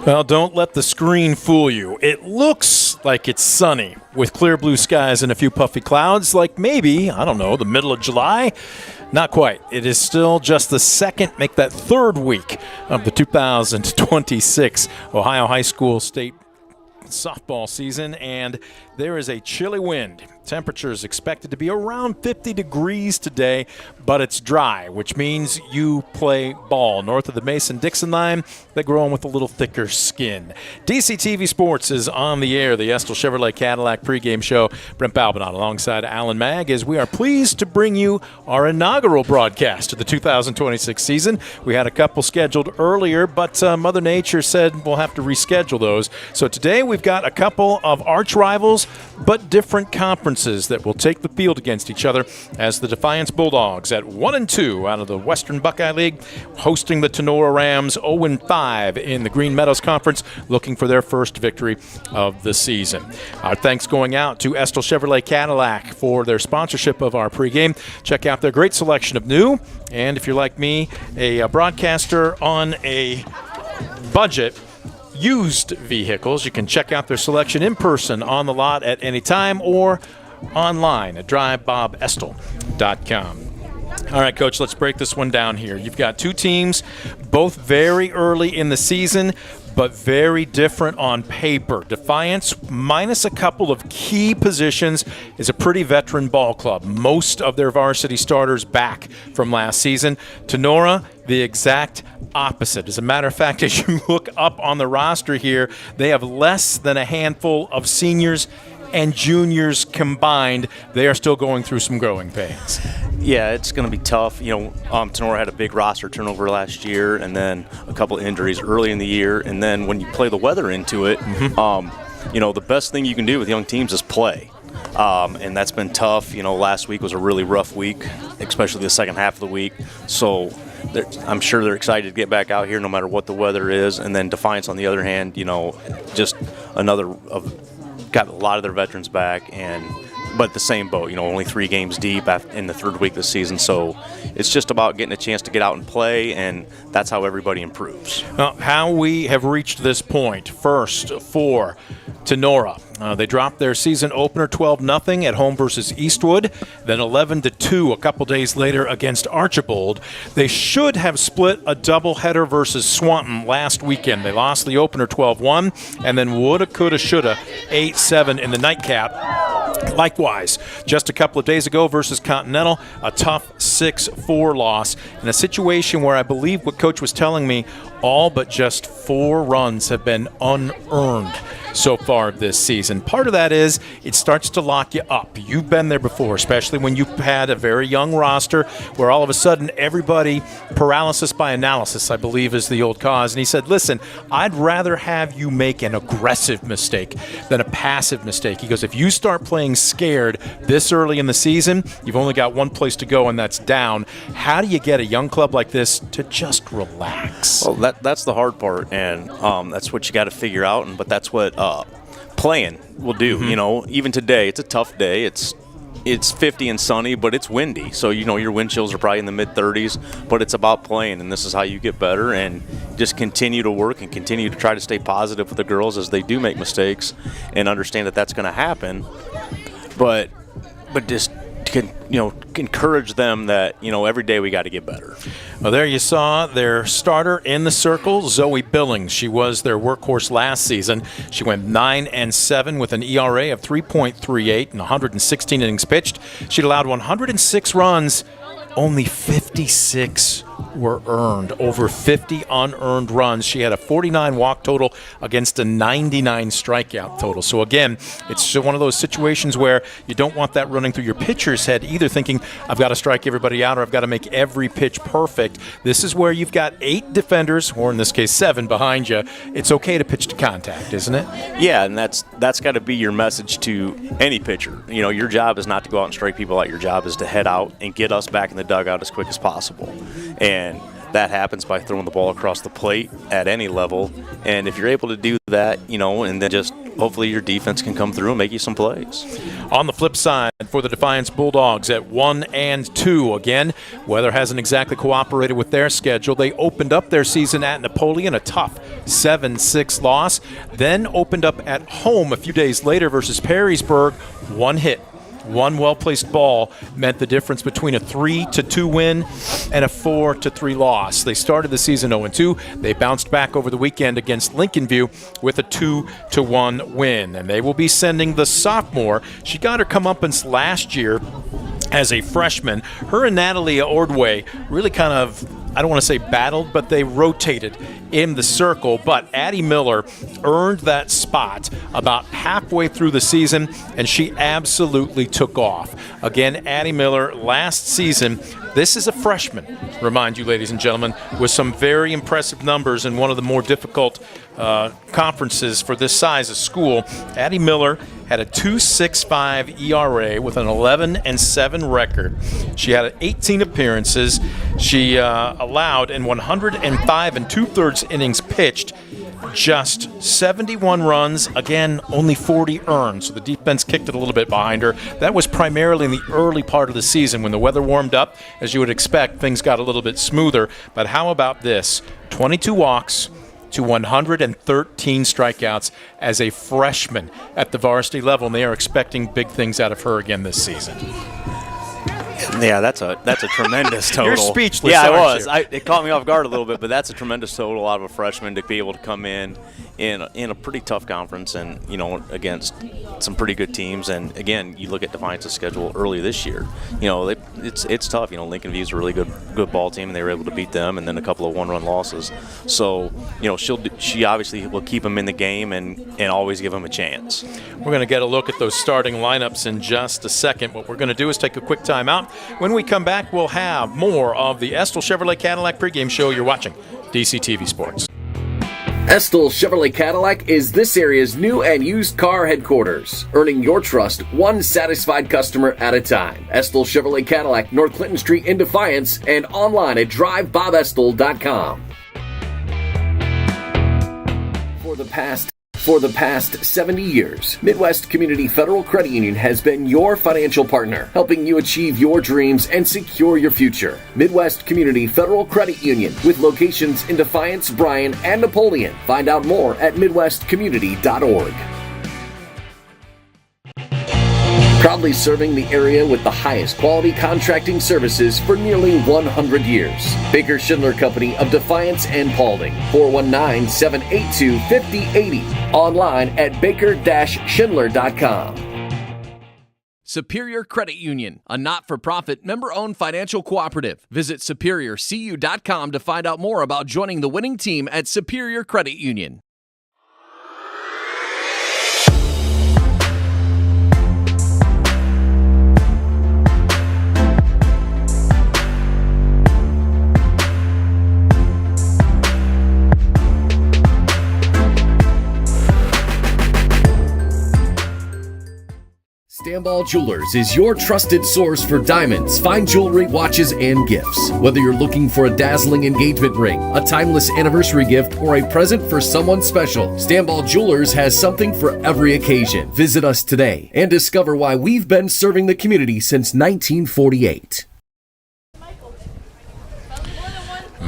Well, don't let the screen fool you. It looks like it's sunny with clear blue skies and a few puffy clouds, like maybe, I don't know, the middle of July. Not quite. It is still just the third week of the 2026 Ohio High School State softball season, and there is a chilly wind. Temperatures expected to be around 50 degrees today, but it's dry, which means you play ball. North of the Mason-Dixon line, they grow on with a little thicker skin. DCTV Sports is on the air, the Estill Chevrolet Cadillac pregame show. Brent Balbinot alongside Alan Magg, as we are pleased to bring you our inaugural broadcast of the 2026 season. We had a couple scheduled earlier, but Mother Nature said we'll have to reschedule those. So today we've got a couple of arch rivals, but different conferences that will take the field against each other, as the Defiance Bulldogs at 1-2 out of the Western Buckeye League, hosting the Tinora Rams 0-5 in the Green Meadows Conference, looking for their first victory of the season. Our thanks going out to Estill Chevrolet Cadillac for their sponsorship of our pregame. Check out their great selection of new, and if you're like me, a broadcaster on a budget, used vehicles, you can check out their selection in person on the lot at any time or online at drivebobestel.com. All right, Coach, let's break this one down here. You've got two teams, both very early in the season, but very different on paper. Defiance, minus a couple of key positions, is a pretty veteran ball club. Most of their varsity starters back from last season. Tinora, the exact opposite. As a matter of fact, as you look up on the roster here, they have less than a handful of seniors and juniors combined. They are still going through some growing pains. Yeah, it's going to be tough. Tinora had a big roster turnover last year, and then a couple of injuries early in the year. And then when you play the weather into it, the best thing you can do with young teams is play. And that's been tough. Last week was a really rough week, especially the second half of the week. So I'm sure they're excited to get back out here no matter what the weather is. And then Defiance, on the other hand, just got a lot of their veterans back, but the same boat, only 3 games deep in the third week of the season. So it's just about getting a chance to get out and play, and that's how everybody improves. How we have reached this point, first for Tinora. They dropped their season opener 12-0 at home versus Eastwood, then 11-2 a couple days later against Archibald. They should have split a doubleheader versus Swanton last weekend. They lost the opener 12-1, and then woulda, coulda, shoulda 8-7 in the nightcap. Likewise, just a couple of days ago versus Continental, a tough 6-4 loss in a situation where I believe what Coach was telling me, all but just 4 runs have been unearned so far this season. Part of that is it starts to lock you up. You've been there before, especially when you've had a very young roster where all of a sudden everybody, paralysis by analysis, I believe is the old cause. And he said, listen, I'd rather have you make an aggressive mistake than a passive mistake. He goes, if you start playing scared this early in the season, you've only got one place to go, and that's down. How do you get a young club like this to just relax? Well, that's the hard part, and that's what you got to figure out. But that's what playing will do. Even today, it's a tough day. It's 50 and sunny, but it's windy. So, your wind chills are probably in the mid-30s, but it's about playing, and this is how you get better, and just continue to work and continue to try to stay positive with the girls as they do make mistakes and understand that that's going to happen. But just encourage them that, every day we got to get better. Well, there you saw their starter in the circle, Zoe Billings. She was their workhorse last season. She went 9-7 with an ERA of 3.38 and 116 innings pitched. She'd allowed 106 runs. Only 56 were earned, over 50 unearned runs. She had a 49 walk total against a 99 strikeout total. So again, it's one of those situations where you don't want that running through your pitcher's head either, thinking I've got to strike everybody out or I've got to make every pitch perfect. This is where you've got 8 defenders, or in this case 7 behind you. It's okay to pitch to contact, isn't it? Yeah, and that's got to be your message to any pitcher. Your job is not to go out and strike people out. Your job is to head out and get us back in the dugout as quick as possible. And that happens by throwing the ball across the plate at any level. And if you're able to do that, and then just hopefully your defense can come through and make you some plays. On the flip side, for the Defiance Bulldogs at 1-2, again, weather hasn't exactly cooperated with their schedule. They opened up their season at Napoleon, a tough 7-6 loss, then opened up at home a few days later versus Perrysburg. One hit, one well-placed ball meant the difference between a 3-2 win and a 4-3 loss. They started the season 0-2. They bounced back over the weekend against Lincoln View with a 2-1 win. And they will be sending the sophomore. She got her comeuppance last year as a freshman. Her and Natalie Ordway really kind of, I don't want to say battled, but they rotated in the circle. But Addie Miller earned that spot about halfway through the season, and she absolutely took off. Again, Addie Miller last season, this is a freshman, remind you, ladies and gentlemen, with some very impressive numbers in one of the more difficult conferences for this size of school. Addie Miller had a 2.65 ERA with an 11-7 record. She had 18 appearances. She allowed in 105 2/3 innings pitched, just 71 runs, again, only 40 earned. So the defense kicked it a little bit behind her. That was primarily in the early part of the season. When the weather warmed up, as you would expect, things got a little bit smoother. But how about this? 22 walks to 113 strikeouts as a freshman at the varsity level, and they are expecting big things out of her again this season. Yeah, that's a tremendous total. You're speechless. Yeah, aren't I was. It caught me off guard a little bit, but that's a tremendous total out of a freshman to be able to come in a pretty tough conference and, you know, against some pretty good teams. And again, you look at Defiance's schedule early this year. You know, it's tough. You know, Lincoln View's a really good ball team, and they were able to beat them, and then a couple of one-run losses. So, you know, she obviously will keep them in the game and always give them a chance. We're going to get a look at those starting lineups in just a second. What we're going to do is take a quick timeout. When we come back, we'll have more of the Estill Chevrolet Cadillac pregame show. You're watching DCTV Sports. Estill Chevrolet Cadillac is this area's new and used car headquarters, earning your trust one satisfied customer at a time. Estill Chevrolet Cadillac, North Clinton Street in Defiance, and online at drivebobestill.com. For the past 70 years, Midwest Community Federal Credit Union has been your financial partner, helping you achieve your dreams and secure your future. Midwest Community Federal Credit Union, with locations in Defiance, Bryan, and Napoleon. Find out more at midwestcommunity.org. Proudly serving the area with the highest quality contracting services for nearly 100 years. Baker Schindler Company of Defiance and Paulding. 419-782-5080. Online at baker-schindler.com. Superior Credit Union, a not-for-profit, member-owned financial cooperative. Visit superiorcu.com to find out more about joining the winning team at Superior Credit Union. Stanball Jewelers is your trusted source for diamonds, fine jewelry, watches, and gifts. Whether you're looking for a dazzling engagement ring, a timeless anniversary gift, or a present for someone special, Stanball Jewelers has something for every occasion. Visit us today and discover why we've been serving the community since 1948.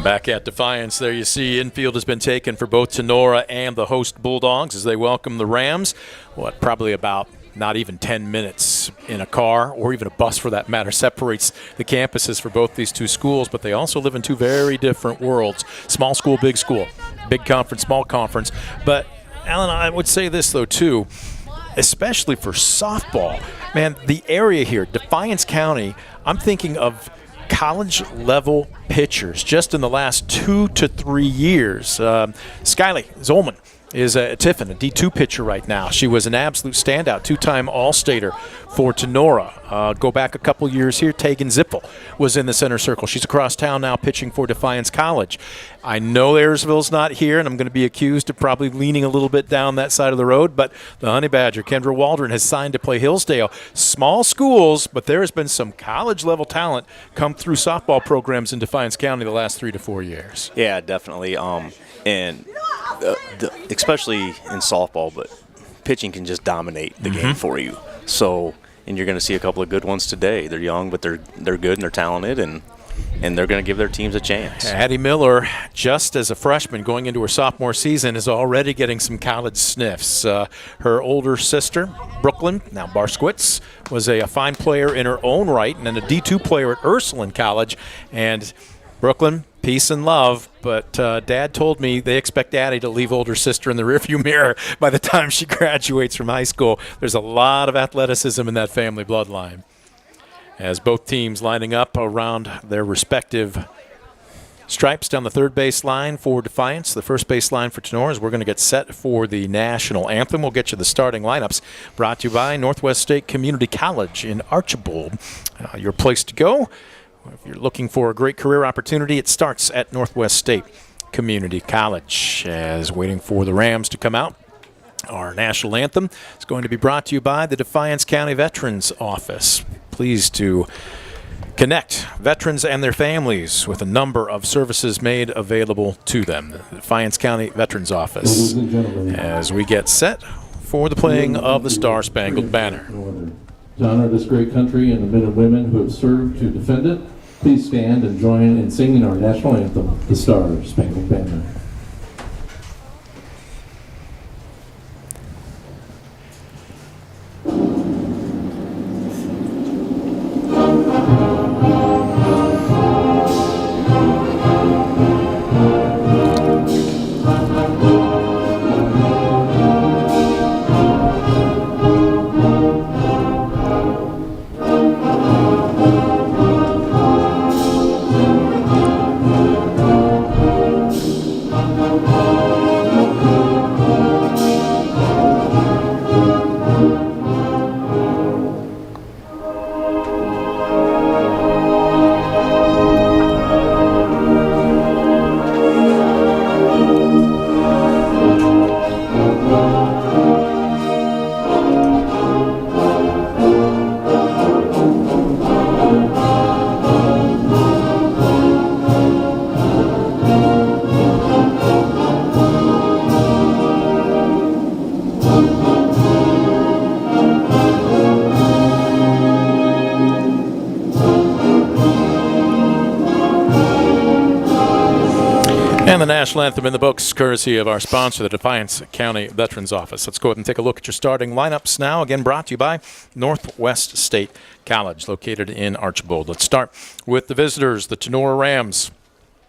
Back at Defiance, there you see infield has been taken for both Tinora and the host Bulldogs as they welcome the Rams. Probably about not even 10 minutes in a car, or even a bus for that matter, separates the campuses for both these two schools, but they also live in two very different worlds. Small school, big conference, small conference. But, Alan, I would say this, though, too, especially for softball. Man, the area here, Defiance County, I'm thinking of college-level pitchers just in the last 2 to 3 years. Skylie Zolman is a Tiffin, a D2 pitcher right now. She was an absolute standout, two-time All-Stater for Tinora. Go back a couple years here, Tegan Zippel was in the center circle. She's across town now pitching for Defiance College. I know Ayersville's not here, and I'm going to be accused of probably leaning a little bit down that side of the road, but the Honey Badger, Kendra Waldron, has signed to play Hillsdale. Small schools, but there has been some college-level talent come through softball programs in Defiance County the last 3 to 4 years. Yeah, definitely. And especially in softball, but pitching can just dominate the game for you. So, and you're going to see a couple of good ones today. They're young, but they're good and they're talented, and they're going to give their teams a chance. Addie Miller, just as a freshman going into her sophomore season, is already getting some college sniffs. Her older sister, Brooklyn, now Barskowitz, was a fine player in her own right, and then a D2 player at Ursuline College. And Brooklyn, peace and love, but Dad told me they expect Addie to leave older sister in the rearview mirror by the time she graduates from high school. There's a lot of athleticism in that family bloodline. As both teams lining up around their respective stripes down the third base line for Defiance, the first base line for Tinora, as we're going to get set for the national anthem. We'll get you the starting lineups, brought to you by Northwest State Community College in Archibald. Your place to go. If you're looking for a great career opportunity, it starts at Northwest State Community College. As waiting for the Rams to come out, our national anthem is going to be brought to you by the Defiance County Veterans Office. Pleased to connect veterans and their families with a number of services made available to them. The Defiance County Veterans Office. As we get set for the playing of the Star-Spangled Banner. To honor this great country and the men and women who have served to defend it, please stand and join in singing our national anthem, the Star-Spangled Banner. And the national anthem in the books, courtesy of our sponsor, the Defiance County Veterans Office. Let's go ahead and take a look at your starting lineups now. Again, brought to you by Northwest State College, located in Archibald. Let's start with the visitors, the Tinora Rams.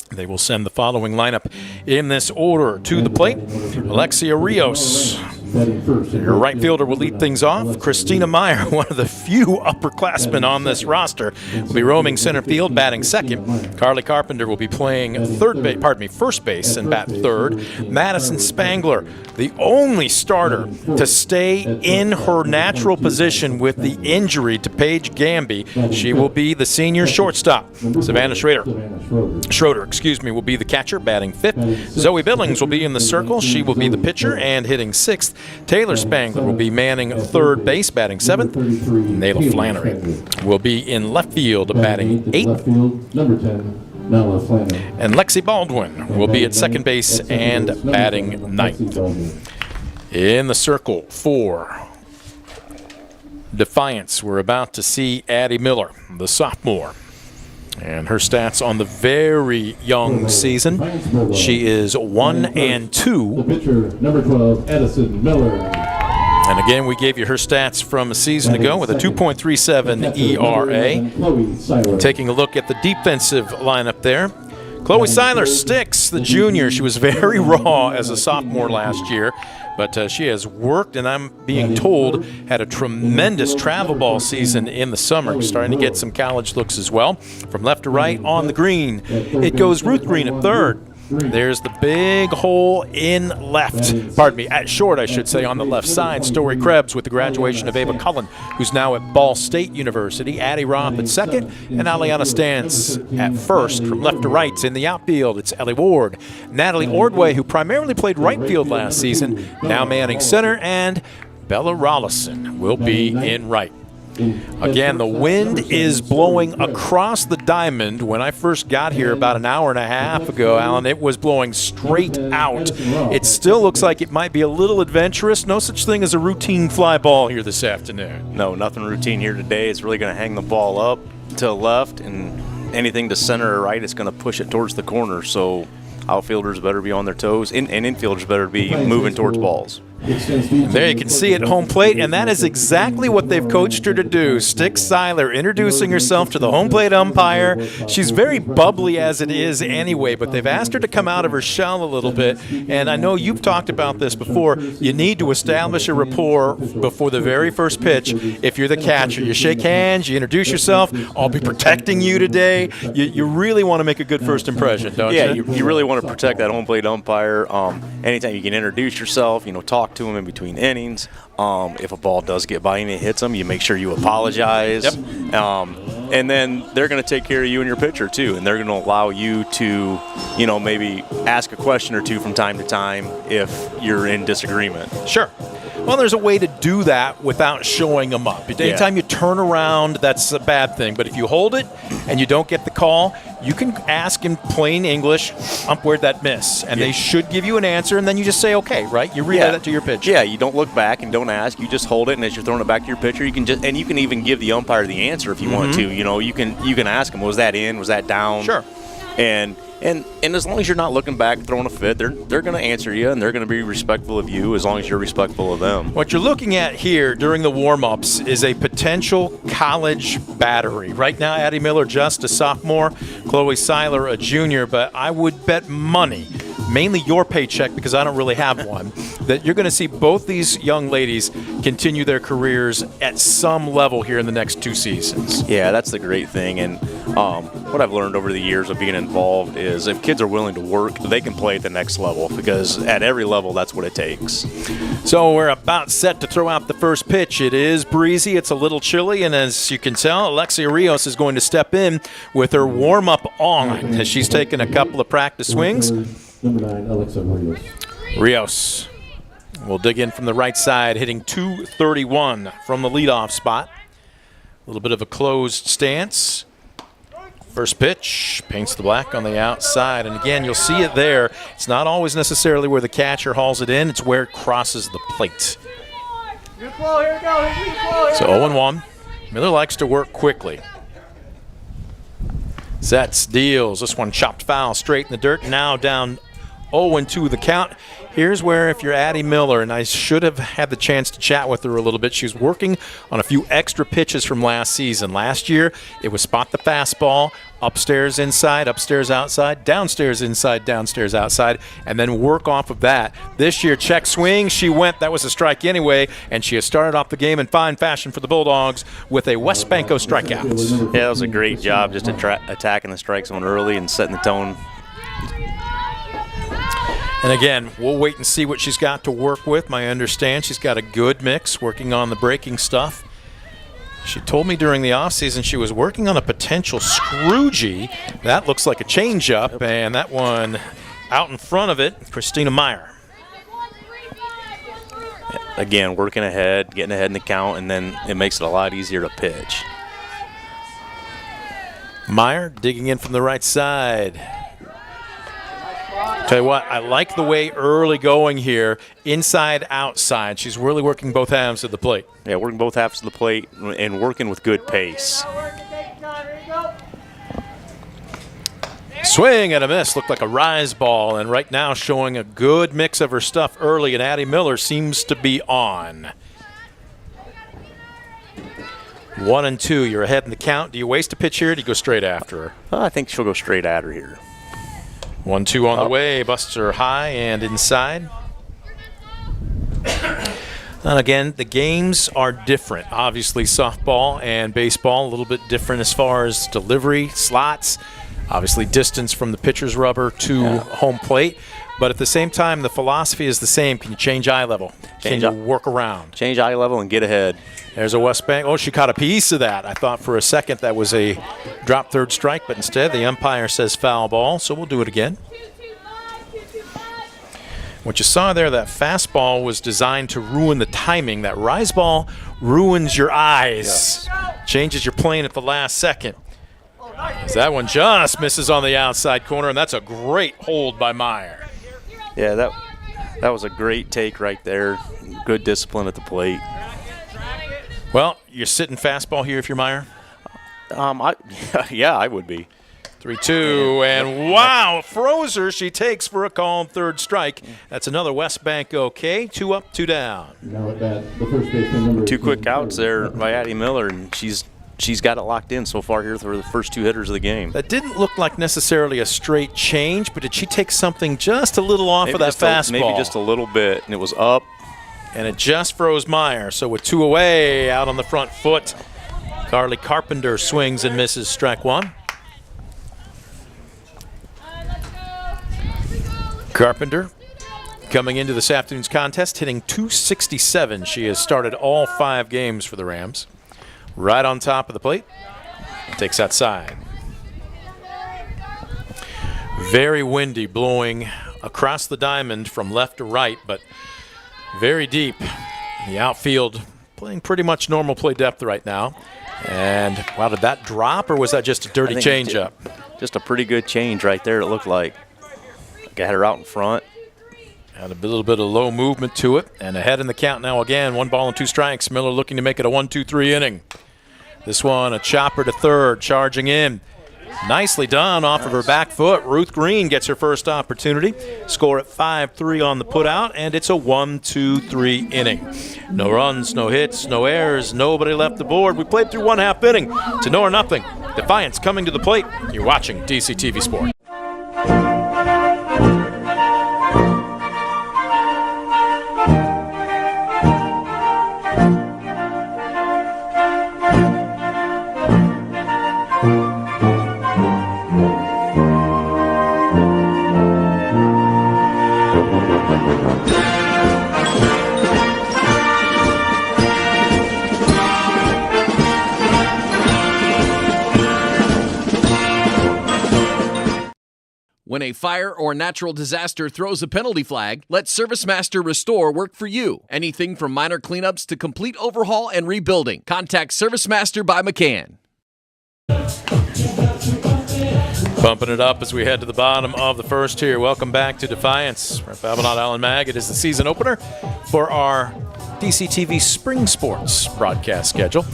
They will send the following lineup in this order to the plate. Alexia Rios. Your right fielder will lead things off. Christina Meyer, one of the few upperclassmen on this roster, will be roaming center field, batting second. Carly Carpenter will be playing first base and bat third. Madison Spangler, the only starter to stay in her natural position with the injury to Paige Gamby. She will be the senior shortstop. Savannah Schroeder, will be the catcher, batting fifth. Zoe Billings will be in the circle. She will be the pitcher and hitting sixth. Taylor Spangler will be manning third base, batting seventh. Nayla Flannery will be in left field, batting eighth. And Lexi Baldwin will be at second base and batting ninth. In the circle for Defiance, we're about to see Addie Miller, the sophomore. And her stats on the very young season, she is 1-2. The pitcher, number 12, Addison Miller. And again, we gave you her stats from a season ago with a 2.37 ERA. Taking a look at the defensive lineup there. Chloe Seiler Sticks, the junior. She was very raw as a sophomore last year, but she has worked, and I'm being told had a tremendous travel ball season in the summer, starting to get some college looks as well. From left to right on the green, it goes Ruth Green at third. There's the big hole in left. At short, I should say, on the left side. Story Krebs with the graduation of Ava Cullen, who's now at Ball State University. Addie Roth at second, and Aliana Stantz at first. From left to right in the outfield, it's Ellie Ward. Natalie Ordway, who primarily played right field last season, now manning center, and Bella Rollison will be in right. Again, the wind is blowing across the diamond. When I first got here about an hour and a half ago, Alan, it was blowing straight out. It still looks like it might be a little adventurous. No such thing as a routine fly ball here this afternoon. No, nothing routine here today. It's really going to hang the ball up to the left, and anything to center or right, it's going to push it towards the corner. So outfielders better be on their toes, and infielders better be moving towards balls. There you can see it home plate, and that is exactly what they've coached her to do. Stick Seiler introducing herself to the home plate umpire. She's very bubbly as it is anyway, but they've asked her to come out of her shell a little bit. And I know you've talked about this before. You need to establish a rapport before the very first pitch. If you're the catcher, you shake hands, you introduce yourself. I'll be protecting you today. You really want to make a good first impression, don't you? Yeah, you really want to protect that home plate umpire. Anytime you can introduce yourself, talk to him in between innings. If a ball does get by and it hits them, you make sure you apologize. Yep. And then they're going to take care of you and your pitcher too, and they're going to allow you to, maybe ask a question or two from time to time if you're in disagreement. Sure. Well, there's a way to do that without showing them up. Anytime you turn around, that's a bad thing. But if you hold it and you don't get the call, you can ask in plain English, where'd that miss? And they should give you an answer, and then you just say, okay, right? You relay that to your pitcher. Yeah, you don't look back and don't ask. You just hold it, and as you're throwing it back to your pitcher, you can even give the umpire the answer if you want to. You can ask him, was that in? Was that down? Sure. And as long as you're not looking back, throwing a fit, they're going to answer you, and they're going to be respectful of you as long as you're respectful of them. What you're looking at here during the warm-ups is a potential college battery. Right now, Addie Miller just a sophomore, Chloe Seiler a junior, but I would bet money, mainly your paycheck because I don't really have one, that you're going to see both these young ladies continue their careers at some level here in the next 2 seasons. Yeah, that's the great thing. And what I've learned over the years of being involved is if kids are willing to work, they can play at the next level because at every level, that's what it takes. So we're about set to throw out the first pitch. It is breezy. It's a little chilly. And as you can tell, Alexia Rios is going to step in with her warm-up on as she's taken a couple of practice swings. Number 9, Alexa Rios. Rios will dig in from the right side, hitting .231 from the leadoff spot. A little bit of a closed stance. First pitch, paints the black on the outside. And again, you'll see it there. It's not always necessarily where the catcher hauls it in. It's where it crosses the plate. So 0-1. Miller likes to work quickly. Sets, deals. This one chopped foul straight in the dirt. Now down 0-2 the count. Here's where if you're Addie Miller, and I should have had the chance to chat with her a little bit, she was working on a few extra pitches from last season. Last year, it was spot the fastball, upstairs inside, upstairs outside, downstairs inside, downstairs outside, and then work off of that. This year, check swing, she went, that was a strike anyway, and she has started off the game in fine fashion for the Bulldogs with a West Banco strikeout. Yeah, that was a great job just attacking the strike zone early and setting the tone. And again, we'll wait and see what she's got to work with. I understand she's got a good mix working on the breaking stuff. She told me during the offseason she was working on a potential Scroogey. That looks like a changeup, and that one out in front of it, Christina Meyer. Again, working ahead, getting ahead in the count, and then it makes it a lot easier to pitch. Meyer digging in from the right side. Tell you what, I like the way early going here, inside, outside. She's really working both halves of the plate. Yeah, working both halves of the plate and working with good pace. Swing and a miss. Looked like a rise ball, and right now showing a good mix of her stuff early, and Addie Miller seems to be on. 1-2, you're ahead in the count. Do you waste a pitch here, or do you go straight after her? I think she'll go straight at her here. 1-2 on the way, busts her high and inside. And again, the games are different. Obviously, softball and baseball a little bit different as far as delivery, slots, obviously distance from the pitcher's rubber to home plate. But at the same time, the philosophy is the same. Can you change eye level? Can you work around? Change eye level and get ahead. There's a West Bank. Oh, she caught a piece of that. I thought for a second that was a drop third strike, but instead the umpire says foul ball, so we'll do it again. What you saw there, that fastball was designed to ruin the timing. That rise ball ruins your eyes, changes your plane at the last second. As that one just misses on the outside corner, and that's a great hold by Meyer. Yeah, that was a great take right there. Good discipline at the plate. Well, you're sitting fastball here if you're Meyer? Yeah, I would be. 3-2, and wow, froze her. She takes for a called third strike. That's another West Bank okay. 2 up, 2 down. Now at bat, the first baseman, number 2 18, quick outs there by Addie Miller, and she's got it locked in so far here for the first 2 hitters of the game. That didn't look like necessarily a straight change, but did she take something just a little off of that fastball? Maybe just a little bit, and it was up. And it just froze Meyer. So with 2 away, out on the front foot, Carly Carpenter swings and misses strike 1. Carpenter coming into this afternoon's contest, hitting .267. She has started all 5 games for the Rams. Right on top of the plate, takes outside. Very windy, blowing across the diamond from left to right, but very deep. The outfield playing pretty much normal play depth right now. And wow, did that drop, or was that just a dirty changeup? Just a pretty good change right there, it looked like. Got her out in front. Had a little bit of low movement to it, and ahead in the count now again. 1 ball and 2 strikes. Miller looking to make it a 1-2-3 inning. This one, a chopper to third, charging in. Nicely done off of her back foot. Ruth Green gets her first opportunity. Score at 5-3 on the putout, and it's a 1-2-3 inning. No runs, no hits, no errors, nobody left the board. We played through 1/2 inning. Tinora nothing. Defiance coming to the plate. You're watching DCTV Sport. When a fire or natural disaster throws a penalty flag, let ServiceMaster Restore work for you. Anything from minor cleanups to complete overhaul and rebuilding. Contact ServiceMaster by McCann. Bumping it up as we head to the bottom of the first here. Welcome back to Defiance. Rep Avenant Allen Mag. It is the season opener for our DCTV Spring Sports broadcast schedule.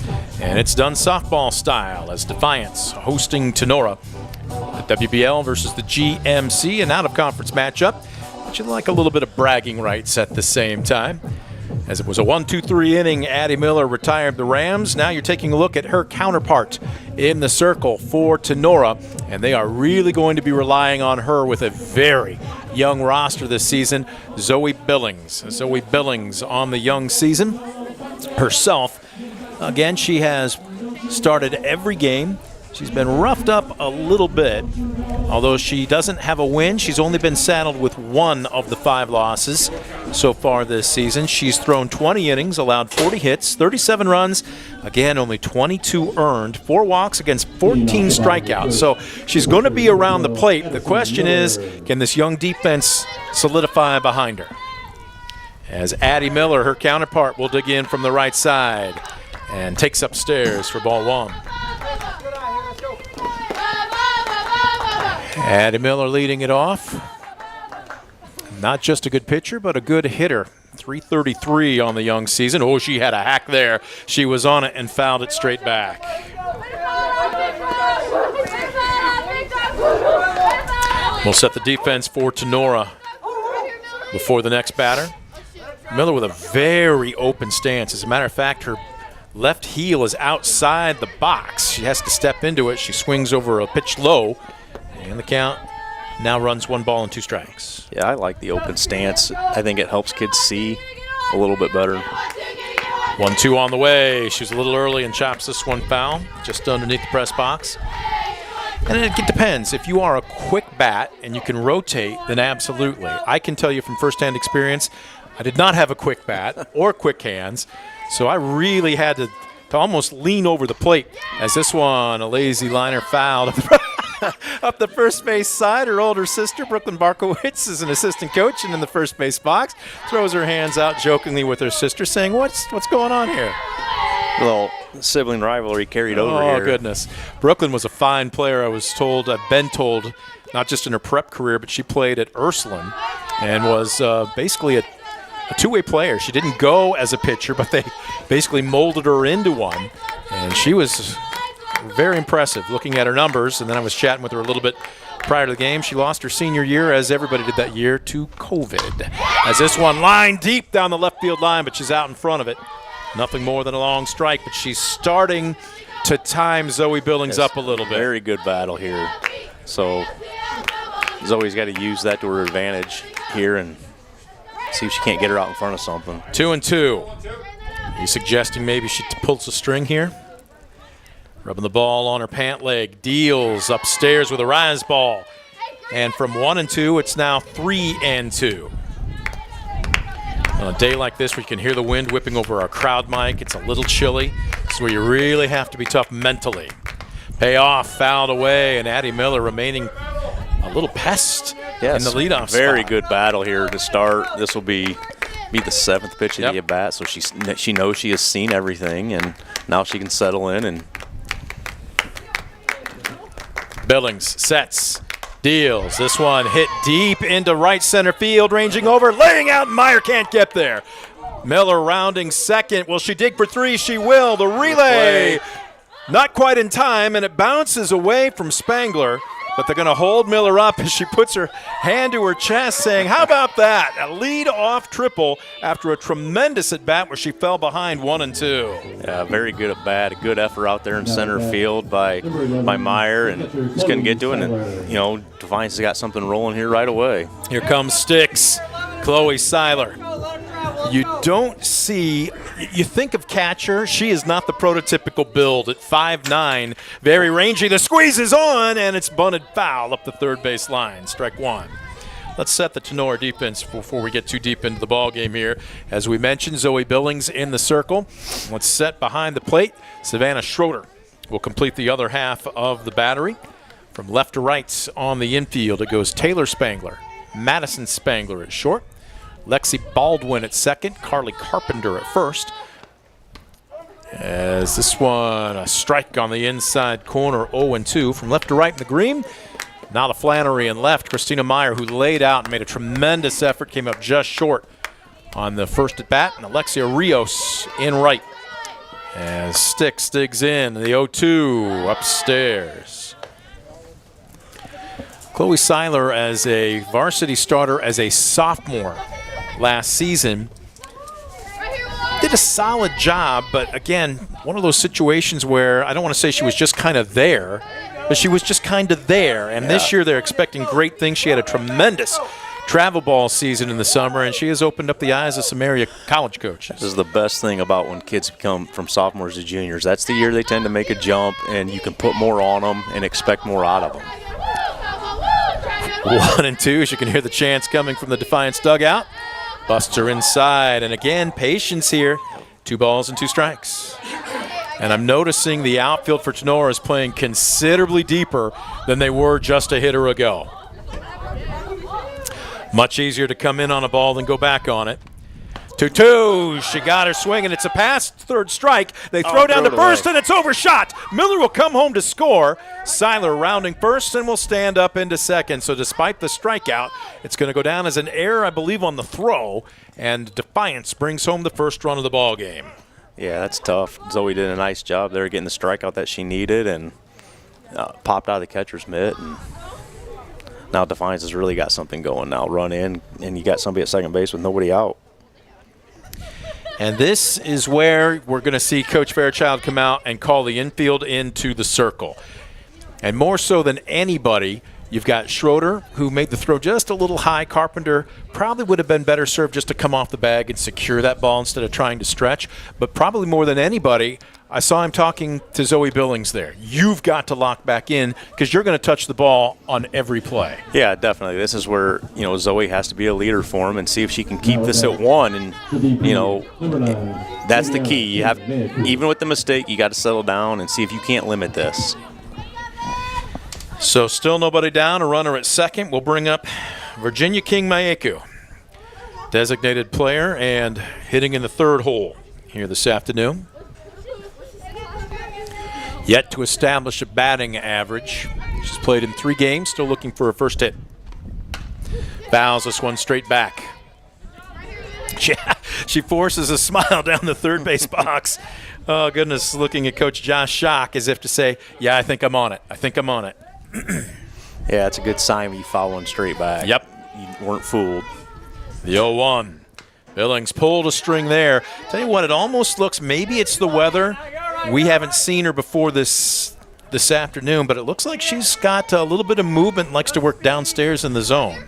And it's done softball style as Defiance hosting Tinora. The WBL versus the GMC, an out-of-conference matchup. But you'd like a little bit of bragging rights at the same time. As it was a 1-2-3 inning, Addie Miller retired the Rams. Now you're taking a look at her counterpart in the circle for Tinora, and they are really going to be relying on her with a very young roster this season. Zoe Billings. Zoe Billings on the young season herself. Again, she has started every game. She's been roughed up a little bit. Although she doesn't have a win, she's only been saddled with 1 of the 5 losses so far this season. She's thrown 20 innings, allowed 40 hits, 37 runs. Again, only 22 earned, 4 walks against 14 strikeouts. So she's going to be around the plate. The question is, can this young defense solidify behind her? As Addie Miller, her counterpart, will dig in from the right side and takes upstairs for ball 1. Addie Miller leading it off. Not just a good pitcher, but a good hitter. 333 on the young season. Oh, she had a hack there. She was on it and fouled it straight back. We'll set the defense for Tinora before the next batter. Miller with a very open stance. As a matter of fact, her left heel is outside the box. She has to step into it. She swings over a pitch low. And the count now runs 1 ball and 2 strikes. Yeah, I like the open stance. I think it helps kids see a little bit better. 1-2 on the way. She's a little early and chops this one foul, just underneath the press box. And it depends. If you are a quick bat and you can rotate, then absolutely. I can tell you from firsthand experience, I did not have a quick bat or quick hands, so I really had to almost lean over the plate as this one, a lazy liner foul. Up the first base side, her older sister, Brooklyn Barkowitz, is an assistant coach and in the first base box. Throws her hands out jokingly with her sister, saying, what's going on here? A little sibling rivalry carried over here. Oh, goodness. Brooklyn was a fine player, I've been told, not just in her prep career, but she played at Ursuline and was basically a two-way player. She didn't go as a pitcher, but they basically molded her into one. And she was very impressive looking at her numbers. And then I was chatting with her a little bit prior to the game. She lost her senior year, as everybody did that year, to COVID. As this one lined deep down the left field line, but she's out in front of it. Nothing more than a long strike, but she's starting to time Zoe Billings up a little bit. Very good battle here. So Zoe's got to use that to her advantage here and see if she can't get her out in front of something. 2-2. Are you suggesting maybe she pulls a string here? Rubbing the ball on her pant leg. Deals upstairs with a rise ball. And from 1-2, it's now 3-2. On a day like this where you can hear the wind whipping over our crowd mic, it's a little chilly. This is where you really have to be tough mentally. Payoff, fouled away, and Addie Miller remaining a little pest in the leadoff Very spot. good battle here to start. This will be the seventh pitch of the at-bat, so she knows she has seen everything, and now she can settle in. And Billings sets, deals. This one hit deep into right center field, ranging over, laying out, and Meyer can't get there. Miller rounding second. Will she dig for three? She will. The relay, not quite in time, and it bounces away from Spangler. But they're going to hold Miller up as she puts her hand to her chest, saying, how about that? A lead-off triple after a tremendous at-bat where she fell behind 1-2. Yeah, very good at-bat. A good effort out there in center field by Meyer, and just couldn't get to it. And, Defiance has got something rolling here right away. Here comes Sticks, Chloe Seiler. You don't see, you think of catcher, she is not the prototypical build at 5'9", very rangy. The squeeze is on, and it's bunted foul up the third base line. Strike one. Let's set the Tinora defense before we get too deep into the ball game here. As we mentioned, Zoe Billings in the circle. Let's set behind the plate. Savannah Schroeder will complete the other half of the battery. From left to right on the infield, it goes Taylor Spangler, Madison Spangler at short, Lexi Baldwin at second, Carly Carpenter at first. As this one, a strike on the inside corner, 0-2. From left to right in the green, Nala Flannery in left, Christina Meyer, who laid out and made a tremendous effort, came up just short on the first at bat, and Alexia Rios in right. As Sticks digs in, the 0-2 upstairs. Chloe Seiler as a varsity starter as a sophomore last season did a solid job, but again, one of those situations where I don't want to say she was just kind of there, but she was just kind of there. And this year they're expecting great things. She had a tremendous travel ball season in the summer, and she has opened up the eyes of some area college coaches. This is the best thing about when kids come from sophomores to juniors. That's the year they tend to make a jump, and you can put more on them and expect more out of them. 1-2, as you can hear the chants coming from the Defiance dugout. Busts her inside, and again, patience here. 2 balls and 2 strikes. And I'm noticing the outfield for Tinora is playing considerably deeper than they were just a hitter ago. Much easier to come in on a ball than go back on it. 2-2, she got her swing, and it's a pass, third strike. They throw down to first, and it's overshot. Miller will come home to score. Seiler rounding first and will stand up into second. So despite the strikeout, it's going to go down as an error, I believe, on the throw, and Defiance brings home the first run of the ball game. Yeah, that's tough. Zoe did a nice job there getting the strikeout that she needed and popped out of the catcher's mitt. And now Defiance has really got something going now. Run in, and you got somebody at second base with nobody out. And this is where we're going to see Coach Fairchild come out and call the infield into the circle. And more so than anybody, you've got Schroeder, who made the throw just a little high. Carpenter probably would have been better served just to come off the bag and secure that ball instead of trying to stretch. But probably more than anybody, I saw him talking to Zoe Billings there. You've got to lock back in because you're going to touch the ball on every play. Yeah, definitely. This is where, Zoe has to be a leader for him and see if she can keep this at 1. And, that's the key. You have, even with the mistake, you got to settle down and see if you can't limit this. So still nobody down, a runner at second. We'll bring up Virginia King Maeku, designated player and hitting in the third hole here this afternoon. Yet to establish a batting average. She's played in 3 games, still looking for her first hit. Fouls this one straight back. She forces a smile down the third base box. Oh, goodness, looking at Coach Josh Schock as if to say, yeah, I think I'm on it. I think I'm on it. Yeah, it's a good sign when you foul one straight back. Yep. You weren't fooled. The 0-1. Billings pulled a string there. Tell you what, it almost looks, maybe it's the weather. We haven't seen her before this afternoon, but it looks like she's got a little bit of movement and likes to work downstairs in the zone.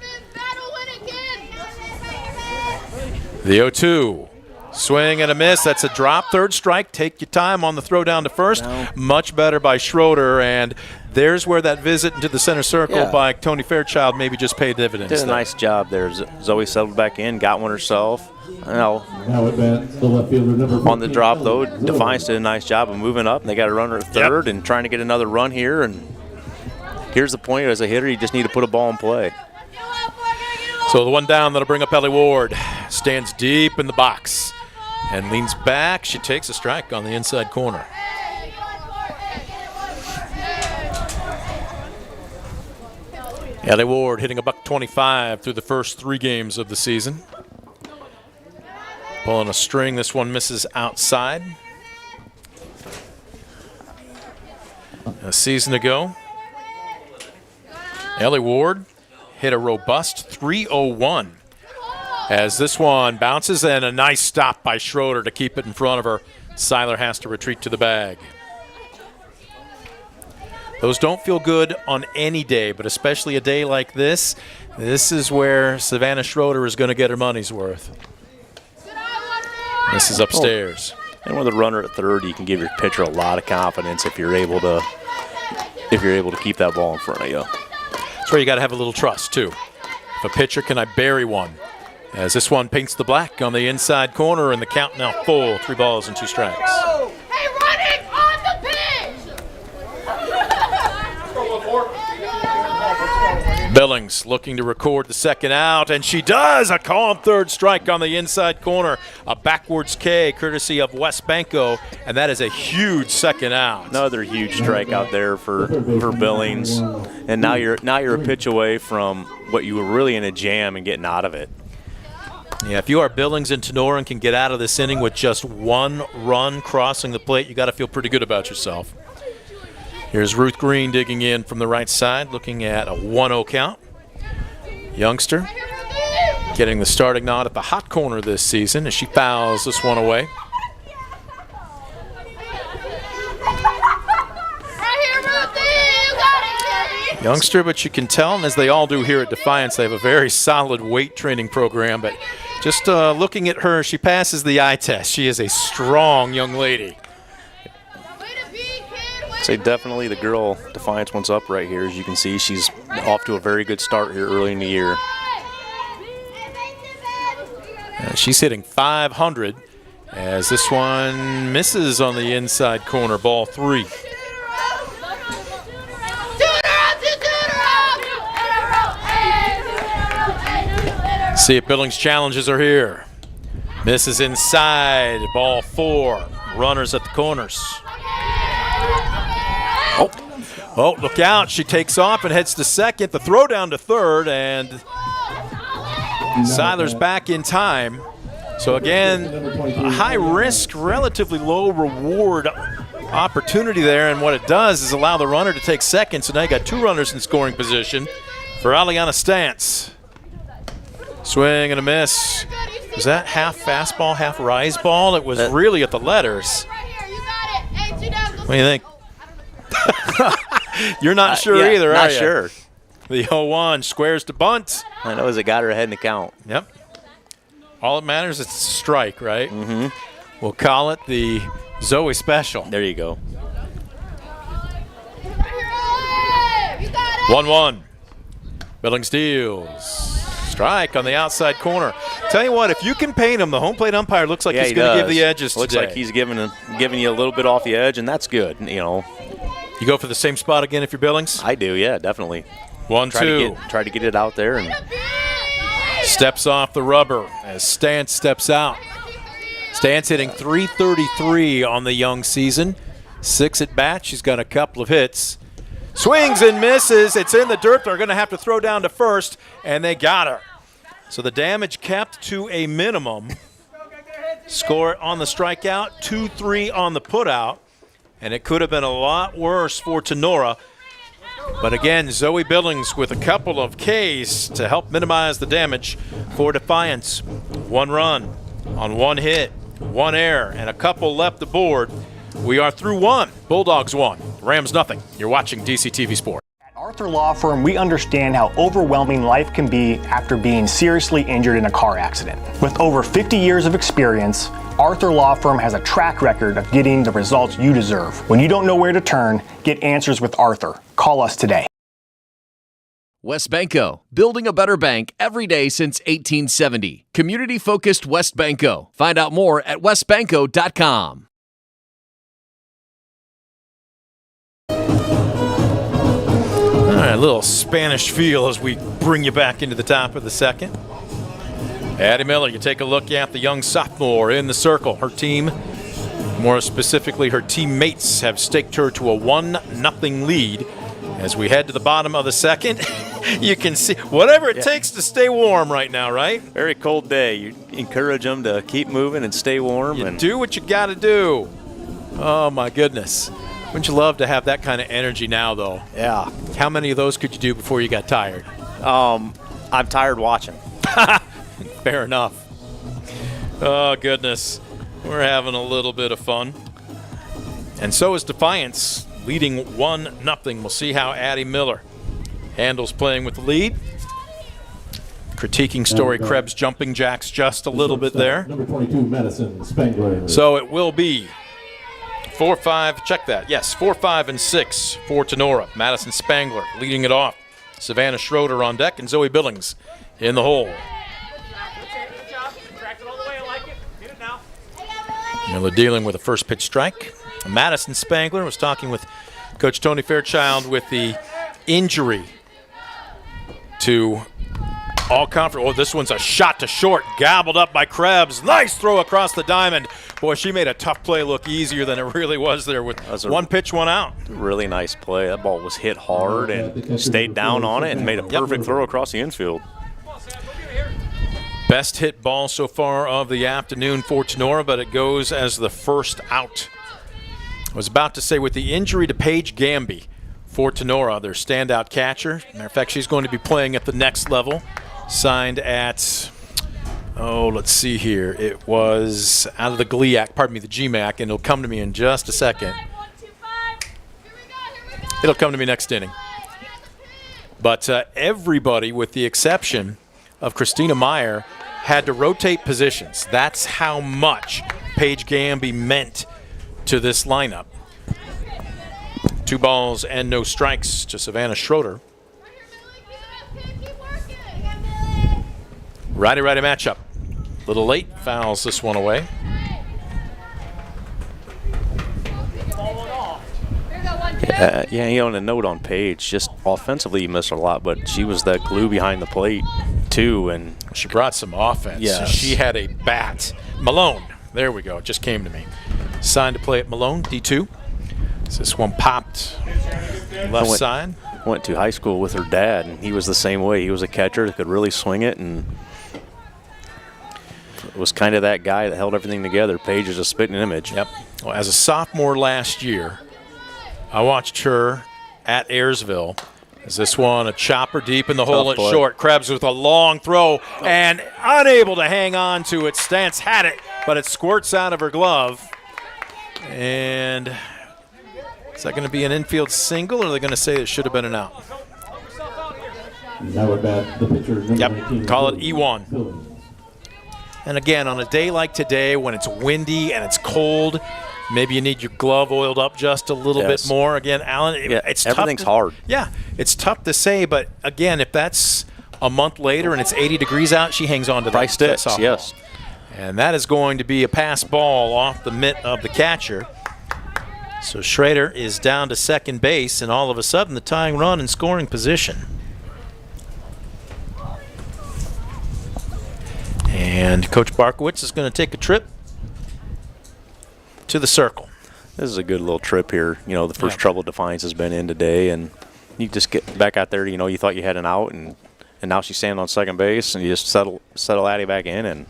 The 0-2. Swing and a miss. That's a drop. Third strike. Take your time on the throw down to first. No. Much better by Schroeder. And there's where that visit into the center circle by Tony Fairchild maybe just paid dividends. Did a nice job there. Zoe settled back in, got one herself. Now at bat, the left fielder, number 14. On the drop, though, Defiance did a nice job of moving up. And they got a runner at third and trying to get another run here. And here's the point. As a hitter, you just need to put a ball in play. So the one down that'll bring up Ellie Ward. Stands deep in the box and leans back. She takes a strike on the inside corner. Ellie Ward hitting a $125 through the first 3 games of the season. Pulling a string. This one misses outside. A season ago, Ellie Ward hit a robust 301 as this one bounces, and a nice stop by Schroeder to keep it in front of her. Seiler has to retreat to the bag. Those don't feel good on any day, but especially a day like this. This is where Savannah Schroeder is going to get her money's worth. This is upstairs. And with a runner at third, you can give your pitcher a lot of confidence if you're able to keep that ball in front of you. That's where you got to have a little trust, too. If a pitcher, can I bury one? As this one paints the black on the inside corner, and the count now full. 3 balls and 2 strikes. Hey, running on the pitch! Billings looking to record the second out, and she does. A calm third strike on the inside corner. A backwards K courtesy of West Banco, and that is a huge second out. Another huge strike out there for Billings. And now you're a pitch away from what you were really in a jam and getting out of it. Yeah, if you are Billings and Tinora and can get out of this inning with just 1 run crossing the plate, you got to feel pretty good about yourself. Here's Ruth Green digging in from the right side, looking at a 1-0 count. Youngster getting the starting nod at the hot corner this season as she fouls this one away. Youngster, but you can tell, and as they all do here at Defiance, they have a very solid weight training program. But just looking at her, she passes the eye test. She is a strong young lady. Say definitely the girl Defiance wants up right here. As you can see, she's off to a very good start here early in the year. She's hitting .500 as this one misses on the inside corner, ball 3. See if Billings challenges her here. Misses inside, ball 4. Runners at the corners. Oh, look out. She takes off and heads to second. The throw down to third, and Seiler's back in time. So again, a high risk, relatively low reward opportunity there, and what it does is allow the runner to take second. So now you got 2 runners in scoring position for Aliana Stantz. Swing and a miss. Was that half fastball, half rise ball? It was really at the letters. What do you think? You're not sure either, are you? Not sure. The 0-1 squares to bunt. I know as it got her ahead in the count. Yep. All that matters is a strike, right? Mm-hmm. We'll call it the Zoe special. There you go. 1-1. Billings deals. Strike on the outside corner. Tell you what, if you can paint him, the home plate umpire looks like he's going to give the edges Looks today. like he's giving you a little bit off the edge, and that's good. You know, You go for the same spot again if you're Billings? I do, yeah, definitely. 1-2. Try to get it out there. And steps off the rubber as Stantz steps out. Stantz hitting .333 on the young season. 6 at bat. She's got a couple of hits. Swings and misses. It's in the dirt. They're going to have to throw down to first, and they got her. So the damage kept to a minimum. Score on the strikeout, 2-3 on the putout, and it could have been a lot worse for Tinora. But again, Zoe Billings with a couple of Ks to help minimize the damage for Defiance. 1 run on 1 hit, 1 error, and a couple left aboard. We are through 1. Bulldogs 1, Rams nothing. You're watching DCTV Sport. At Arthur Law Firm, we understand how overwhelming life can be after being seriously injured in a car accident. With over 50 years of experience, Arthur Law Firm has a track record of getting the results you deserve. When you don't know where to turn, get answers with Arthur. Call us today. WestBanco, building a better bank every day since 1870. Community-focused WestBanco. Find out more at westbanco.com. All right, a little Spanish feel as we bring you back into the top of the second. Addie Miller, you take a look at the young sophomore in the circle. Her team, more specifically her teammates, have staked her to a 1-0 lead. As we head to the bottom of the second, you can see whatever it takes to stay warm right now, right? very cold day. You encourage them to keep moving and stay warm. You do what you got to do. Oh, my goodness. Wouldn't you love to have that kind of energy now, though? Yeah. How many of those could you do before you got tired? I'm tired watching. Fair enough. Oh, goodness. We're having a little bit of fun. And so is Defiance, leading 1-0. We'll see how Addie Miller handles playing with the lead. Critiquing Story Krebs jumping jacks just a little bit there. Number 22, Madison Spangler. So it will be 4-5, check that. Yes, 4-5 and 6 for Tinora. Madison Spangler leading it off. Savannah Schroeder on deck and Zoe Billings in the hole. Miller dealing with a first pitch strike. Madison Spangler was talking with Coach Tony Fairchild with the injury to all conference. Oh, this one's a shot to short, gobbled up by Krebs. Nice throw across the diamond. Boy, she made a tough play look easier than it really was there with one pitch, 1 out. Really nice play. That ball was hit hard and stayed down on it and made a perfect throw across the infield. Best hit ball so far of the afternoon for Tinora, but it goes as the first out. I was about to say, with the injury to Paige Gamby for Tinora, their standout catcher. Matter of fact, she's going to be playing at the next level. Signed at, let's see here. It was out of the GMAC, and it'll come to me in just a second. It'll come to me next inning. But everybody, with the exception of Christina Meyer, had to rotate positions. That's how much Paige Gamby meant to this lineup. 2 balls and no strikes to Savannah Schroeder. Righty-righty matchup. Little late, fouls this one away. And a note on Paige, just offensively you missed a lot, but she was that glue behind the plate too, and she brought some offense. Yes. She had a bat. Malone, there we go, it just came to me. Signed to play at Malone, D2. So this one popped left side. Went to high school with her dad, and he was the same way. He was a catcher that could really swing it, and was kind of that guy that held everything together. Paige is a spitting image. Yep. Well, as a sophomore last year, I watched her at Ayersville. Is this one a chopper deep in the hole at short? Krebs with a long throw and unable to hang on to it. Stantz had it, but it squirts out of her glove. And is that going to be an infield single, or are they going to say it should have been an out? Now we're back. The pitcher, number 19, call it E1. And again, on a day like today when it's windy and it's cold, maybe you need your glove oiled up just a little bit more. Again, Alan, it's everything's tough hard. Yeah, it's tough to say, but again, if that's a month later and it's 80 degrees out, she hangs on to that softball. Yes. And that is going to be a pass ball off the mitt of the catcher. So Schrader is down to second base, and all of a sudden the tying run in scoring position. And Coach Barkowitz is going to take a trip to the circle. This is a good little trip here. You know, the first trouble Defiance has been in today, and you just get back out there. You know, you thought you had an out, and now she's standing on second base, and you just settle Addie back in and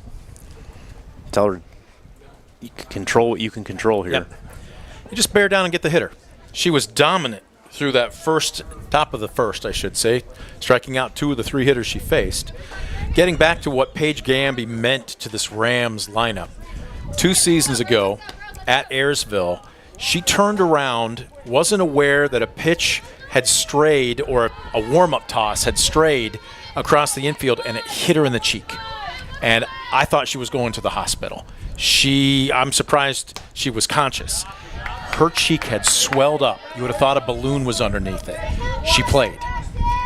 tell her you can control what you can control here. Yep. You just bear down and get the hitter. She was dominant through that top of the first, I should say, striking out 2 of the 3 hitters she faced. Getting back to what Paige Gamby meant to this Rams lineup. 2 seasons ago at Ayersville, she turned around, wasn't aware that a pitch had strayed or a warm-up toss had strayed across the infield, and it hit her in the cheek. And I thought she was going to the hospital. I'm surprised she was conscious. Her cheek had swelled up. You would have thought a balloon was underneath it. She played.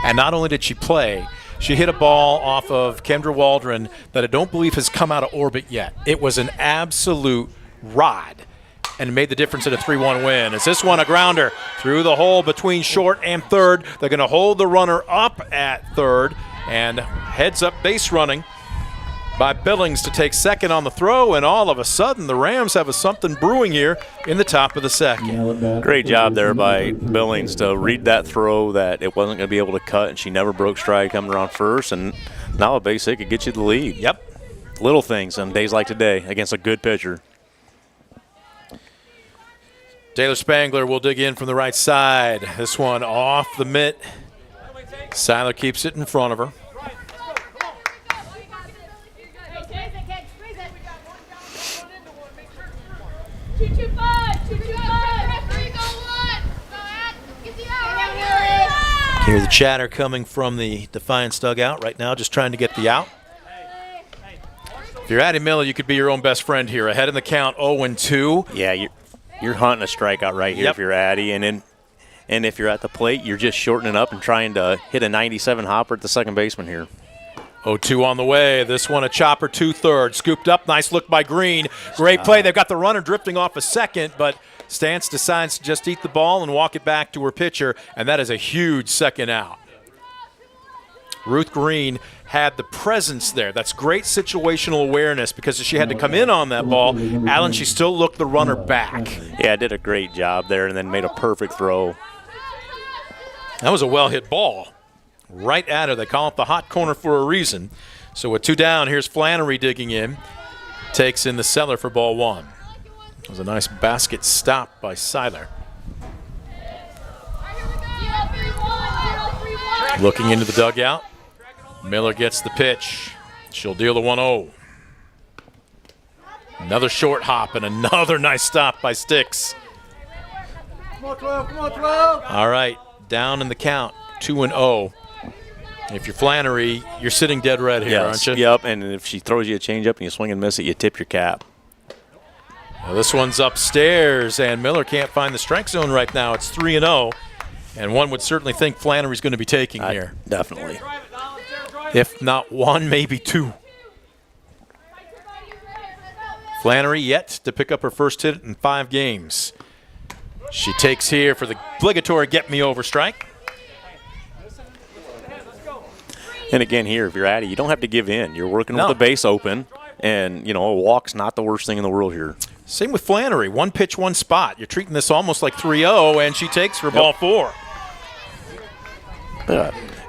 And not only did she play, she hit a ball off of Kendra Waldron that I don't believe has come out of orbit yet. It was an absolute rod and made the difference in a 3-1 win. Is this one a grounder through the hole between short and third? They're going to hold the runner up at third, and heads up base running by Billings to take second on the throw, and all of a sudden the Rams have something brewing here in the top of the second. Great job there by Billings to read that throw that it wasn't going to be able to cut, and she never broke stride coming around first, and now a base hit could get you the lead. Yep. Little things on days like today against a good pitcher. Taylor Spangler will dig in from the right side. This one off the mitt. Seiler keeps it in front of her. Hear the chatter coming from the Defiance dugout right now, just trying to get the out. If you're Addie Miller, you could be your own best friend here. Ahead in the count, 0-2. Yeah, you're hunting a strikeout right here if you're Addie, and if you're at the plate, you're just shortening up and trying to hit a 97 hopper at the second baseman here. 0-2 on the way. This one a chopper 2/3. Scooped up. Nice look by Green. Great play. They've got the runner drifting off a second, but Stantz decides to just eat the ball and walk it back to her pitcher, and that is a huge second out. Ruth Green had the presence there. That's great situational awareness because she had to come in on that ball. Allen, she still looked the runner back. Yeah, did a great job there and then made a perfect throw. That was a well-hit ball. Right at her. They call it the hot corner for a reason. So with 2 down, here's Flannery digging in. Takes in the cellar for ball 1. It was a nice basket stop by Seiler. Looking into the dugout. Miller gets the pitch. She'll deal the 1-0. Another short hop and another nice stop by Sticks. All right, down in the count, 2-0. If you're Flannery, you're sitting dead red here, aren't you? Yep, and if she throws you a changeup and you swing and miss it, you tip your cap. Well, this one's upstairs, and Miller can't find the strike zone right now. It's 3-0, and one would certainly think Flannery's going to be taking here. Definitely. If not 1, maybe 2. Flannery yet to pick up her first hit in 5 games. She takes here for the obligatory get-me-over strike. And again here, if you're Addie, you don't have to give in. You're working with the base open, and, you know, a walk's not the worst thing in the world here. Same with Flannery. 1 pitch, 1 spot. You're treating this almost like 3-0, and she takes for ball 4.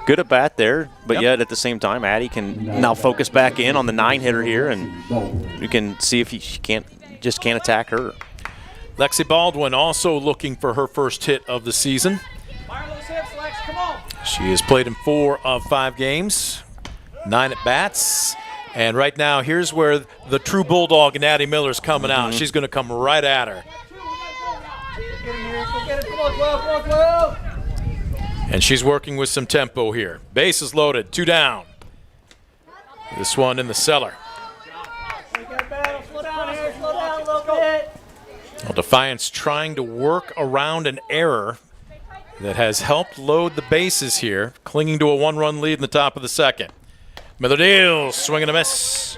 Good at bat there, but yet at the same time, Addie can now focus back in on the 9-hitter here, and you can see if she can't attack her. Lexi Baldwin also looking for her first hit of the season. She has played in 4 of 5 games, 9 at-bats. And right now, here's where the true bulldog in Addie Miller's coming out. She's going to come right at her. And she's working with some tempo here. Base is loaded, 2 down. This one in the cellar. Well, Defiance trying to work around an error that has helped load the bases here, clinging to a 1-run lead in the top of the second. Miller deals, swing and a miss.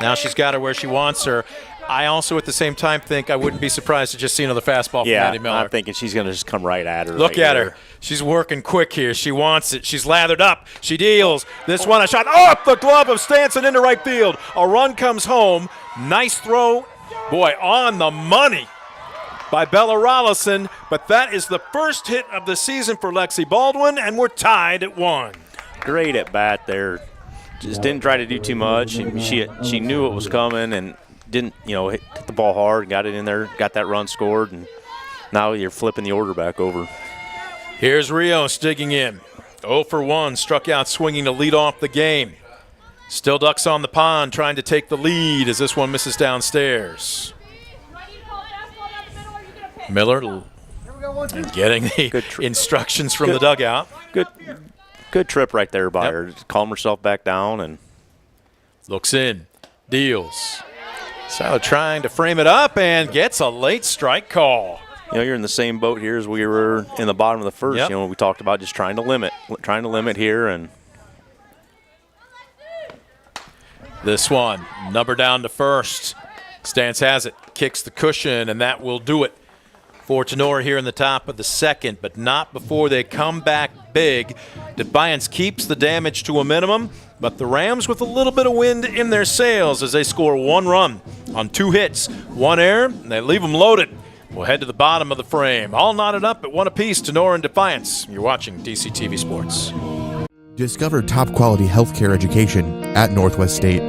Now she's got her where she wants her. I also, at the same time, think I wouldn't be surprised to just see another fastball from Yeah, Maddie Miller. I'm thinking she's going to just come right at her. Look at her. She's working quick here. She wants it. She's lathered up. She deals. This one, a shot off the glove of Stanson into right field. A run comes home. Nice throw. Boy, on the money by Bella Rollison. But that is the first hit of the season for Lexi Baldwin, and we're tied at 1. Great at bat there. Just didn't try to do too much. She knew it was coming and didn't, hit the ball hard, got it in there, got that run scored, and now you're flipping the order back over. Here's Rios digging in. 0 for 1, struck out swinging to lead off the game. Still Ducks on the pond trying to take the lead as this one misses downstairs. Miller getting the instructions from the dugout. Good trip right there by her. Just calm herself back down and looks in, deals. Seiler trying to frame it up and gets a late strike call. You're in the same boat here as we were in the bottom of the first. Yep. We talked about just trying to limit here, and this one, number down to first. Stance has it, kicks the cushion, and that will do it for Tinora here in the top of the second, but not before they come back big. Defiance keeps the damage to a minimum, but the Rams with a little bit of wind in their sails as they score 1 run on 2 hits, 1 error, and they leave them loaded. We'll head to the bottom of the frame. All knotted up at 1 apiece, Tinora and Defiance. You're watching DCTV Sports. Discover top-quality healthcare education at Northwest State.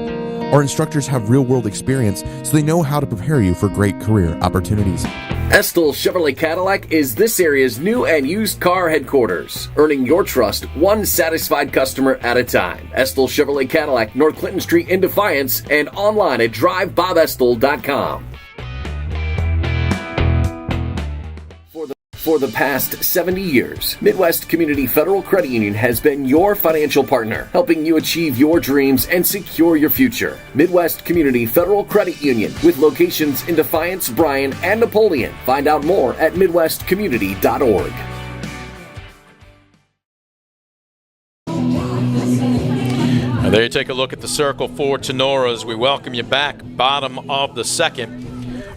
Our instructors have real-world experience, so they know how to prepare you for great career opportunities. Estill Chevrolet Cadillac is this area's new and used car headquarters, earning your trust one satisfied customer at a time. Estill Chevrolet Cadillac, North Clinton Street in Defiance, and online at drivebobestill.com. For the past 70 years, Midwest Community Federal Credit Union has been your financial partner, helping you achieve your dreams and secure your future. Midwest Community Federal Credit Union, with locations in Defiance, Bryan, and Napoleon. Find out more at midwestcommunity.org. Now there you take a look at the circle for Tinora as we welcome you back, bottom of the second.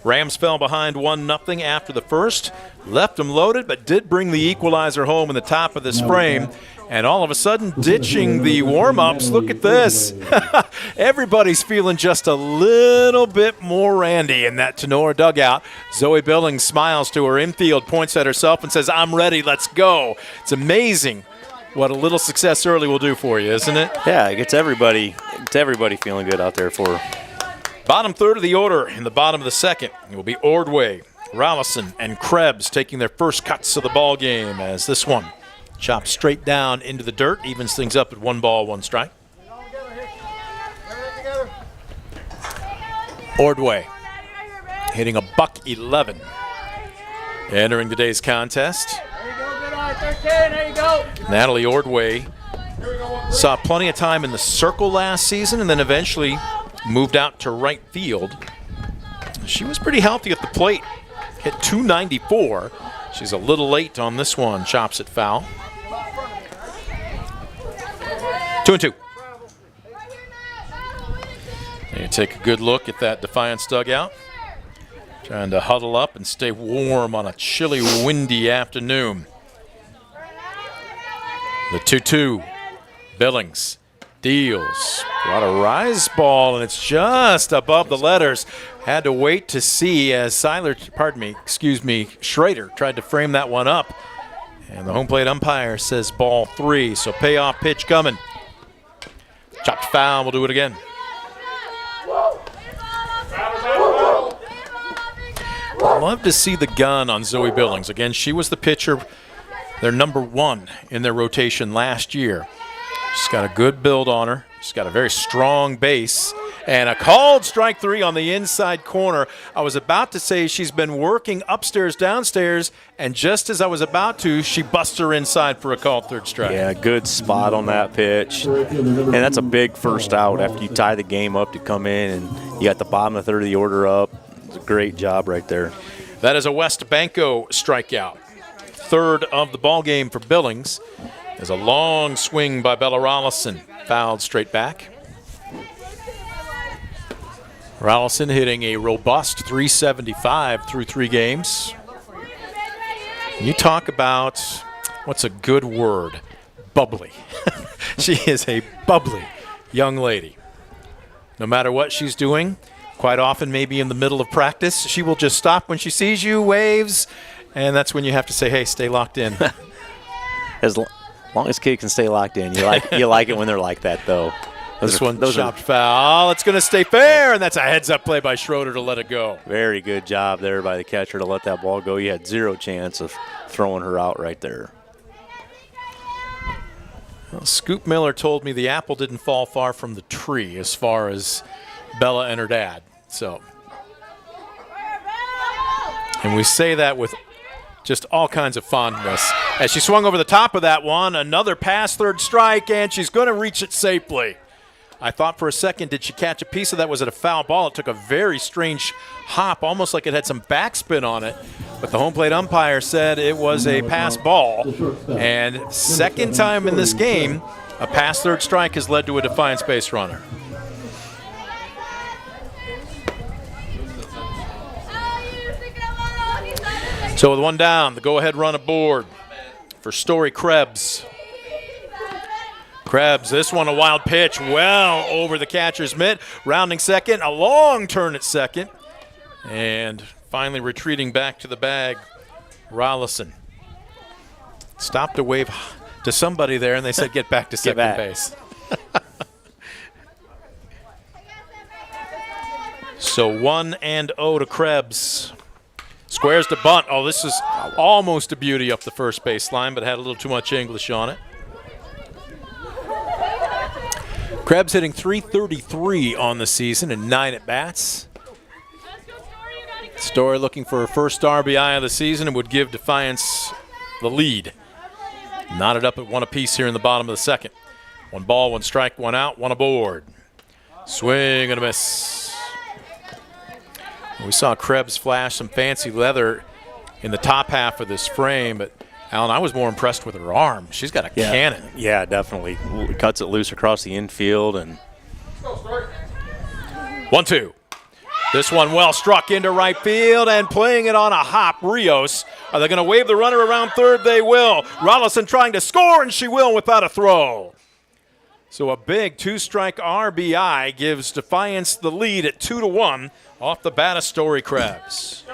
Rams fell behind 1-0 after the first, left them loaded, but did bring the equalizer home in the top of this frame. And all of a sudden, ditching the warm-ups. Look at this. Everybody's feeling just a little bit more randy in that Tinora dugout. Zoe Billings smiles to her infield, points at herself, and says, "I'm ready, let's go." It's amazing what a little success early will do for you, isn't it? yeah, it gets everybody feeling good out there for her. Bottom third of the order in the bottom of the second. It will be Ordway, Rollison, and Krebs taking their first cuts of the ball game as this one chopped straight down into the dirt, evens things up at 1 ball, 1 strike. Ordway hitting a .111. Entering today's contest. Natalie Ordway saw plenty of time in the circle last season and then eventually moved out to right field. She was pretty healthy at the plate. Hit .294. She's a little late on this one. Chops it foul. 2-2. And you take a good look at that Defiance dugout. Trying to huddle up and stay warm on a chilly, windy afternoon. The 2-2. Billings deals. Brought a rise ball, and it's just above the letters. Had to wait to see as Schrader tried to frame that one up. And the home plate umpire says ball 3, so payoff pitch coming. Chopped foul, we'll do it again. I'd love to see the gun on Zoe Billings. Again, she was the pitcher, their number 1 in their rotation last year. She's got a good build on her. She's got a very strong base. And a called strike 3 on the inside corner. I was about to say she's been working upstairs, downstairs, and just as I was about to, she busts her inside for a called 3rd strike. Yeah, good spot on that pitch. And that's a big first out after you tie the game up to come in, and you got the bottom of the 3rd of the order up. It's a great job right there. That is a West Banco strikeout. 3rd of the ball game for Billings. There's a long swing by Bella Rollison. Fouled straight back. Rollison hitting a robust 375 through 3 games. You talk about, what's a good word? Bubbly. She is a bubbly young lady. No matter what she's doing, quite often maybe in the middle of practice, she will just stop when she sees you, waves, and that's when you have to say, hey, stay locked in. As long as kids can stay locked in. You like it when they're like that, though. Those chopped foul. It's going to stay fair, and that's a heads-up play by Schroeder to let it go. Very good job there by the catcher to let that ball go. You had zero chance of throwing her out right there. Well, Scoop Miller told me the apple didn't fall far from the tree as far as Bella and her dad. So, and we say that with just all kinds of fondness. As she swung over the top of that one, another pass, third strike, and she's going to reach it safely. I thought for a second, did she catch a piece of that? Was it a foul ball? It took a very strange hop, almost like it had some backspin on it. But the home plate umpire said it was a pass ball. And second time in this game, a pass third strike has led to a Defiance base runner. So with one down, the go-ahead run aboard for Story Krebs. Krebs, this one a wild pitch, well over the catcher's mitt. Rounding second, a long turn at second. And finally retreating back to the bag, Rollison. Stopped to wave to somebody there, and they said get back to second base. So 1-0 to Krebs. Squares to bunt. Oh, this is almost a beauty up the first baseline, but had a little too much English on it. Krebs hitting .333 on the season and 9 at-bats. Story looking for her first RBI of the season and would give Defiance the lead. Knotted up at 1 apiece here in the bottom of the second. 1 ball, 1 strike, 1 out, 1 aboard. Swing and a miss. We saw Krebs flash some fancy leather in the top half of this frame, but Alan, I was more impressed with her arm. She's got a cannon. Yeah, definitely. Cuts it loose across the infield. And 1-2. This one well struck into right field and playing it on a hop. Rios. Are they going to wave the runner around third? They will. Rollison trying to score, and she will without a throw. So a big 2-strike RBI gives Defiance the lead at 2-1 off the bat of Story Krebs.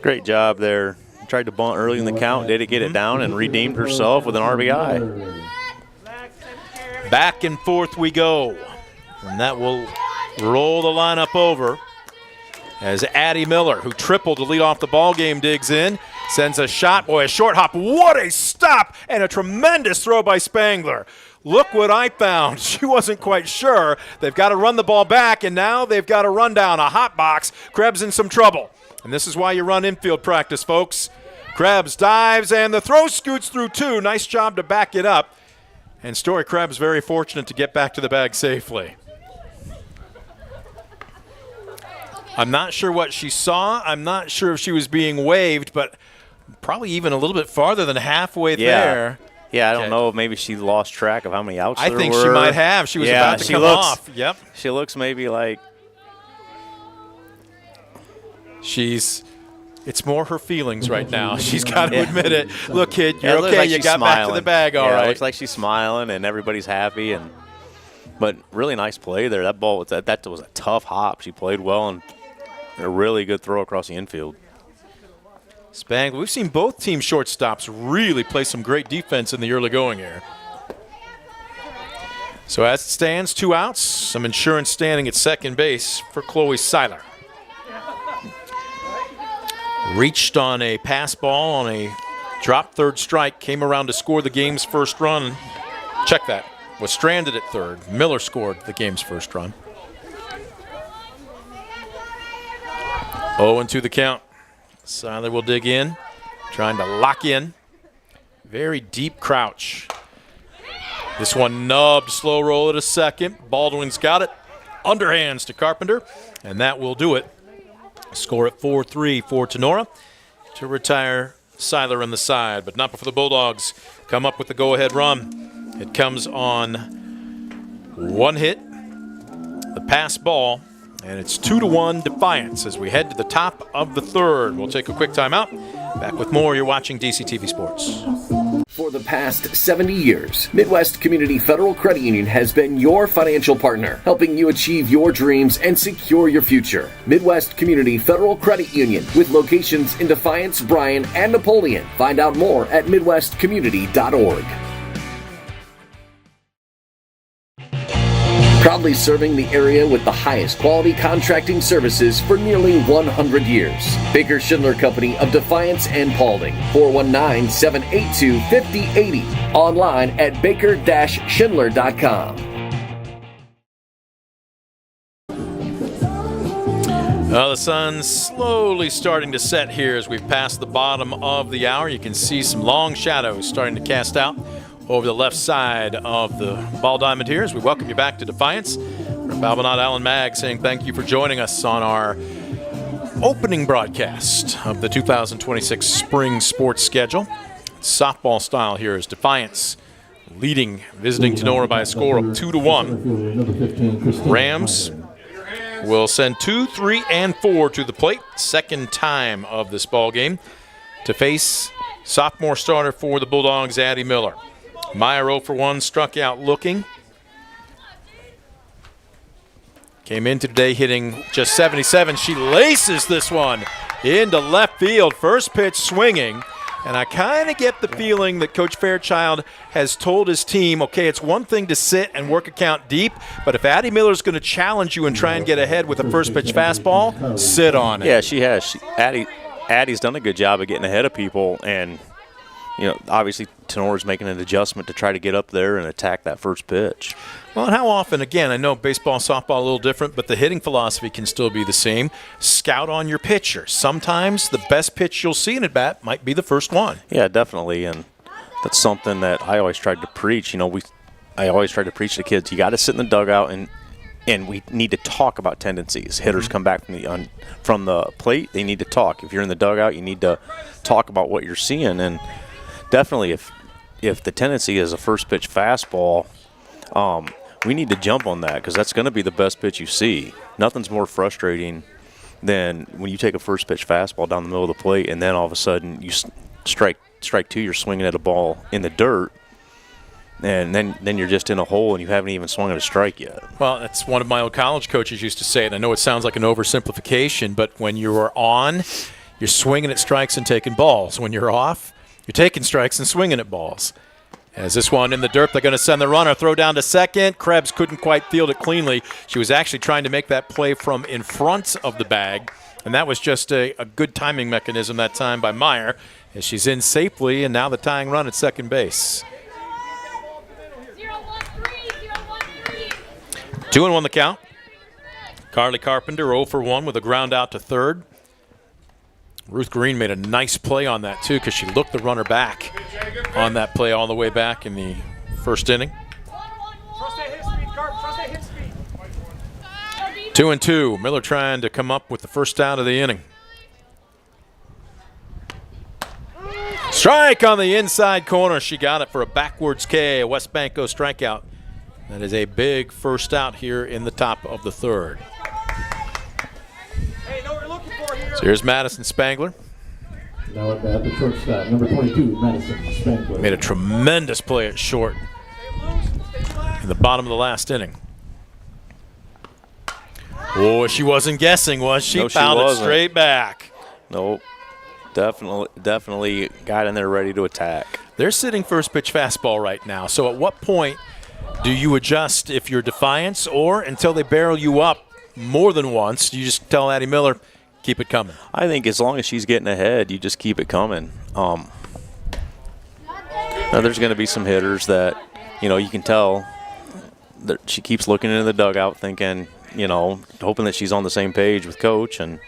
Great job there. Tried to bunt early in the count, did it get it down, and redeemed herself with an RBI. Back and forth we go. And that will roll the lineup over as Addie Miller, who tripled to lead off the ball game, digs in, sends a shot. Boy, a short hop. What a stop and a tremendous throw by Spangler. Look what I found. She wasn't quite sure. They've got to run the ball back, and now they've got to run down a hot box. Krebs in some trouble. And this is why you run infield practice, folks. Krebs dives, and the throw scoots through 2. Nice job to back it up. And Story Krebs very fortunate to get back to the bag safely. I'm not sure what she saw. I'm not sure if she was being waved, but probably even a little bit farther than halfway there. Yeah, I don't know. Maybe she lost track of how many outs there were. I think she might have. She was about to come off. Yep. She looks maybe like it's more her feelings right now. She's got to admit it. Look, kid, you're okay. Like you got back to the bag all right. It looks like she's smiling and everybody's happy. But really nice play there. That ball, that was a tough hop. She played well and a really good throw across the infield. Spangler, we've seen both team shortstops really play some great defense in the early going here. So as it stands, 2 outs, some insurance standing at second base for Chloe Seiler. Reached on a pass ball on a drop third strike, came around to score the game's first run. Check that. Was stranded at third. Miller scored the game's first run. 0-2 the count. Seiler will dig in, trying to lock in. Very deep crouch. This one nubbed, slow roll at a second. Baldwin's got it. Underhands to Carpenter, and that will do it. Score at 4-3 for Tinora to retire Seiler on the side, but not before the Bulldogs come up with the go-ahead run. It comes on 1 hit, the pass ball And it's 2-1 Defiance as we head to the top of the third. We'll take a quick timeout. Back with more. You're watching DCTV Sports. For the past 70 years, Midwest Community Federal Credit Union has been your financial partner, helping you achieve your dreams and secure your future. Midwest Community Federal Credit Union, with locations in Defiance, Bryan, and Napoleon. Find out more at midwestcommunity.org. Proudly serving the area with the highest quality contracting services for nearly 100 years. Baker Schindler Company of Defiance and Paulding. 419-782-5080. Online at baker-schindler.com. Well, the sun's slowly starting to set here as we've passed the bottom of the hour. You can see some long shadows starting to cast out over the left side of the ball diamond here as we welcome you back to Defiance. From Balbinot, Alan Magg saying thank you for joining us on our opening broadcast of the 2026 spring sports schedule. Softball style here is Defiance leading, visiting Tinora by a score of 2-1. Rams will send 2, 3, and 4 to the plate. Second time of this ball game to face sophomore starter for the Bulldogs, Addie Miller. Meyer 0 for 1, struck out looking. Came in today hitting just 77. She laces this one into left field. First pitch swinging. And I kind of get the feeling that Coach Fairchild has told his team, okay, it's one thing to sit and work a count deep, but if Addie Miller's going to challenge you and try and get ahead with a first pitch fastball, sit on it. Yeah, she has. Addie's done a good job of getting ahead of people, and obviously Tenora's making an adjustment to try to get up there and attack that first pitch. Well, and how often, again, I know baseball, softball a little different, but the hitting philosophy can still be the same. Scout on your pitcher. Sometimes the best pitch you'll see in at bat might be the first one. Yeah, definitely, and that's something that I always tried to preach. I always tried to preach to kids, you got to sit in the dugout and we need to talk about tendencies. Hitters come back from the plate, they need to talk. If you're in the dugout, you need to talk about what you're seeing, and definitely if the tendency is a first pitch fastball, we need to jump on that because that's going to be the best pitch you see. Nothing's more frustrating than when you take a first pitch fastball down the middle of the plate and then all of a sudden you strike two, you're swinging at a ball in the dirt, and then you're just in a hole and you haven't even swung at a strike yet. Well, that's one of my old college coaches used to say, and I know it sounds like an oversimplification, but when you're on, you're swinging at strikes and taking balls. When you're off, you're taking strikes and swinging at balls. As this one in the dirt, they're going to send the runner, throw down to second. Krebs couldn't quite field it cleanly. She was actually trying to make that play from in front of the bag, and that was just a good timing mechanism that time by Meyer as she's in safely, and now the tying run at second base. 2-1 the count. Carly Carpenter 0 for 1 with a ground out to third. Ruth Green made a nice play on that, too, because she looked the runner back on that play all the way back in the first inning. 2-2. Miller trying to come up with the first out of the inning. Strike on the inside corner. She got it for a backwards K, a West Banco strikeout. That is a big first out here in the top of the third. So here's Madison Spangler. Now at bat, the shortstop, number 22, Madison Spangler. Made a tremendous play at short in the bottom of the last inning. Oh, she wasn't guessing, was she? No, she found wasn't. It straight back. Nope. Definitely got in there ready to attack. They're sitting first pitch fastball right now. So at what point do you adjust if you're Defiance, or until they barrel you up more than once, you just tell Addie Miller, keep it coming? I think as long as she's getting ahead, you just keep it coming. Now there's going to be some hitters that, you can tell that she keeps looking into the dugout thinking, hoping that she's on the same page with Coach. And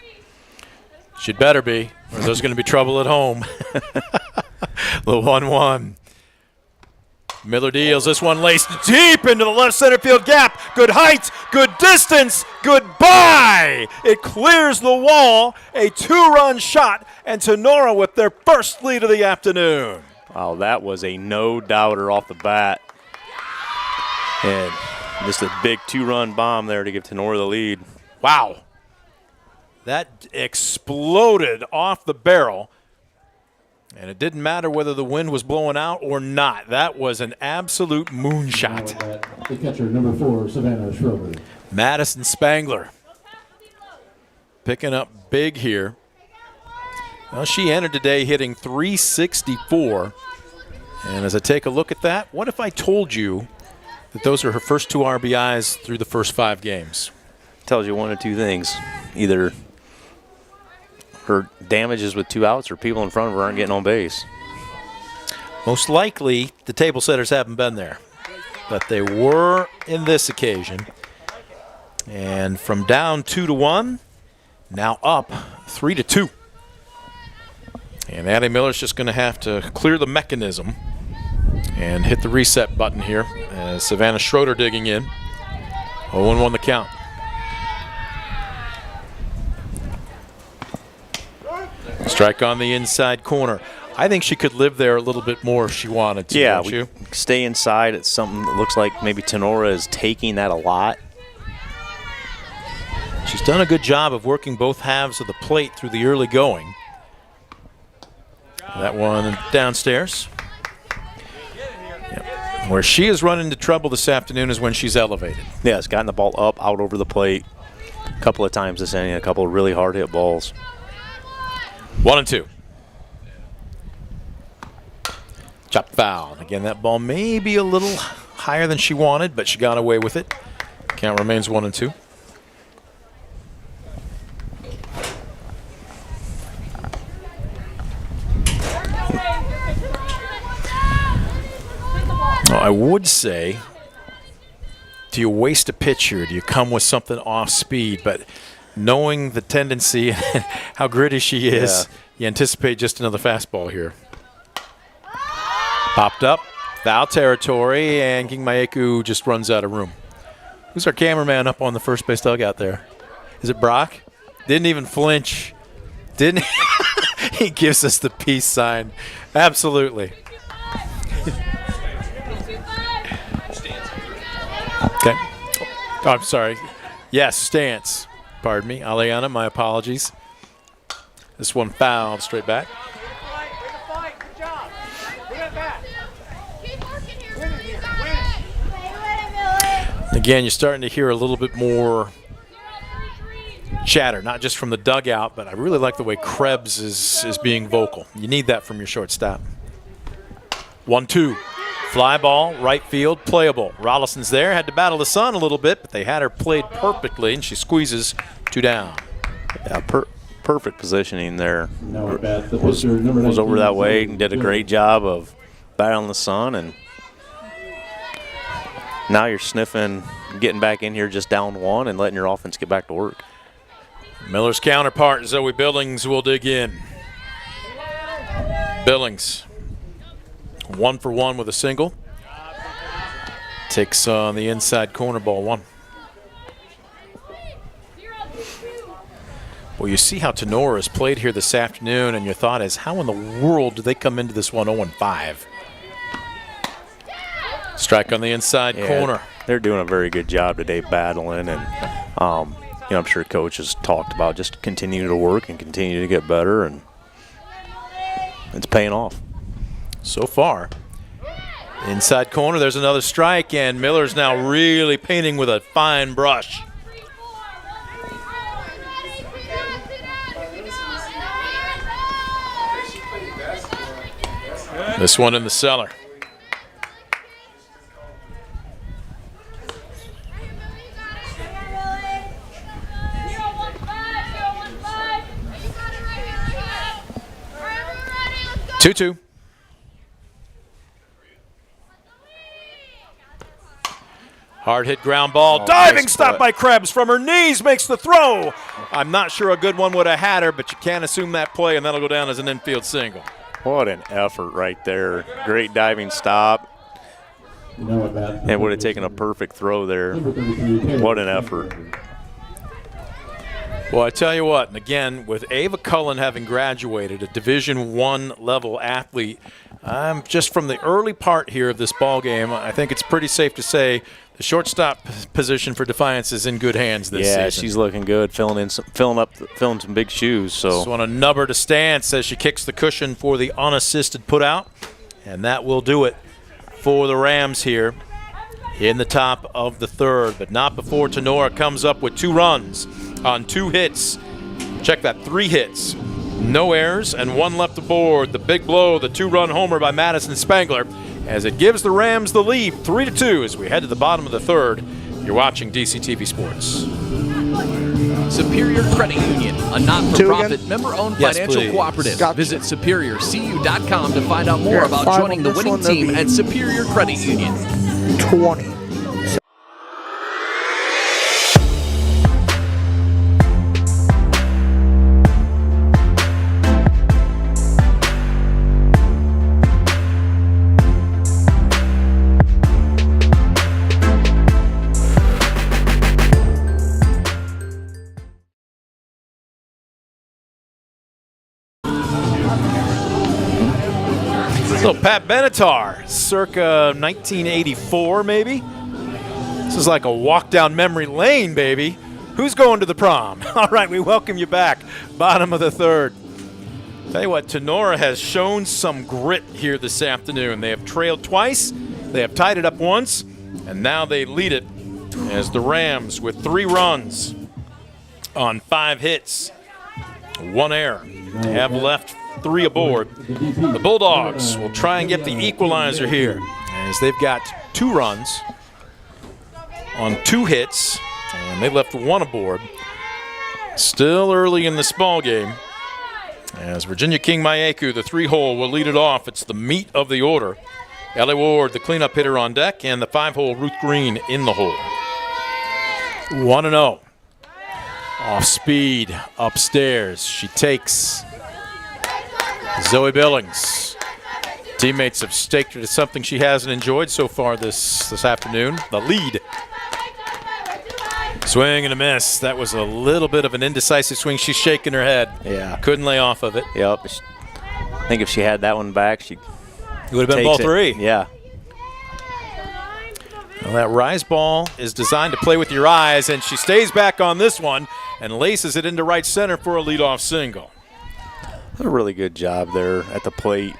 she'd better be, or there's going to be trouble at home. The 1-1. Miller deals this one laced deep into the left center field gap. Good height, good distance, goodbye. It clears the wall. A 2-run shot, and Tinora with their first lead of the afternoon. Wow, that was a no-doubter off the bat. And just a big 2-run bomb there to give Tinora the lead. Wow. That exploded off the barrel. And it didn't matter whether the wind was blowing out or not. That was an absolute moonshot. The catcher, number 4, Savannah Schroeder. Madison Spangler picking up big here. Well, she entered today hitting .364. And as I take a look at that, what if I told you that those are her first 2 RBIs through the first 5 games? Tells you one of two things. Either her damages with 2 outs or people in front of her aren't getting on base. Most likely, the table setters haven't been there, but they were in this occasion. And from down 2-1, now up 3-2. And Addie Miller's just going to have to clear the mechanism and hit the reset button here as Savannah Schroeder digging in. 0-1 the count. Strike on the inside corner. I think she could live there a little bit more if she wanted to, don't you? Stay inside. It's something that looks like maybe Tinora is taking that a lot. She's done a good job of working both halves of the plate through the early going. That one downstairs. Yep. Where she has run into trouble this afternoon is when she's elevated. Yeah, it's gotten the ball up, out over the plate a couple of times this inning, a couple of really hard hit balls. 1-2. Chop foul. Again, that ball may be a little higher than she wanted, but she got away with it. Count remains 1-2. Well, I would say, do you waste a pitch here? Do you come with something off speed? But knowing the tendency and how gritty she is, you anticipate just another fastball here. Popped up, foul territory, and King Maeku just runs out of room. Who's our cameraman up on the first base dugout there? Is it Brock? Didn't even flinch. Didn't he gives us the peace sign. Absolutely. Okay. Oh, I'm sorry. Yes, stance. Pardon me. Aliana, my apologies. This one fouled straight back. Again, you're starting to hear a little bit more chatter, not just from the dugout, but I really like the way Krebs is being vocal. You need that from your shortstop. 1-2. Fly ball, right field, playable. Rollison's there, had to battle the sun a little bit, but they had her played perfectly, and she squeezes 2 down. Yeah, perfect positioning there. Was over that way and did a great job of battling the sun, and now you're sniffing, getting back in here just down 1 and letting your offense get back to work. Miller's counterpart, Zoe Billings, will dig in. Billings, 1 for 1 with a single. Takes on the inside corner, ball 1. Well, you see how Tinora has played here this afternoon, and your thought is, how in the world do they come into this one 0-5? Strike on the inside corner. They're doing a very good job today battling, and I'm sure Coach has talked about just continue to work and continue to get better, and it's paying off. So far. Inside corner, there's another strike, and Miller's now really painting with a fine brush. This one in the cellar. Two. Hard hit ground ball. Diving nice stop foot by Krebs from her knees, makes the throw. I'm not sure a good one would have had her, but you can't assume that play, and that'll go down as an infield single. What an effort right there. Great diving stop. It would have taken a perfect throw there. What an effort. Well, I tell you what, and again, with Ava Cullen having graduated, a Division I level athlete, Just from the early part here of this ball game, I think it's pretty safe to say the shortstop position for Defiance is in good hands this season. Yeah, she's looking good, filling some big shoes. So just want to nub her to stance as she kicks the cushion for the unassisted putout, and that will do it for the Rams here in the top of the third, but not before Tinora comes up with 2 runs on 2 hits. Check that, 3 hits. No errors and 1 left aboard. The big blow, the 2-run homer by Madison Spangler, as it gives the Rams the lead 3-2 as we head to the bottom of the third. You're watching DCTV Sports. Superior Credit Union, a not-for-profit, member-owned Yes, financial please. cooperative. Gotcha. Visit superiorcu.com to find out more You're at about 5 joining on the this winning one, that'd team be at Superior Credit Union. 20. So Pat Benatar, circa 1984 maybe. This is like a walk down memory lane, baby. Who's going to the prom? All right, we welcome you back. Bottom of the third. Tell you what, Tinora has shown some grit here this afternoon. They have trailed twice, they have tied it up once, and now they lead it as the Rams with 3 runs on 5 hits, 1 error. They have left 3 aboard. The Bulldogs will try and get the equalizer here as they've got 2 runs on 2 hits, and they left 1 aboard. Still early in this ball game as Virginia King Mayeku, the 3-hole, will lead it off. It's the meat of the order. Ellie Ward, the cleanup hitter, on deck, and the 5-hole Ruth Green in the hole. 1-0. Off speed, upstairs. She takes Zoe Billings. Teammates have staked her to something she hasn't enjoyed so far this afternoon, the lead. Swing and a miss. That was a little bit of an indecisive swing. She's shaking her head. Yeah. Couldn't lay off of it. Yep. I think if she had that one back, she would have been ball 3. Yeah. Well, that rise ball is designed to play with your eyes, and she stays back on this one and laces it into right center for a leadoff single. A really good job there at the plate,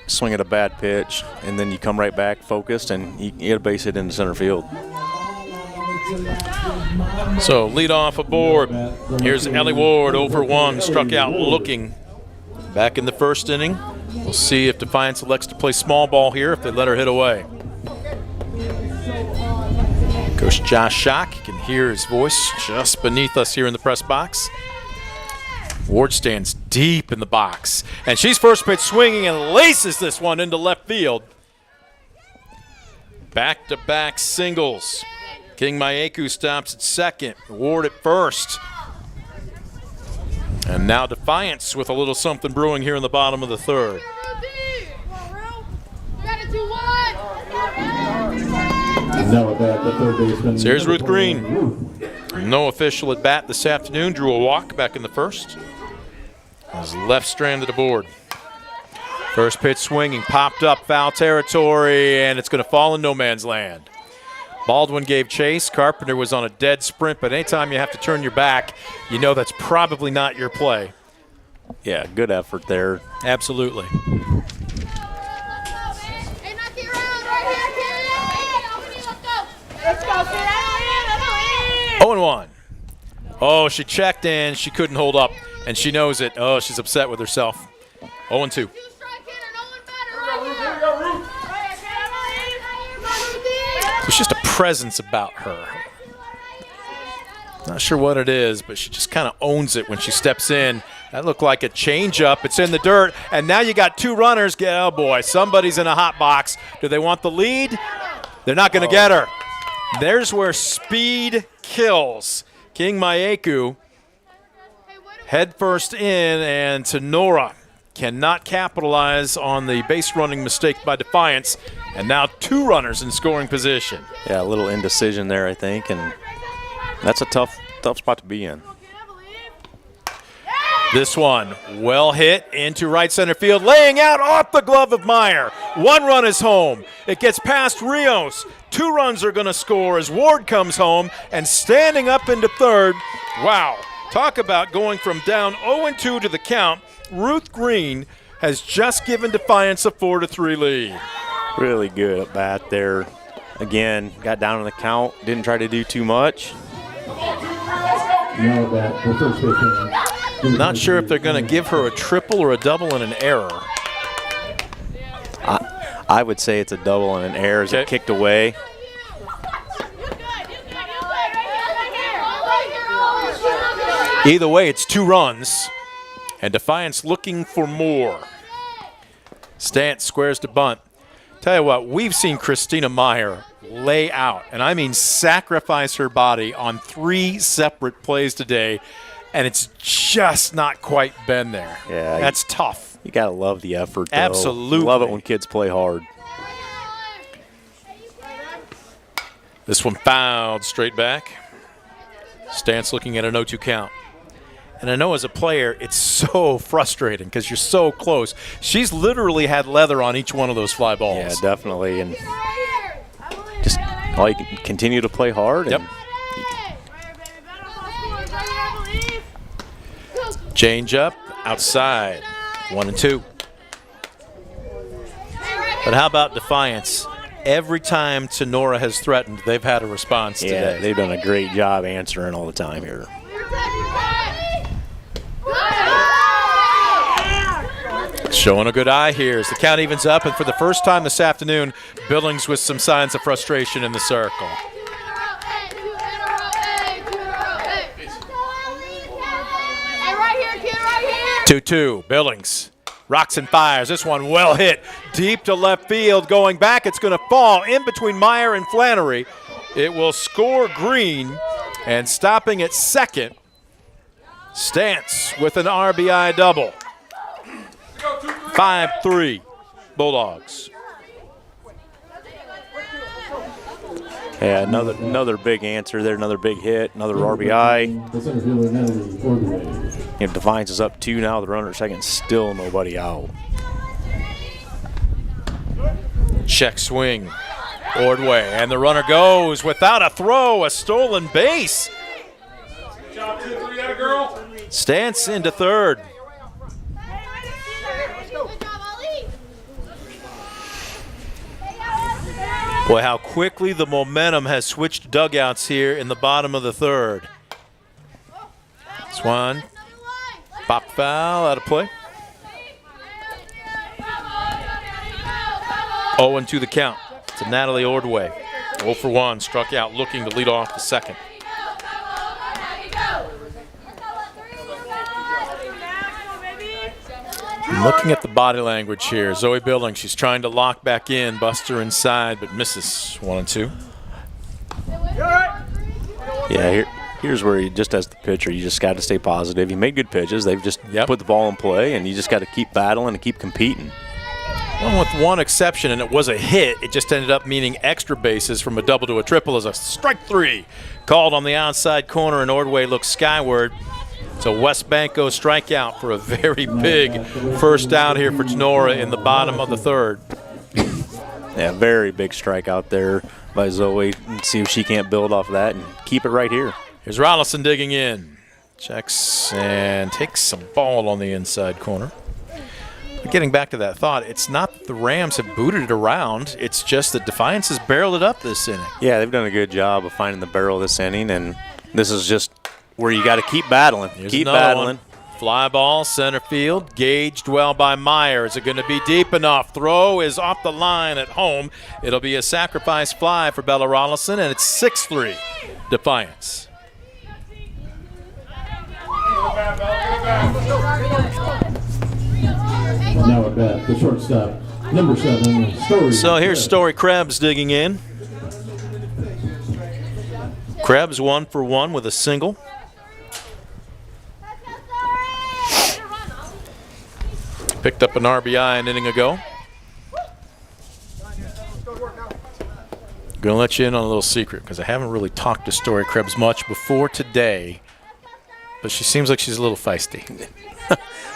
swinging a bad pitch, and then you come right back focused, and you get to base it into center field. So leadoff aboard. Here's Ellie Ward, 0-for-1, struck out looking back in the first inning. We'll see if Defiance elects to play small ball here, if they let her hit away. Coach Josh Schock, you can hear his voice just beneath us here in the press box. Ward stands deep in the box, and she's first pitch swinging and laces this one into left field. Back-to-back singles. King Mayeku stops at second, Ward at first. And now Defiance with a little something brewing here in the bottom of the third. Now at bat, the third baseman. So here's Ruth Green. No official at bat this afternoon. Drew a walk back in the first. Was left stranded aboard. First pitch swinging, popped up, foul territory, and it's going to fall in no man's land. Baldwin gave chase. Carpenter was on a dead sprint, but anytime you have to turn your back, you know that's probably not your play. Yeah, good effort there. Absolutely. 0-1. Oh, she checked in. She couldn't hold up, and she knows it. Oh, she's upset with herself. 0-2. There's just a presence about her. Not sure what it is, but she just kind of owns it when she steps in. That looked like a changeup. It's in the dirt, and now you got 2 runners. Oh, boy, somebody's in a hot box. Do they want the lead? They're not going to get her. There's where speed kills. King Mayeku head first in, and Tinora cannot capitalize on the base running mistake by Defiance, and now 2 runners in scoring position. Yeah, a little indecision there, I think, and that's a tough spot to be in. This one well hit into right center field, laying out off the glove of Meyer. 1 run is home. It gets past Rios. 2 runs are going to score as Ward comes home and standing up into third. Wow, talk about going from down 0-2 to the count. Ruth Green has just given Defiance a 4-3 lead. Really good at bat there. Again, got down on the count, didn't try to do too much. Now at bat, the first baseman. Not sure if they're going to give her a triple or a double and an error. I would say it's a double and an error as it kicked away. Either way, it's 2 runs, and Defiance looking for more. Stantz squares to bunt. Tell you what, we've seen Christina Meyer lay out, and I mean sacrifice her body on 3 separate plays today, and it's just not quite been there. Yeah, that's tough. You gotta love the effort, though. Absolutely. Love it when kids play hard. This one fouled straight back. Stantz looking at an 0-2 count. And I know as a player, it's so frustrating because you're so close. She's literally had leather on each one of those fly balls. Yeah, definitely. And just all you can continue to play hard. Yep. Change up, outside, 1-2. But how about Defiance? Every time Tinora has threatened, they've had a response today. Yeah, they've done a great job answering all the time here. Showing a good eye here as the count evens up, and for the first time this afternoon, Billings with some signs of frustration in the circle. 2-2, Billings rocks and fires. This one well hit deep to left field. Going back, it's going to fall in between Meyer and Flannery. It will score Green, and stopping at second, Stantz with an RBI double. 5-3, Bulldogs. Yeah, another big answer there, another big hit, another RBI. Defiance is up 2 now. The runner at second, still nobody out. Check swing, Ordway, and the runner goes without a throw, a stolen base. Good job, 2-3, that girl. Stantz into third. Boy, how quickly the momentum has switched dugouts here in the bottom of the third. Swan, pop foul, out of play. 0-2 the count to Natalie Ordway. 0 for 1, struck out, looking to lead off the second. Looking at the body language here, Zoe Billings, she's trying to lock back in, Buster inside, but misses 1-2. Yeah, here's where you just as the pitcher, you just got to stay positive. You made good pitches. They've just put the ball in play, and you just got to keep battling and keep competing. Well, with one exception, and it was a hit, it just ended up meaning extra bases from a double to a triple as a strike 3 called on the outside corner, and Ordway looks skyward. So West Banco strikeout for a very big first out here for Tinora in the bottom of the third. Yeah, very big strikeout there by Zoe. Let's see if she can't build off of that and keep it right here. Here's Rollison digging in. Checks and takes a ball on the inside corner. But getting back to that thought, it's not that the Rams have booted it around. It's just that Defiance has barreled it up this inning. Yeah, they've done a good job of finding the barrel this inning, and this is just where you got to keep battling. Keep battling. Fly ball, center field, gauged well by Meyer. Is it going to be deep enough? Throw is off the line at home. It'll be a sacrifice fly for Bella Rollison, and it's 6-3, Defiance. Now at bat, the shortstop, number 7, Story. So here's Story Krebs digging in. Krebs 1 for 1 with a single. Picked up an RBI an inning ago. Gonna let you in on a little secret because I haven't really talked to Story Krebs much before today. but she seems like she's a little feisty.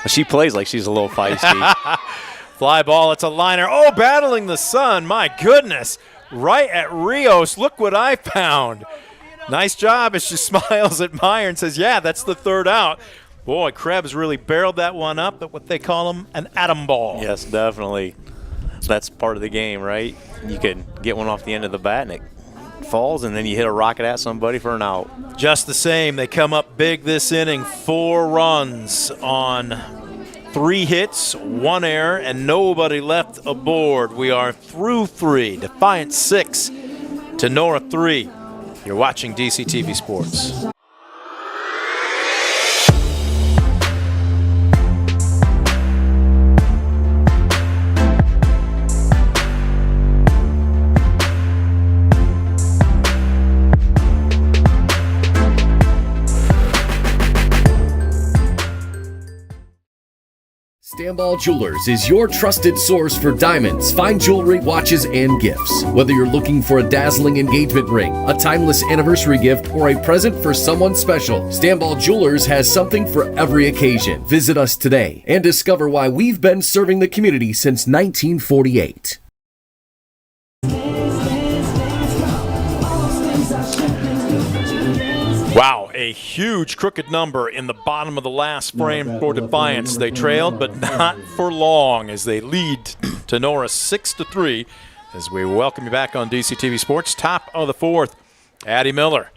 She plays like she's a little feisty. Fly ball, it's a liner. Oh, battling the sun, my goodness. Right at Rios, look what I found. Nice job as she smiles at Meyer and says, yeah, that's the third out. Boy, Krebs really barreled that one up at what they call them an atom ball. Yes, definitely. That's part of the game, right? You can get one off the end of the bat and it falls, and then you hit a rocket at somebody for an out. Just the same, they come up big this inning. 4 runs on 3 hits, 1 error, and nobody left aboard. We are through 3. Defiance 6, Tinora 3. You're watching DCTV Sports. Stamball Jewelers is your trusted source for diamonds, fine jewelry, watches, and gifts. Whether you're looking for a dazzling engagement ring, a timeless anniversary gift, or a present for someone special, Stamball Jewelers has something for every occasion. Visit us today and discover why we've been serving the community since 1948. Wow, a huge crooked number in the bottom of the last frame for Defiance. They trailed, but not for long as they lead Tinora 6-3 as we welcome you back on DCTV Sports. Top of the 4th, Addie Miller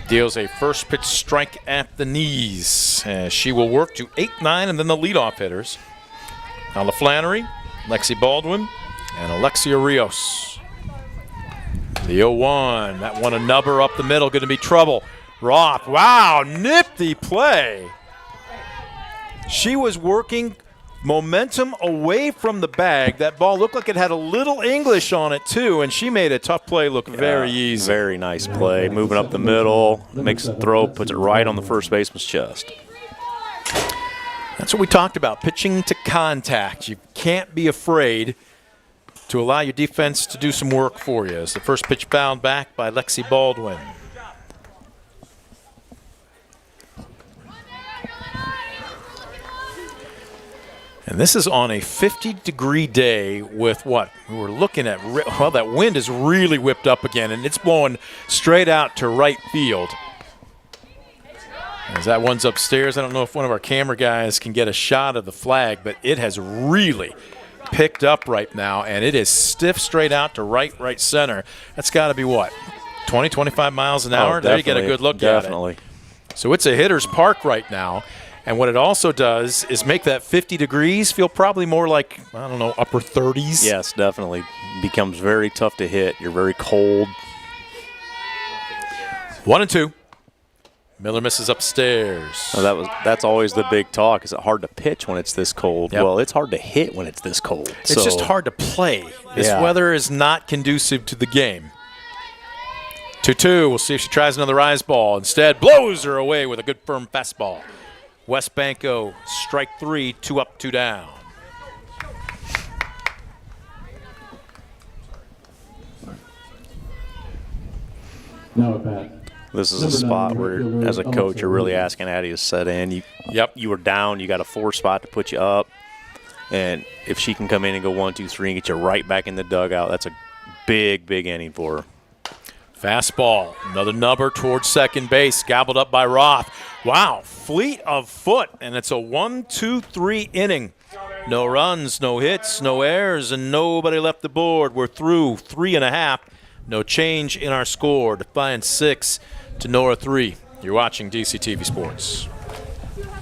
deals a first pitch strike at the knees. She will work to 8-9 and then the leadoff hitters. Nala Flannery, Lexi Baldwin, and Alexia Rios. The 0-1, that one a nubber up the middle, going to be trouble. Roth, wow, nifty play. She was working momentum away from the bag. That ball looked like it had a little English on it too, and she made a tough play look very easy. Very nice play, moving up the middle, makes a throw, puts it right on the first baseman's chest. That's what we talked about, pitching to contact. You can't be afraid to allow your defense to do some work for you. As the first pitch fouled back by Lexi Baldwin. And this is on a 50-degree day with what? We were looking at, well, that wind is really whipped up again, and it's blowing straight out to right field. As that one's upstairs, I don't know if one of our camera guys can get a shot of the flag, but it has really picked up right now, and it is stiff straight out to right center. That's got to be what, 20, 25 miles an hour? There you get a good look at it. So it's a hitter's park right now, and what it also does is make that 50 degrees feel probably more like, I don't know, upper 30s. Yes, definitely. Becomes very tough to hit. You're very cold. 1-2. Miller misses upstairs. Well, that's always the big talk. Is it hard to pitch when it's this cold? Yep. Well, it's hard to hit when it's this cold. It's just hard to play. This weather is not conducive to the game. 2-2. We'll see if she tries another rise ball. Instead, blows her away with a good firm fastball. West Banco, strike 3, 2 up, 2 down. Now at bat. This is a spot where, as a coach, you're really asking Addie to set in. You were down. You got a 4 spot to put you up. And if she can come in and go 1, 2, 3 and get you right back in the dugout, that's a big, big inning for her. Fastball, another number towards second base, gobbled up by Roth. Wow, fleet of foot, and it's a 1-2-3 inning. No runs, no hits, no errors, and nobody left the board. We're through 3.5. No change in our score. Defiance 6, Tinora 3. You're watching DCTV Sports.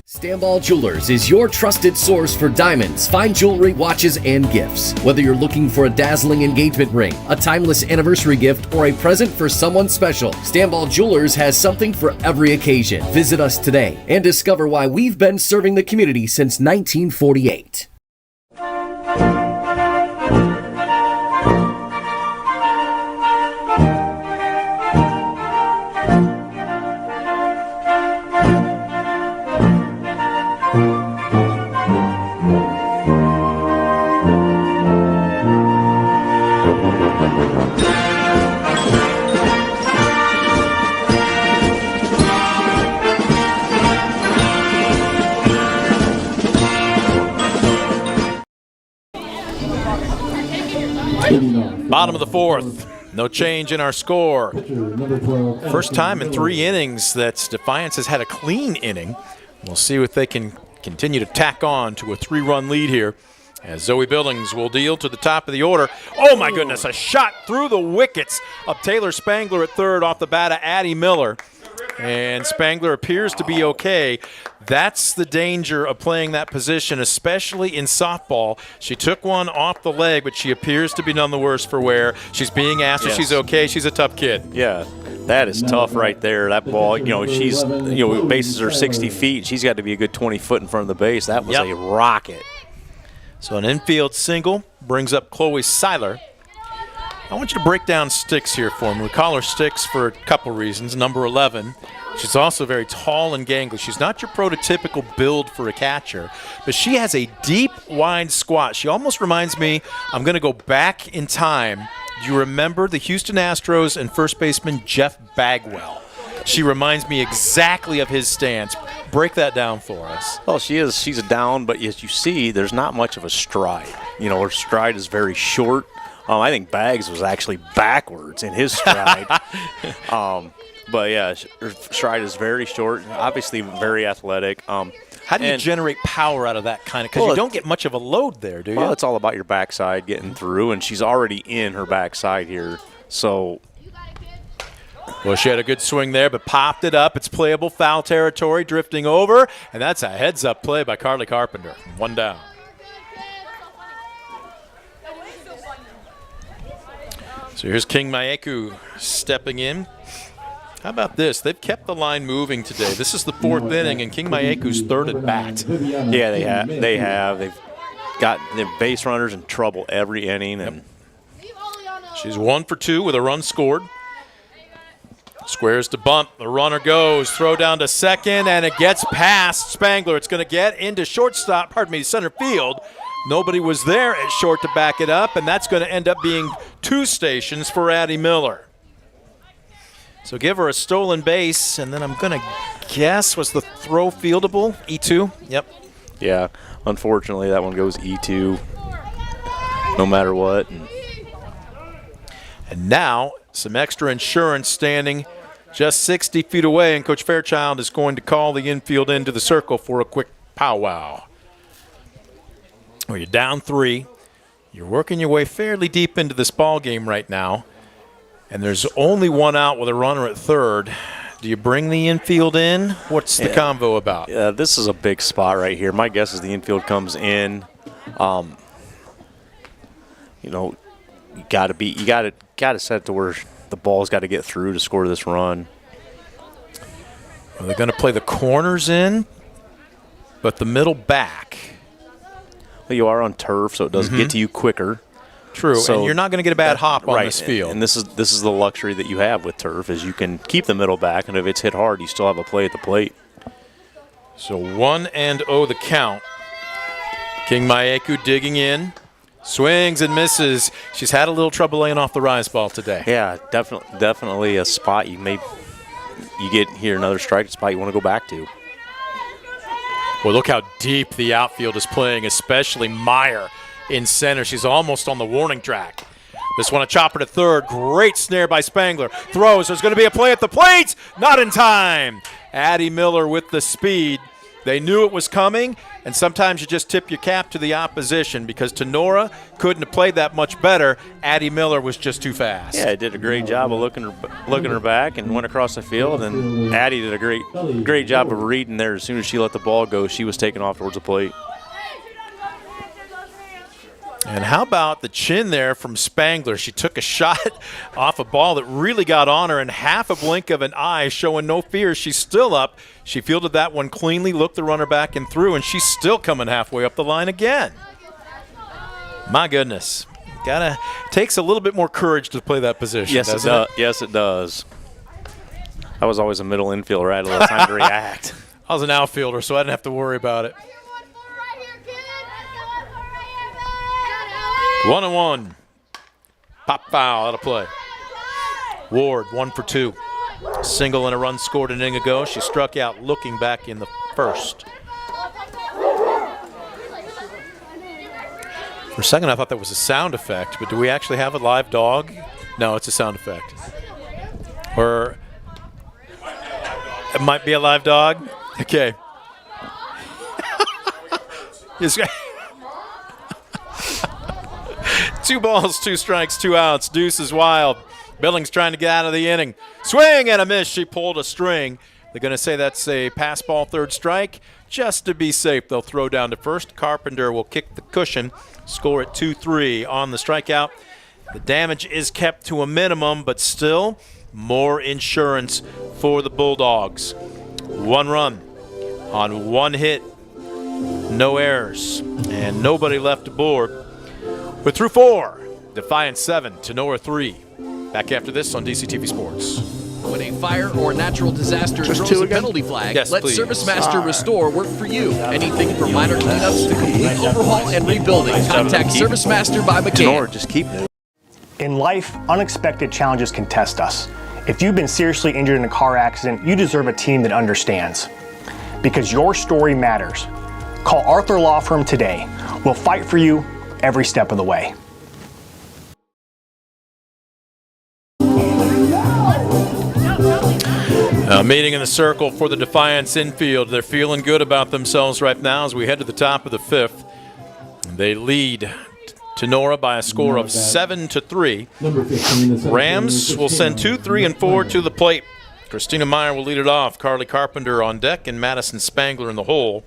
Stamball Jewelers is your trusted source for diamonds, fine jewelry, watches, and gifts. Whether you're looking for a dazzling engagement ring, a timeless anniversary gift, or a present for someone special, Stamball Jewelers has something for every occasion. Visit us today and discover why we've been serving the community since 1948. Bottom of the fourth. No change in our score. Pitcher, number 12, First time in Miller. 3 innings that Defiance has had a clean inning. We'll see if they can continue to tack on to a 3-run lead here as Zoe Billings will deal to the top of the order. Oh, my goodness, a shot through the wickets of Taylor Spangler at third off the bat of Addie Miller. And Spangler appears to be okay. That's the danger of playing that position, especially in softball. She took one off the leg, but she appears to be none the worse for wear. She's being asked if she's okay. She's a tough kid. Yeah, that is tough right there. That ball, bases are 60 feet. She's got to be a good 20 foot in front of the base. That was a rocket. So an infield single brings up Chloe Seiler. I want you to break down Sticks here for me. We call her Sticks for a couple reasons. Number 11, she's also very tall and gangly. She's not your prototypical build for a catcher, but she has a deep, wide squat. She almost reminds me, I'm going to go back in time. Do you remember the Houston Astros and first baseman Jeff Bagwell? She reminds me exactly of his stance. Break that down for us. Well, she's a down, but as you see, there's not much of a stride. Her stride is very short. I think Bags was actually backwards in his stride. But, yeah, her stride is very short, obviously very athletic. How do you generate power out of that kind of – because you don't get much of a load there, do you? Well, it's all about your backside getting through, and she's already in her backside here. So – well, she had a good swing there, but popped it up. It's playable foul territory, drifting over, and that's a heads-up play by Carly Carpenter. 1 down. So here's King Maeku stepping in. How about this? They've kept the line moving today. This is the 4th inning, and King Maeku's 3rd at bat. Yeah, they have. They've got their base runners in trouble every inning. And she's 1 for 2 with a run scored. Squares to bunt. The runner goes. Throw down to second, and it gets past Spangler. It's going to get into center field. Nobody was there at short to back it up, and that's going to end up being 2 stations for Addie Miller. So give her a stolen base, and then I'm going to guess, was the throw fieldable? E2? Yep. Yeah, unfortunately that one goes E2 no matter what. And now some extra insurance standing just 60 feet away, and Coach Fairchild is going to call the infield into the circle for a quick powwow. Well, you're down 3. You're working your way fairly deep into this ball game right now, and there's only 1 out with a runner at third. Do you bring the infield in? What's the convo about? Yeah, this is a big spot right here. My guess is the infield comes in. You got to set it to where the ball's got to get through to score this run. Well, they're going to play the corners in, but the middle back. Well, you are on turf, so it does get to you quicker. True, so and you're not going to get a bad hop on this field. And this is the luxury that you have with turf, is you can keep the middle back, and if it's hit hard, you still have a play at the plate. So 1-0 the count. King Maeku digging in. Swings and misses. She's had a little trouble laying off the rise ball today. Yeah, definitely a spot you get here, another strike spot you want to go back to. Well, look how deep the outfield is playing, especially Meyer in center. She's almost on the warning track. This one a chopper to third. Great snare by Spangler. Throws. There's going to be a play at the plate. Not in time. Addie Miller with the speed. They knew it was coming, and sometimes you just tip your cap to the opposition because Tinora couldn't have played that much better. Addie Miller was just too fast. Yeah, did a great job of looking her back and went across the field, and Addie did a great job of reading there. As soon as she let the ball go, she was taken off towards the plate. And how about the chin there from Spangler? She took a shot off a ball that really got on her in half a blink of an eye, showing no fear. She's still up. She fielded that one cleanly, looked the runner back and through, and she's still coming halfway up the line again. My goodness. Takes a little bit more courage to play that position, yes, doesn't it? Yes, it does. I was always a middle infielder. I had a little time to react. I was an outfielder, so I didn't have to worry about it. 1-1. Pop foul out of play. Ward 1 for 2. Single and a run scored an inning ago. She struck out looking back in the first. For a second, I thought that was a sound effect, but do we actually have a live dog? No, it's a sound effect. Or it might be a live dog. Okay. Yes. 2 balls, 2 strikes, 2 outs. Deuce is wild. Billings trying to get out of the inning. Swing and a miss. She pulled a string. They're going to say that's a pass ball, 3rd strike. Just to be safe, they'll throw down to first. Carpenter will kick the cushion, score at 2-3 on the strikeout. The damage is kept to a minimum, but still more insurance for the Bulldogs. 1 run on 1 hit. No errors, and nobody left aboard. We're through 4. Defiance 7, Tinora 3. Back after this on DCTV Sports. When a fire or natural disaster throws a penalty flag, yes, let please. ServiceMaster Restore work for you. Anything from minor cleanups to complete overhaul and rebuilding. Contact ServiceMaster by McCann. Tinora, just keep it. In life, unexpected challenges can test us. If you've been seriously injured in a car accident, you deserve a team that understands. Because your story matters. Call Arthur Law Firm today. We'll fight for you every step of the way. Meeting in the circle for the Defiance infield. They're feeling good about themselves right now as we head to the top of the 5th. They lead Tinora by a score of 7-3. Rams will send 2, 3, and 4 to the plate. Christina Meyer will lead it off. Carly Carpenter on deck and Madison Spangler in the hole.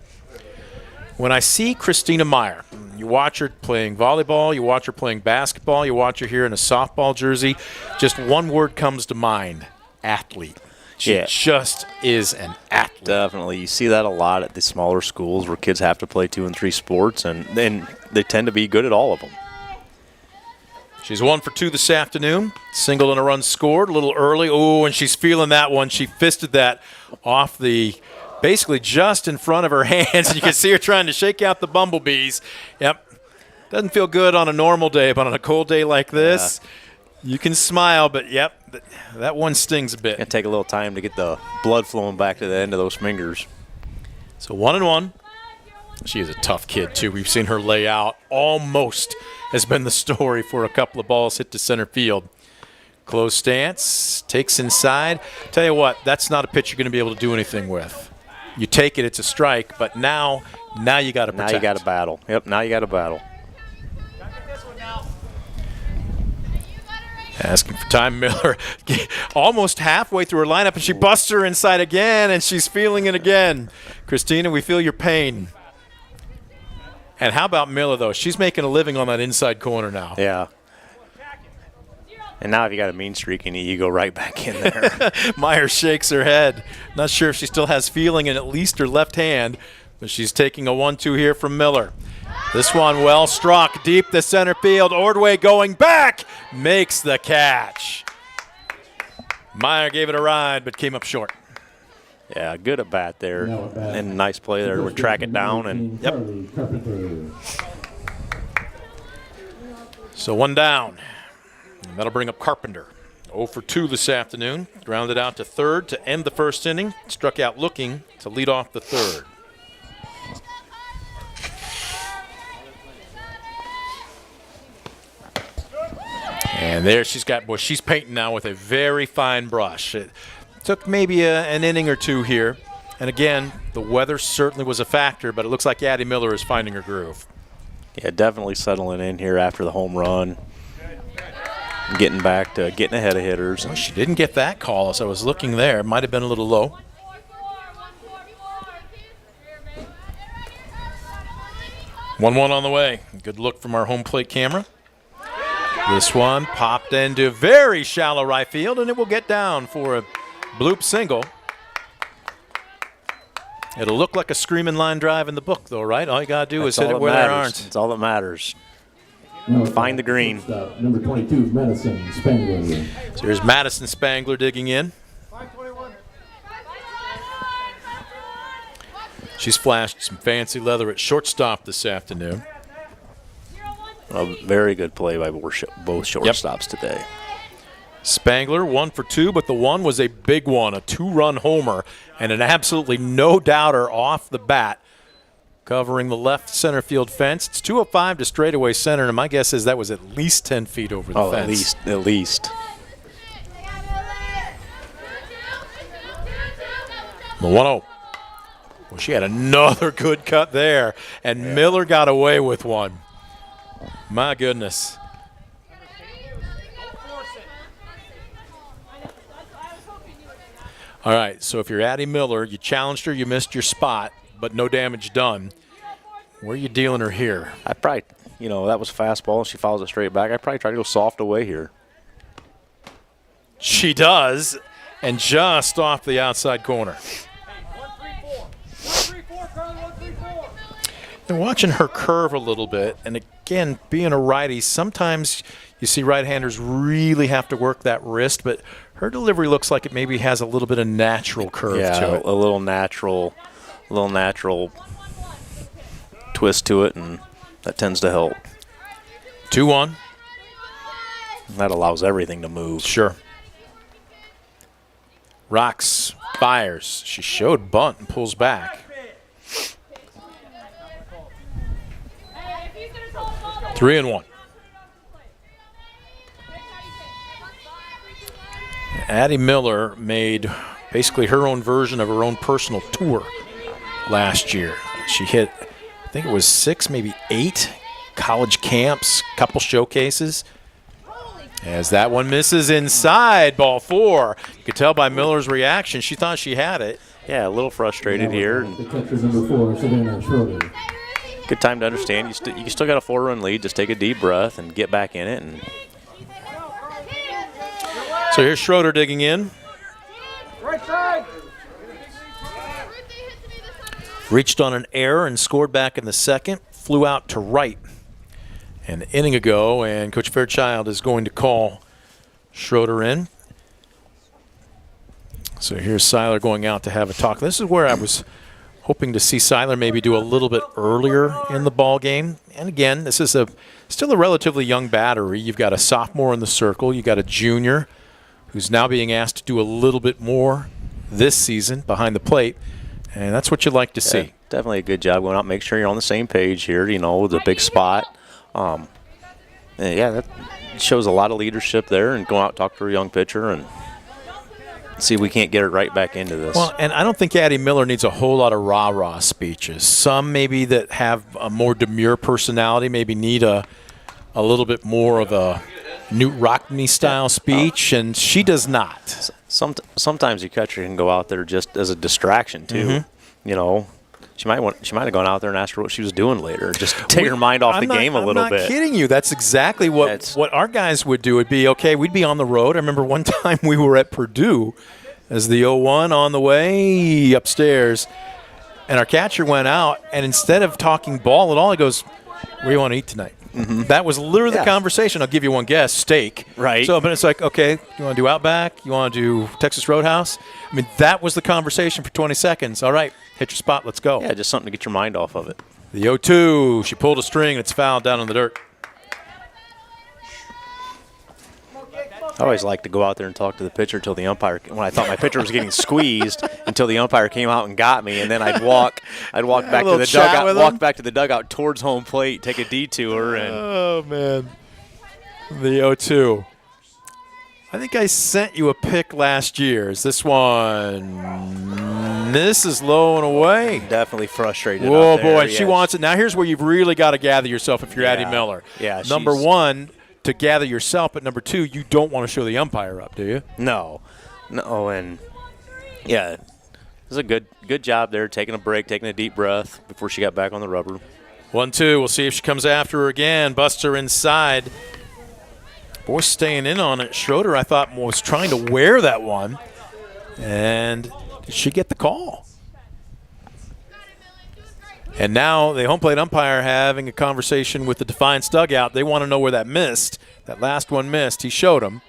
When I see Christina Meyer, you watch her playing volleyball, you watch her playing basketball, you watch her here in a softball jersey, just one word comes to mind: athlete. She just is an athlete. Definitely. You see that a lot at the smaller schools where kids have to play 2 and 3 sports, and then they tend to be good at all of them. She's 1 for 2 this afternoon. Single and a run scored a little early. Oh, and she's feeling that one. She fisted that off the basically just in front of her hands. You can see her trying to shake out the bumblebees. Yep. Doesn't feel good on a normal day, but on a cold day like this, you can smile, but yep, that one stings a bit. It'll take a little time to get the blood flowing back to the end of those fingers. So 1-1. She is a tough kid, too. We've seen her lay out. Almost has been the story for a couple of balls hit to center field. Close stance, takes inside. Tell you what, that's not a pitch you're going to be able to do anything with. You take it, it's a strike, but now you got to protect. Now you got to battle. Yep, now you got to battle. Asking for time, Miller. Almost halfway through her lineup, and she busts her inside again, and she's feeling it again. Christina, we feel your pain. And how about Miller, though? She's making a living on that inside corner now. Yeah. And now if you got a mean streak in you, you go right back in there. Meyer shakes her head. Not sure if she still has feeling in at least her left hand, but she's taking a 1-2 here from Miller. This one well struck deep to center field. Ordway going back, makes the catch. Meyer gave it a ride, but came up short. Yeah, good at bat there. And nice play there. We'll track it down. And yep. So 1 down. And that'll bring up Carpenter. 0 for 2 this afternoon. Grounded out to third to end the first inning. Struck out looking to lead off the third. And there she's got, boy, she's painting now with a very fine brush. It took maybe an inning or 2 here. And again, the weather certainly was a factor, but it looks like Addie Miller is finding her groove. Yeah, definitely settling in here after the home run. Getting back to getting ahead of hitters. Well, she didn't get that call as I was looking there. Might have been a little low. One on the way. Good look from our home plate camera. This one popped into very shallow right field, and it will get down for a bloop single. It'll look like a screaming line drive in the book, though, right? All you got to do is hit it where there aren't. That's all that matters. Find the green. Number 22, Madison Spangler. So here's Madison Spangler digging in. She's flashed some fancy leather at shortstop this afternoon. A very good play by both shortstops today. Spangler 1 for 2, but the one was a big one, a 2-run homer, and an absolutely no-doubter off the bat. covering the left center field fence. It's 205 to straightaway center, and my guess is that was at least 10 feet over the fence. At least. The 1-0. Well, she had another good cut there, and Miller got away with one. My goodness. All right, so if you're Addie Miller, you challenged her, you missed your spot, but no damage done. Where are you dealing her here? I probably, that was a fastball, and she follows it straight back. I probably try to go soft away here. She does, and just off the outside corner. And watching her curve a little bit, and again, being a righty, sometimes you see right-handers really have to work that wrist, but her delivery looks like it maybe has a little bit of natural curve to it. A little natural twist to it, and that tends to help. 2-1. That allows everything to move. Sure. Rocks, fires. She showed bunt and pulls back. 3-1. Addie Miller made basically her own version of her own personal tour last year. She hit, I think it was 6, maybe 8 college camps, couple showcases. As that one misses inside, ball 4. You could tell by Miller's reaction, she thought she had it. Yeah, a little frustrated here. The catcher number 4, Savannah Schroeder. Good time to understand. You still got a 4-run lead. Just take a deep breath and get back in it. And so here's Schroeder digging in. Right side. Reached on an error and scored back in the second. Flew out to right an inning ago, and Coach Fairchild is going to call Schroeder in. So here's Seiler going out to have a talk. This is where I was hoping to see Seiler maybe do a little bit earlier in the ball game. And again, this is still a relatively young battery. You've got a sophomore in the circle. You've got a junior who's now being asked to do a little bit more this season behind the plate. And that's what you'd like to see. Definitely a good job going out. Make sure you're on the same page here, with a big spot. That shows a lot of leadership there, and go out and talk to a young pitcher and see if we can't get her right back into this. Well, and I don't think Addie Miller needs a whole lot of rah-rah speeches. Some maybe that have a more demure personality maybe need a little bit more of a Newt Rockney style speech, and she does not. Sometimes your catcher can go out there just as a distraction too. Mm-hmm. She might have gone out there and asked her what she was doing later. Just take her mind off the game a little bit. I'm not kidding you. That's exactly what our guys would do. It'd be, okay, we'd be on the road. I remember one time we were at Purdue as the 0-1 on the way upstairs, and our catcher went out, and instead of talking ball at all, he goes, "What do you want to eat tonight?" Mm-hmm. That was literally the conversation. I'll give you one guess: steak. Right. So, but it's like, okay, you want to do Outback? You want to do Texas Roadhouse? I mean, that was the conversation for 20 seconds. All right, hit your spot. Let's go. Yeah, just something to get your mind off of it. The 0-2. She pulled a string. It's fouled down in the dirt. I always like to go out there and talk to the pitcher until the umpire, when I thought my pitcher was getting squeezed, until the umpire came out and got me, and then I'd walk back to the dugout, back to the dugout towards home plate, take a detour, and oh man, the 0-2. I think I sent you a pic last year. Is this one? This is low and away. Definitely frustrated. Oh boy, she wants it. Now here's where you've really got to gather yourself if you're Addie Miller. Yeah. Number one, to gather yourself, but number two, you don't want to show the umpire up, do you? No, and it was a good job there, taking a break, taking a deep breath before she got back on the rubber. 1-2. We'll see if she comes after her again. Busts her inside. Boy, staying in on it. Schroeder, I thought, was trying to wear that one, and did she get the call? And now the home plate umpire having a conversation with the Defiance dugout. They want to know where that missed. That last one missed. He showed them.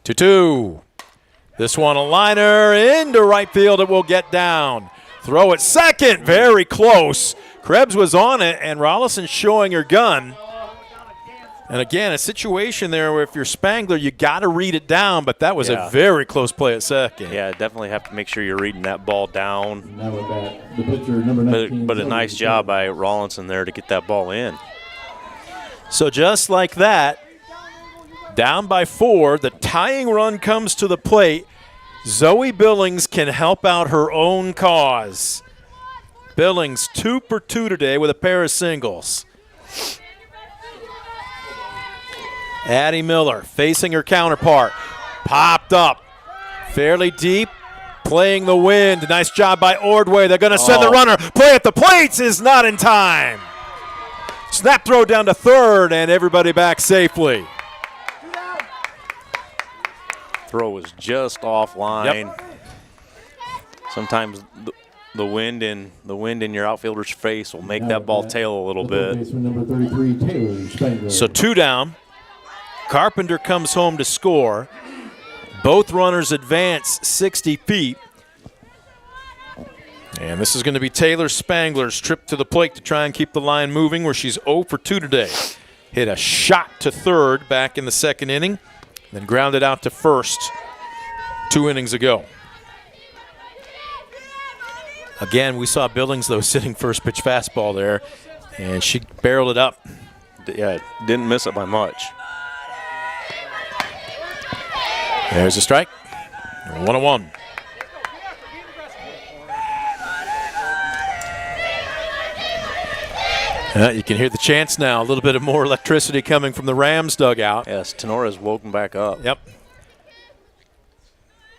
2-2. This one a liner into right field. It will get down. Throw at second. Very close. Krebs was on it, and Rollison showing her gun. And again, a situation there where if you're Spangler, you got to read it down, but that was a very close play at second. Yeah, definitely have to make sure you're reading that ball down. Now with that, the pitcher, number 19. But a nice job by Rawlinson there to get that ball in. So just like that, down by 4, the tying run comes to the plate. Zoe Billings can help out her own cause. Billings 2 for 2 today with a pair of singles. Addie Miller facing her counterpart. Popped up. Fairly deep. Playing the wind. Nice job by Ordway. They're going to send the runner. Play at the plates is not in time. Snap throw down to third, and everybody back safely. Throw was just offline. Yep. Sometimes the wind in your outfielder's face will make that ball tail a little bit. Number 33, Taylor Spangler. So 2 down. Carpenter comes home to score. Both runners advance 60 feet. And this is going to be Taylor Spangler's trip to the plate to try and keep the line moving, where she's 0 for 2 today. Hit a shot to third back in the second inning, then grounded out to first 2 innings ago. Again, we saw Billings, though, sitting first pitch fastball there, and she barreled it up. Yeah, didn't miss it by much. There's a strike. 1-1. You can hear the chants now. A little bit of more electricity coming from the Rams dugout. Yes, Tenora's woken back up. Yep.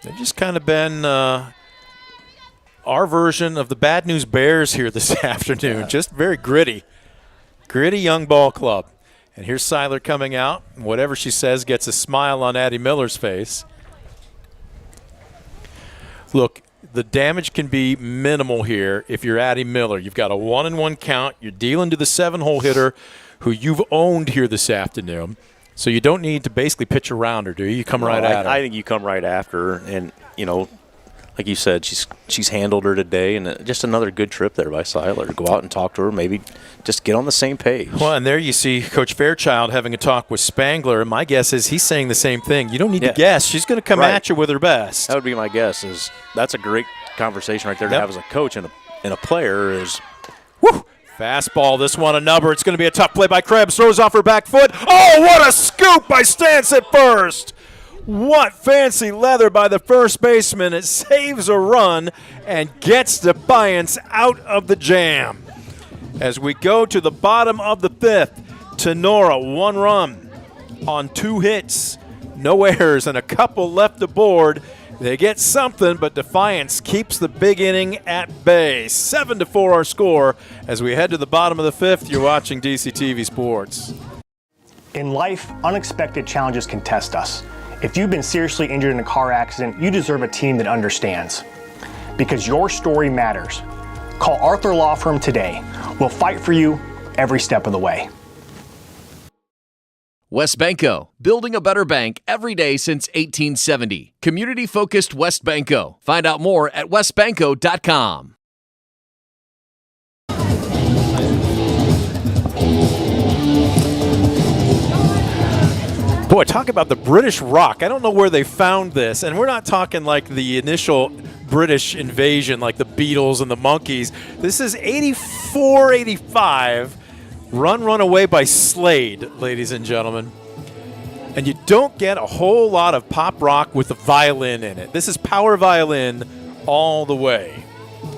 They've just kind of been our version of the Bad News Bears here this afternoon. Just very gritty. Gritty young ball club. And here's Seiler coming out. Whatever she says gets a smile on Addie Miller's face. Look, the damage can be minimal here if you're Addie Miller. You've got a 1-1 count. You're dealing to the 7-hole hitter who you've owned here this afternoon. So you don't need to basically pitch around her, do you? You come right at her. I think you come right after her. And, you know, like you said, she's handled her today, and just another good trip there by Seiler to go out and talk to her, maybe just get on the same page. Well, and there you see Coach Fairchild having a talk with Spangler, and my guess is he's saying the same thing. You don't need to guess. She's going to come at you with her best. That would be my guess. That's a great conversation right there to have as a coach and a player is. Woo! Fastball, this one a number. It's going to be a tough play by Krebs. Throws off her back foot. Oh, what a scoop by Stance at first. What fancy leather by the first baseman. It saves a run and gets Defiance out of the jam. As we go to the bottom of the 5th, Tinora, 1 run on 2 hits, no errors, and a couple left aboard. They get something, but Defiance keeps the big inning at bay. 7-4 our score. As we head to the bottom of the 5th, you're watching DCTV Sports. In life, unexpected challenges can test us. If you've been seriously injured in a car accident, you deserve a team that understands. Because your story matters. Call Arthur Law Firm today. We'll fight for you every step of the way. West Banco, building a better bank every day since 1870. Community-focused West Banco. Find out more at westbanco.com. Boy, talk about the British rock. I don't know where they found this, and we're not talking like the initial British invasion like the Beatles and the Monkees. This is 84, 85. Run Away by Slade, ladies and gentlemen. And you don't get a whole lot of pop rock with a violin in it. This is power violin all the way.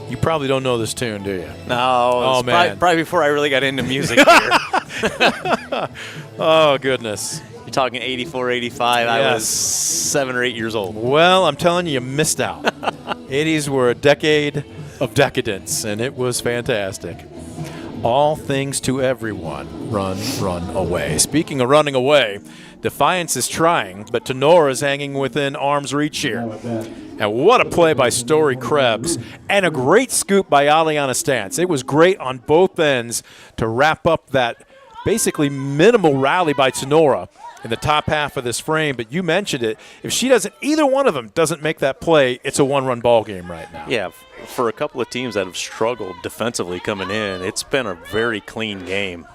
You probably don't know this tune, do you? No, man. Probably before I really got into music here. Oh, goodness. You're talking 84, 85. Yes. I was 7 or 8 years old. Well, I'm telling you, you missed out. 80s were a decade of decadence, and it was fantastic. All things to everyone. Run away. Speaking of running away, Defiance is trying, but Tinora is hanging within arm's reach here. And what a play by Story Krebs, and a great scoop by Aliana Stance. It was great on both ends to wrap up that basically minimal rally by Tinora in the top half of this frame. But you mentioned it. If she doesn't, either one of them doesn't make that play, it's a one-run ball game right now. Yeah, for a couple of teams that have struggled defensively coming in, it's been a very clean game.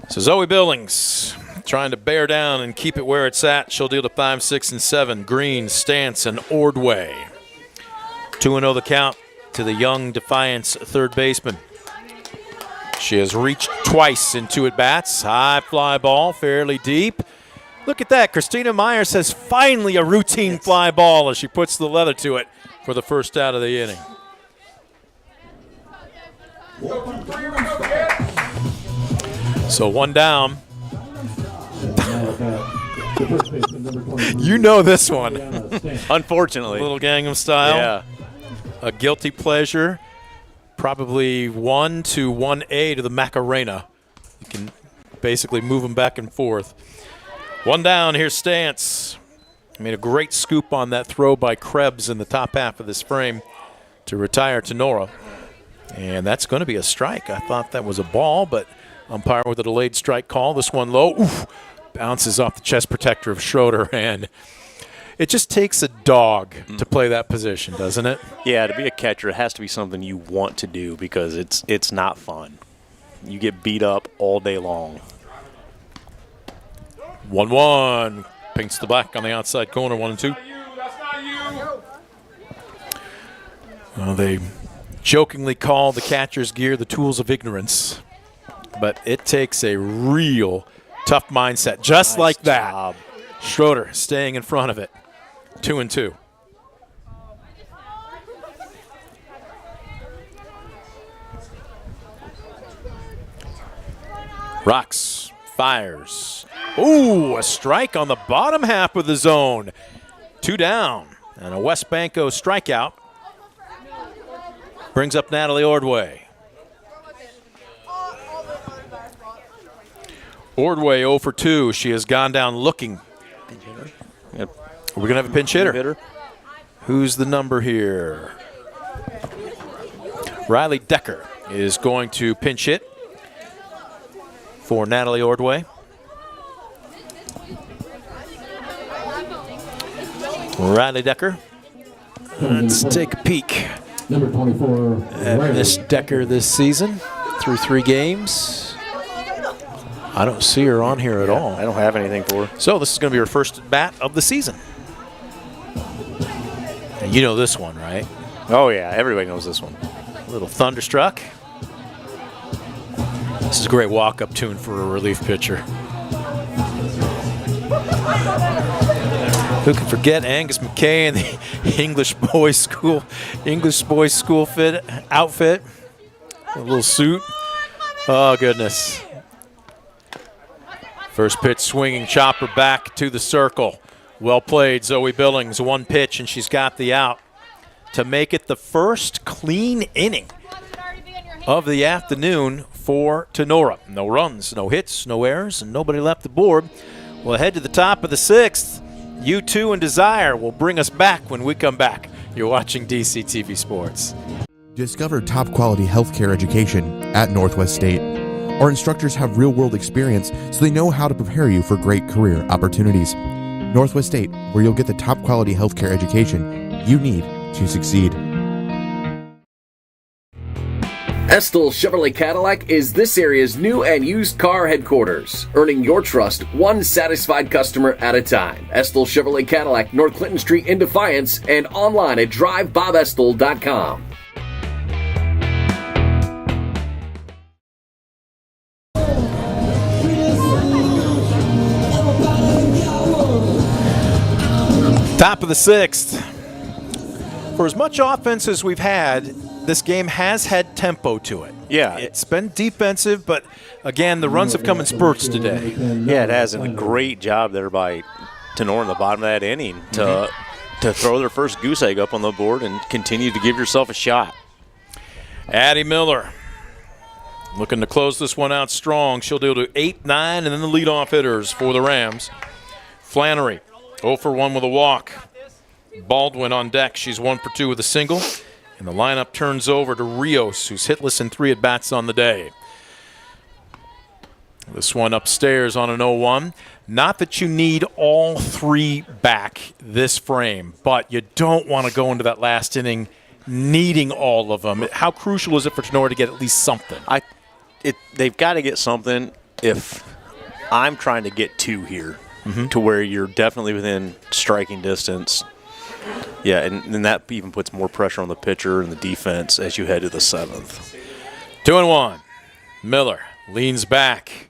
So Zoe Billings trying to bear down and keep it where it's at. She'll deal to 5, 6, and 7. Green, Stance, and Ordway. 2-0 the count to the young Defiance third baseman. She has reached twice in 2 at-bats. High fly ball, fairly deep. Look at that. Christina Myers has finally a routine fly ball as she puts the leather to it for the first out of the inning. So 1 down. You know this one. Unfortunately. A little Gangnam Style. Yeah. A guilty pleasure. Probably 1 to 1A to the Macarena. You can basically move them back and forth. 1 down, here's Stance. Made a great scoop on that throw by Krebs in the top half of this frame to retire Tinora. And that's going to be a strike. I thought that was a ball, but umpire with a delayed strike call. This one low. Oof, bounces off the chest protector of Schroeder, and it just takes a dog to play that position, doesn't it? Yeah, to be a catcher, it has to be something you want to do because it's not fun. You get beat up all day long. 1-1. Paints the black on the outside corner, 1-2. Well, they jokingly call the catcher's gear the tools of ignorance, but it takes a real tough mindset, just like that. Job. Schroeder staying in front of it. 2-2. Rocks, fires. Ooh, a strike on the bottom half of the zone. 2 down, and a West Banco strikeout. Brings up Natalie Ordway. Ordway 0 for 2. She has gone down looking. Yep. We're going to have a pinch hitter. Hitter. Who's the number here? Riley Decker is going to pinch hit for Natalie Ordway. Riley Decker. Let's take a peek Number 24. at Miss Decker this season through 3 games. I don't see her on here at all. I don't have anything for her. So this is going to be her first at bat of the season. And you know this one, right? Oh, yeah, everybody knows this one. A little Thunderstruck. This is a great walk-up tune for a relief pitcher. Who can forget Angus McKay and the English boys school fit outfit? A little suit. Oh, goodness. First pitch swinging, chopper back to the circle. Well played, Zoe Billings. 1 pitch, and she's got the out to make it the first clean inning of the afternoon for Tinora. No runs, no hits, no errors, and nobody left the board. We'll head to the top of the 6th. U2 and Desire will bring us back when we come back. You're watching DCTV Sports. Discover top quality healthcare education at Northwest State. Our instructors have real-world experience, so they know how to prepare you for great career opportunities. Northwest State, where you'll get the top quality healthcare education you need to succeed. Estill Chevrolet Cadillac is this area's new and used car headquarters, earning your trust one satisfied customer at a time. Estill Chevrolet Cadillac, North Clinton Street in Defiance, and online at drivebobestill.com. Top of the 6th. For as much offense as we've had, this game has had tempo to it. Yeah. It's been defensive, but again, the runs have come in spurts today. Yeah, it has. And a great job there by Tinora in the bottom of that inning to throw their first goose egg up on the board and continue to give yourself a shot. Addie Miller looking to close this one out strong. She'll deal to 8, 9, and then the leadoff hitters for the Rams. Flannery 0 for 1 with a walk. Baldwin on deck. She's 1 for 2 with a single. And the lineup turns over to Rios, who's hitless in 3 at-bats on the day. This one upstairs on an 0-1. Not that you need all 3 back this frame, but you don't want to go into that last inning needing all of them. How crucial is it for Tinora to get at least something? They've got to get something. if I'm trying to get 2 here to where you're definitely within striking distance, yeah, and that even puts more pressure on the pitcher and the defense as you head to the 7th. 2-1. Miller leans back.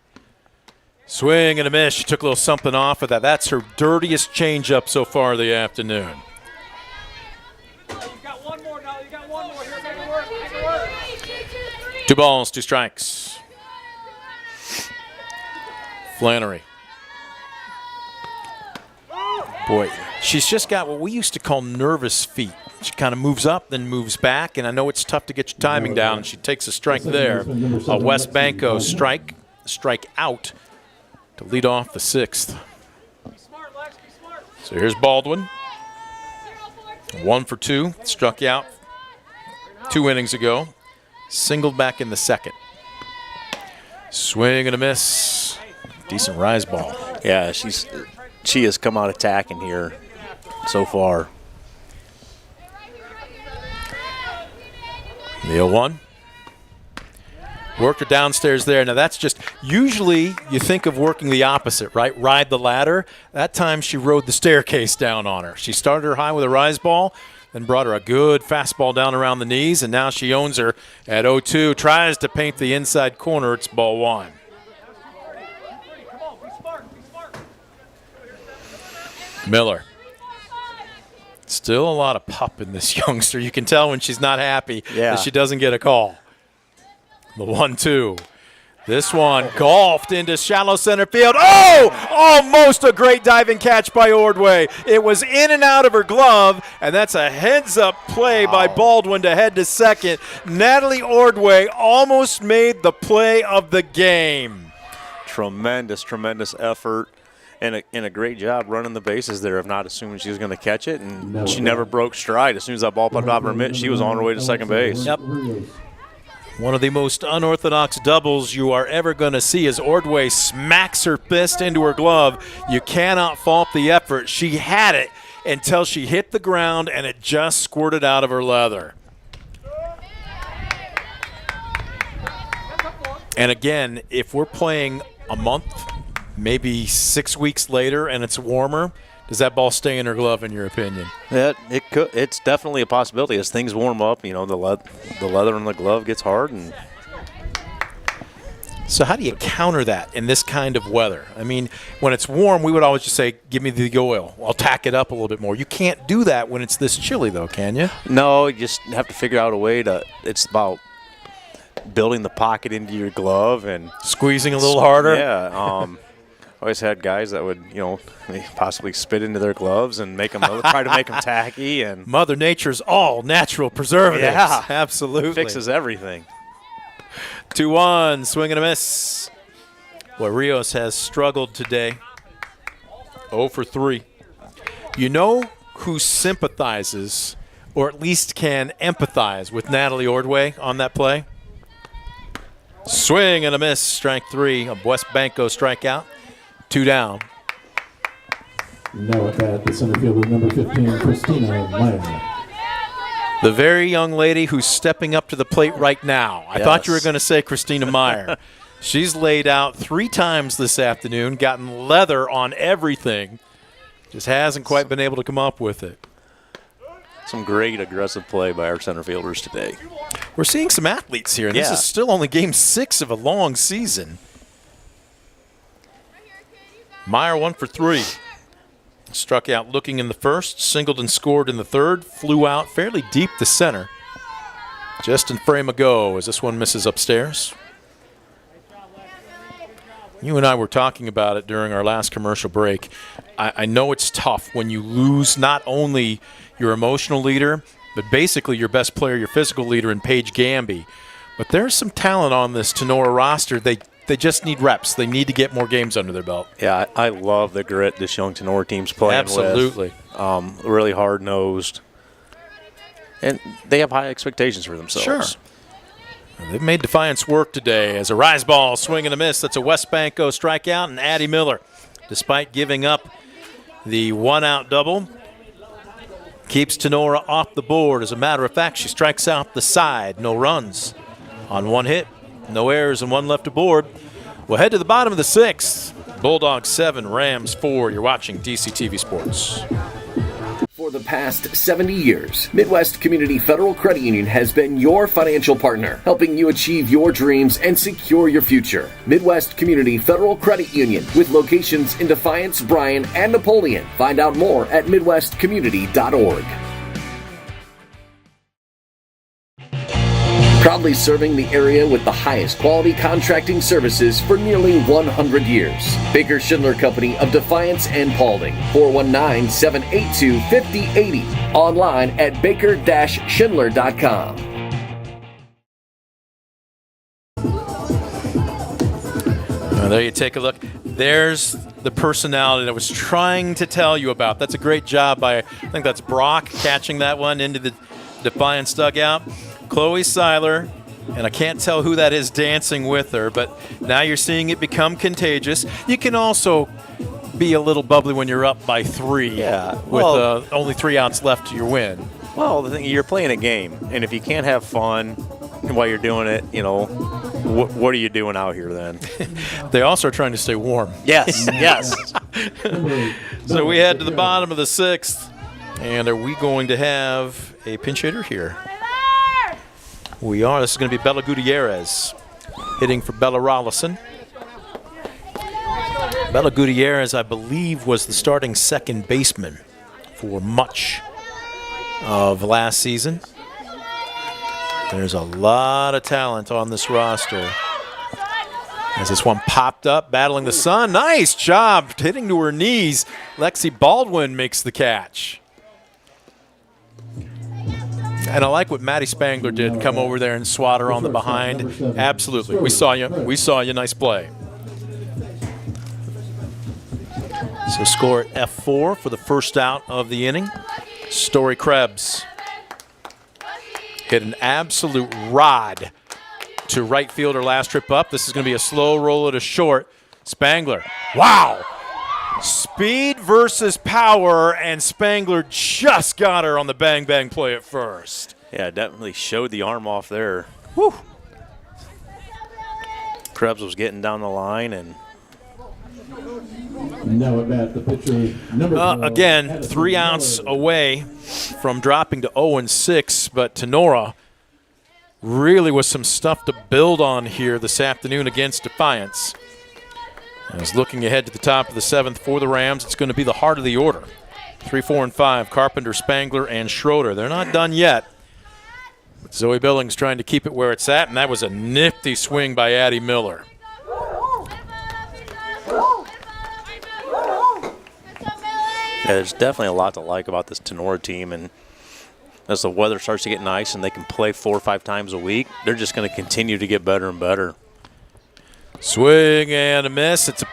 Swing and a miss. She took a little something off of that. That's her dirtiest changeup so far of the afternoon. You got one more now. You got one more here. Make it work. Make it work. 2 balls, 2 strikes. Flannery. Boy, she's just got what we used to call nervous feet. She kind of moves up, then moves back, and I know it's tough to get your timing down, and she takes a strike there. A West Banco strike out to lead off the 6th. So here's Baldwin. 1 for 2, struck you out 2 innings ago. Singled back in the 2nd. Swing and a miss. Decent rise ball. Yeah, she has come out attacking here so far. The 0-1. Worked her downstairs there. Now that's just, usually you think of working the opposite, right? Ride the ladder. That time she rode the staircase down on her. She started her high with a rise ball, then brought her a good fastball down around the knees, and now she owns her at 0-2. Tries to paint the inside corner. It's ball 1. Miller. Still a lot of pop in this youngster. You can tell when she's not happy that she doesn't get a call. The 1-2. This one golfed into shallow center field. Oh! Almost a great diving catch by Ordway. It was in and out of her glove, and that's a heads-up play by Baldwin to head to second. Natalie Ordway almost made the play of the game. Tremendous, tremendous effort. And a great job running the bases there of not assuming she was going to catch it. And she never broke stride. As soon as that ball popped off her mitt, she was on her way to second base. Yep. One of the most unorthodox doubles you are ever going to see as Ordway smacks her fist into her glove. You cannot fault the effort. She had it until she hit the ground, and it just squirted out of her leather. And again, if we're playing a month, maybe 6 weeks later, and it's warmer, does that ball stay in her glove, in your opinion? Yeah, it could. It's definitely a possibility. As things warm up, the leather in the glove gets hard. And so how do you counter that in this kind of weather? I mean, when it's warm, we would always just say, give me the oil. I'll tack it up a little bit more. You can't do that when it's this chilly, though, can you? No, you just have to figure out a way to – it's about building the pocket into your glove and – squeezing a little harder? Yeah. Always had guys that would, possibly spit into their gloves and make them try to make them tacky. And Mother Nature's all natural preservatives. Yeah, absolutely fixes everything. 2-1, swing and a miss. Boy, Rios has struggled today. 0 for 3. You know who sympathizes, or at least can empathize with Natalie Ordway on that play? Swing and a miss, strike 3. A West Banco strikeout. 2 down. Now at bat, the center fielder, number 15, Christina Meyer. The very young lady who's stepping up to the plate right now. I thought you were going to say Christina Meyer. She's laid out 3 times this afternoon, gotten leather on everything. Just hasn't quite been able to come up with it. Some great aggressive play by our center fielders today. We're seeing some athletes here, and this is still only game 6 of a long season. Meyer 1 for 3. Struck out looking in the first, singled and scored in the third, flew out fairly deep to center. Just in frame of go as this one misses upstairs. You and I were talking about it during our last commercial break. I know it's tough when you lose not only your emotional leader, but basically your best player, your physical leader in Paige Gamby. But there's some talent on this Tinora roster. They just need reps. They need to get more games under their belt. Yeah, I love the grit this young Tinora team's playing Absolutely. with. Really hard-nosed. And they have high expectations for themselves. Sure. They've made Defiance work today as a rise ball, swing and a miss. That's a West Banco strikeout, and Addie Miller, despite giving up the 1-out double, keeps Tinora off the board. As a matter of fact, she strikes out the side. No runs on 1 hit. No errors and 1 left aboard. We'll head to the bottom of the 6th. Bulldogs 7, Rams 4. You're watching DCTV Sports. For the past 70 years, Midwest Community Federal Credit Union has been your financial partner, helping you achieve your dreams and secure your future. Midwest Community Federal Credit Union, with locations in Defiance, Bryan, and Napoleon. Find out more at midwestcommunity.org. Proudly serving the area with the highest quality contracting services for nearly 100 years. Baker Schindler Company of Defiance and Paulding. 419-782-5080. Online at baker-schindler.com. There you take a look. There's the personality that I was trying to tell you about. That's a great job by, I think that's Brock, catching that one into the Defiance dugout. Chloe Seiler, and I can't tell who that is dancing with her, but now you're seeing it become contagious. You can also be a little bubbly when you're up by 3 with only 3 outs left to your win. Well, the thing, you're playing a game, and if you can't have fun while you're doing it, you know, what are you doing out here then? They also are trying to stay warm. Yes, yes. So we head to the bottom of the 6th, and are we going to have a pinch hitter here? We are. This is going to be Bella Gutierrez hitting for Bella Rollison. Bella Gutierrez, I believe, was the starting second baseman for much of last season. There's a lot of talent on this roster. As this one popped up, battling the sun. Nice job hitting to her knees. Lexi Baldwin makes the catch. And I like what Maddie Spangler did, come over there and swat her on the behind. Absolutely. We saw you. We saw you. Nice play. So score at F4 for the first out of the inning. Story Krebs hit an absolute rod to right field her last trip up. This is going to be a slow roll to short. Spangler. Wow. Speed versus power, and Spangler just got her on the bang-bang play at first. Yeah, definitely showed the arm off there. Whew. Krebs was getting down the line, and Now at bat, the pitcher, number 4, again, 3 outs away from dropping to 0-6, but Tinora really was some stuff to build on here this afternoon against Defiance. As looking ahead to the top of the 7th for the Rams, it's going to be the heart of the order. 3, 4, and 5, Carpenter, Spangler, and Schroeder. They're not done yet. But Zoe Billings trying to keep it where it's at, and that was a nifty swing by Addie Miller. yeah, there's definitely a lot to like about this Tinora team. And as the weather starts to get nice and they can play 4 or 5 times a week, they're just going to continue to get better and better. Swing and a miss. It's a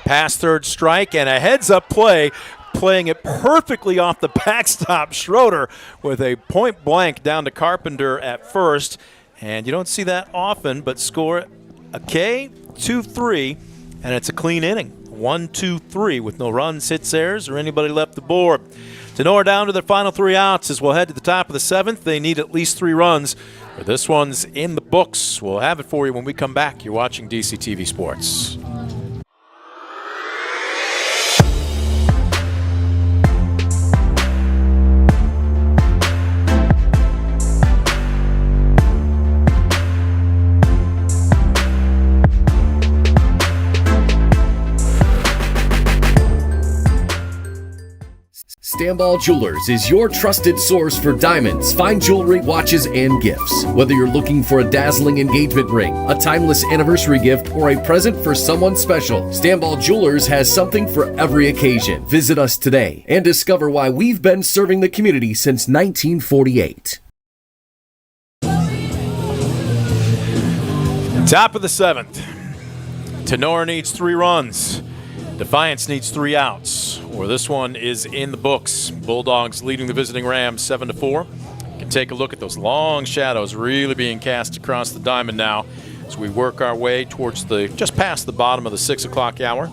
pass third strike and a heads-up play, playing it perfectly off the backstop. Schroeder with a point blank down to Carpenter at first. And you don't see that often, but score a K, 2-3, and it's a clean inning. 1-2-3 with no runs, hits, errors, or anybody left the board. Tinora down to their final 3 outs as we'll head to the top of the 7th. They need at least 3 runs. But this one's in the books. We'll have it for you when we come back. You're watching DCTV Sports. Standball Jewelers is your trusted source for diamonds, fine jewelry, watches, and gifts. Whether you're looking for a dazzling engagement ring, a timeless anniversary gift, or a present for someone special, Standball Jewelers has something for every occasion. Visit us today and discover why we've been serving the community since 1948. Top of the 7th. Tinora needs 3 runs. Defiance needs 3 outs, or this one is in the books. Bulldogs leading the visiting Rams 7-4. You can take a look at those long shadows really being cast across the diamond now as we work our way towards just past the bottom of the 6 o'clock hour.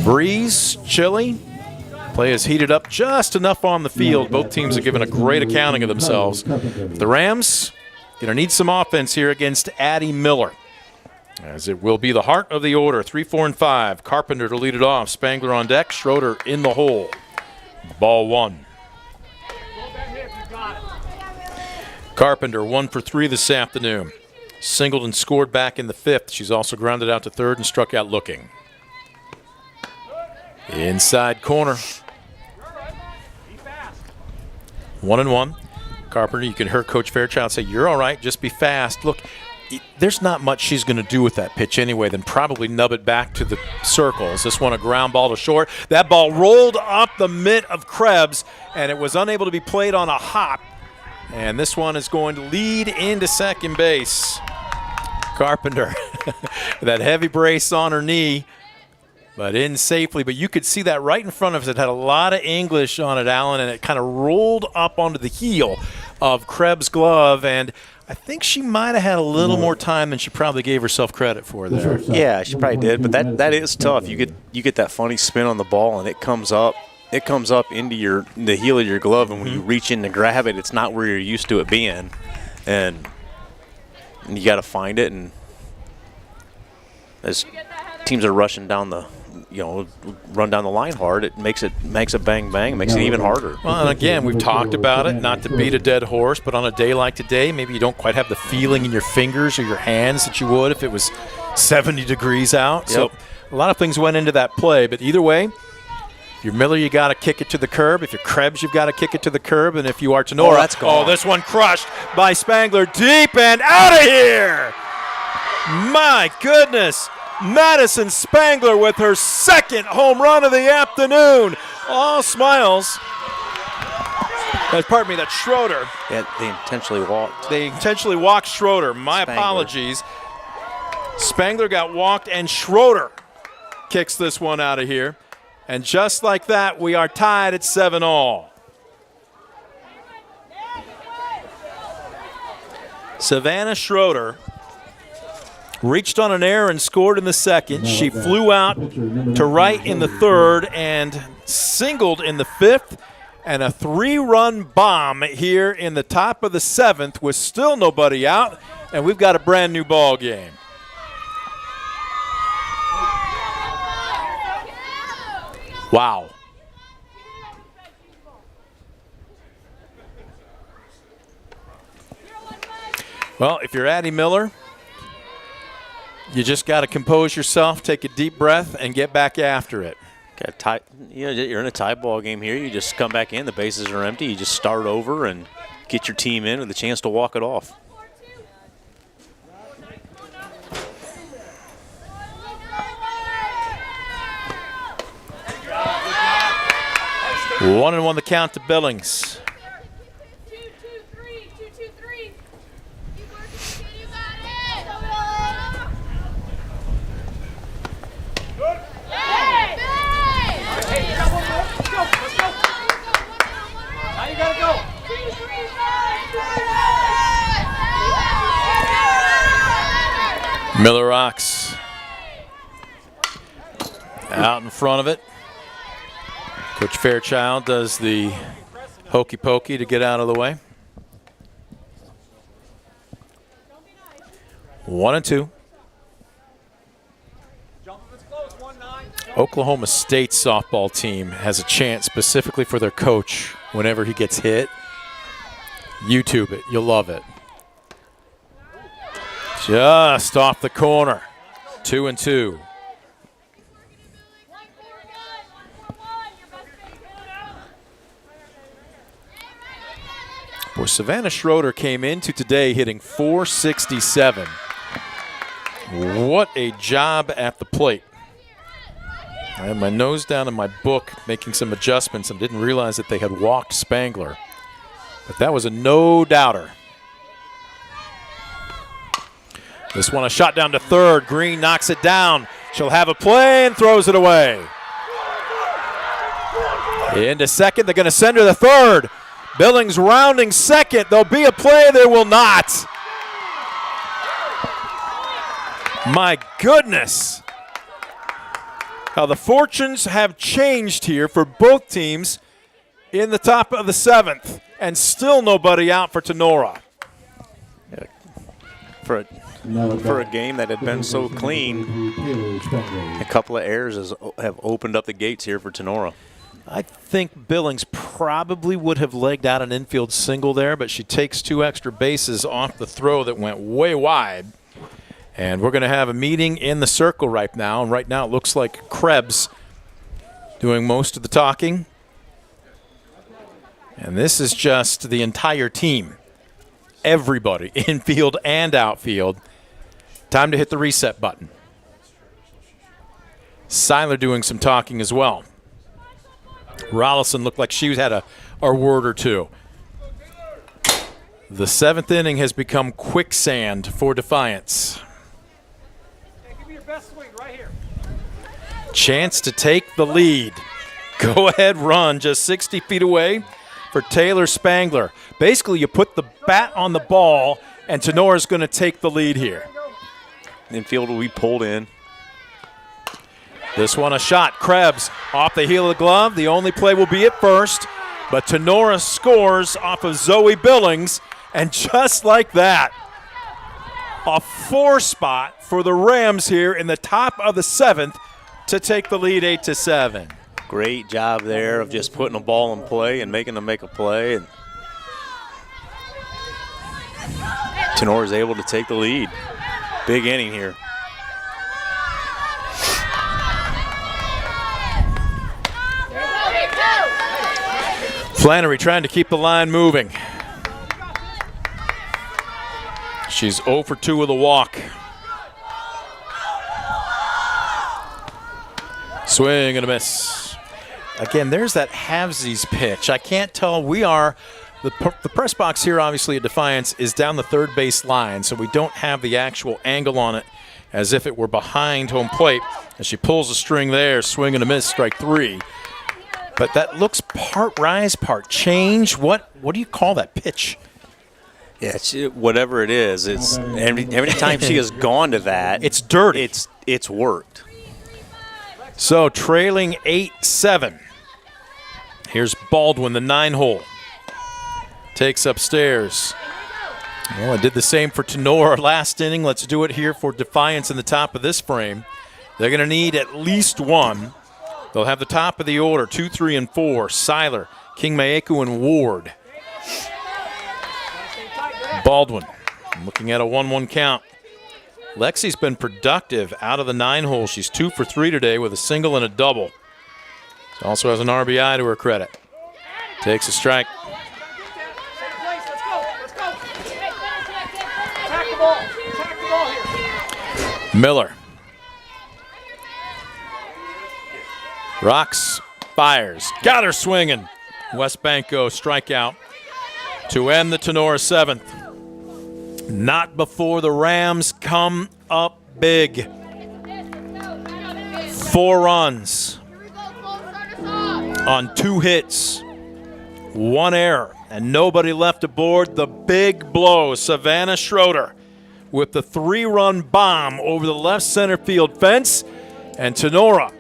Breeze, chilly. Play is heated up just enough on the field. Both teams have given a great accounting of themselves. The Rams going to need some offense here against Addie Miller. As it will be the heart of the order. 3, 4, and 5. Carpenter to lead it off. Spangler on deck. Schroeder in the hole. Ball 1. Carpenter 1 for 3 this afternoon. Singled and scored back in the 5th. She's also grounded out to 3rd and struck out looking. Inside corner. 1-1. Carpenter, you can hear Coach Fairchild say, "You're all right, just be fast." Look, there's not much she's going to do with that pitch anyway than probably nub it back to the circles. This one a ground ball to short. That ball rolled up the mitt of Krebs, and it was unable to be played on a hop. And this one is going to lead into second base. Carpenter, that heavy brace on her knee, but in safely. But you could see that right in front of us. It had a lot of English on it, Alan, and it kind of rolled up onto the heel of Krebs' glove. And I think she might have had a little more time than she probably gave herself credit for there. Yeah, she probably did, but that is tough. You get that funny spin on the ball, and it comes up into the heel of your glove, and when you reach in to grab it, it's not where you're used to it being, and you got to find it. And as teams are rushing down run down the line hard, it makes it bang bang, makes it even harder. Well, and again, we've talked about it, not to beat a dead horse, but on a day like today, maybe you don't quite have the feeling in your fingers or your hands that you would if it was 70 degrees out. Yep. So a lot of things went into that play, but either way, if you're Miller, you got to kick it to the curb. If you're Krebs, you've got to kick it to the curb. And if you are Tinora, that's gone. This one crushed by Spangler, deep and out of here. My goodness. Madison Spangler with her second home run of the afternoon. All smiles. Pardon me, that's Schroeder. Yeah, they intentionally walked. Schroeder. My apologies. Spangler got walked, and Schroeder kicks this one out of here. And just like that, we are tied at 7-all. Savannah Schroeder reached on an error and scored in the second. She flew out to right in the 3rd and singled in the 5th. And a 3-run bomb here in the top of the 7th with still nobody out. And we've got a brand new ball game. Wow. Well, if you're Addie Miller, you just got to compose yourself, take a deep breath, and get back after it. You're in a tie ball game here. You just come back in. The bases are empty. You just start over and get your team in with a chance to walk it off. One and one the count to Billings. 2-2-3. You got it. Hey, you got one more. Let's go. Now you gotta go. 2-3. Miller rocks. Out in front of it. Coach Fairchild does the hokey pokey to get out of the way. 1-2. Oklahoma State's softball team has a chant specifically for their coach whenever he gets hit. YouTube it. You'll love it. Just off the corner. 2-2. Boy, Savannah Schroeder came into today hitting .467. What a job at the plate. I had my nose down in my book making some adjustments and didn't realize that they had walked Spangler. But that was a no-doubter. This one a shot down to 3rd. Green knocks it down. She'll have a play and throws it away. Into 2nd. They're going to send her to 3rd. Billings rounding 2nd. There'll be a play. There will not. My goodness. How the fortunes have changed here for both teams in the top of the 7th. And still nobody out for Tinora. For for a game that had been so clean. A couple of errors have opened up the gates here for Tinora. I think Billings probably would have legged out an infield single there, but she takes 2 extra bases off the throw that went way wide. And we're going to have a meeting in the circle right now. And right now it looks like Krebs doing most of the talking. And this is just the entire team. Everybody, infield and outfield. Time to hit the reset button. Seiler doing some talking as well. Rollison looked like she had a word or two. The 7th inning has become quicksand for Defiance. Give me your best swing right here. Chance to take the lead. Go ahead run just 60 feet away for Taylor Spangler. Basically, you put the bat on the ball, and Tenora's going to take the lead here. Infield will be pulled in. This one a shot. Krebs off the heel of the glove. The only play will be at first, but Tinora scores off of Zoe Billings, and just like that, a 4 spot for the Rams here in the top of the 7th to take the lead 8-7. Great job there of just putting a ball in play and making them make a play. And Tinora is able to take the lead. Big inning here. Flannery trying to keep the line moving. She's 0 for 2 with a walk. Swing and a miss. Again, there's that halvesies pitch. I can't tell. The press box here, obviously, at Defiance is down the third base line, so we don't have the actual angle on it as if it were behind home plate. As she pulls the string there, swing and a miss, strike 3. But that looks part rise, part change. What do you call that pitch? Yeah, whatever it is, it's every time she has gone to that, it's dirty. It's worked. So trailing 8-7. Here's Baldwin, the 9-hole. Takes upstairs. Well, I did the same for Tinora last inning. Let's do it here for Defiance in the top of this frame. They're going to need at least 1. They'll have the top of the order, 2, 3, and 4. Seiler, King Maeku, and Ward. Baldwin looking at a 1-1 count. Lexi's been productive out of the 9-hole. She's 2 for 3 today with a single and a double. She also has an RBI to her credit. Takes a strike. Miller. Rocks, fires, got her swinging. West Banco strikeout to end the Tinora 7th. Not before the Rams come up big. 4 runs on 2 hits, 1 error, and nobody left aboard. The big blow, Savannah Schroeder with the 3-run bomb over the left center field fence, and Tinora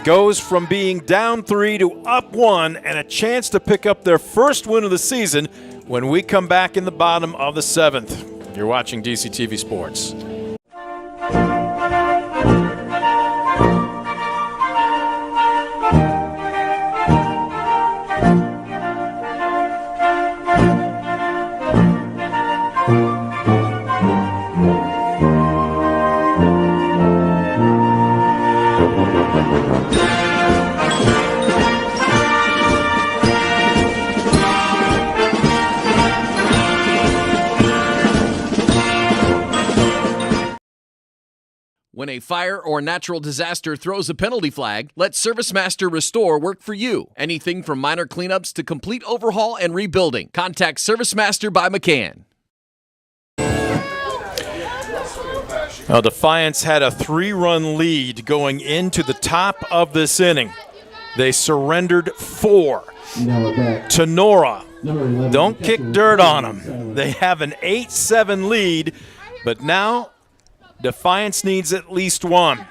goes from being down 3 to up 1 and a chance to pick up their first win of the season when we come back in the bottom of the 7th. You're watching DCTV Sports. When a fire or natural disaster throws a penalty flag, let ServiceMaster Restore work for you. Anything from minor cleanups to complete overhaul and rebuilding. Contact ServiceMaster by McCann. Well, Defiance had a 3-run lead going into the top of this inning. They surrendered 4. Tinora, don't kick dirt on them. They have an 8-7 lead, but now Defiance needs at least 1,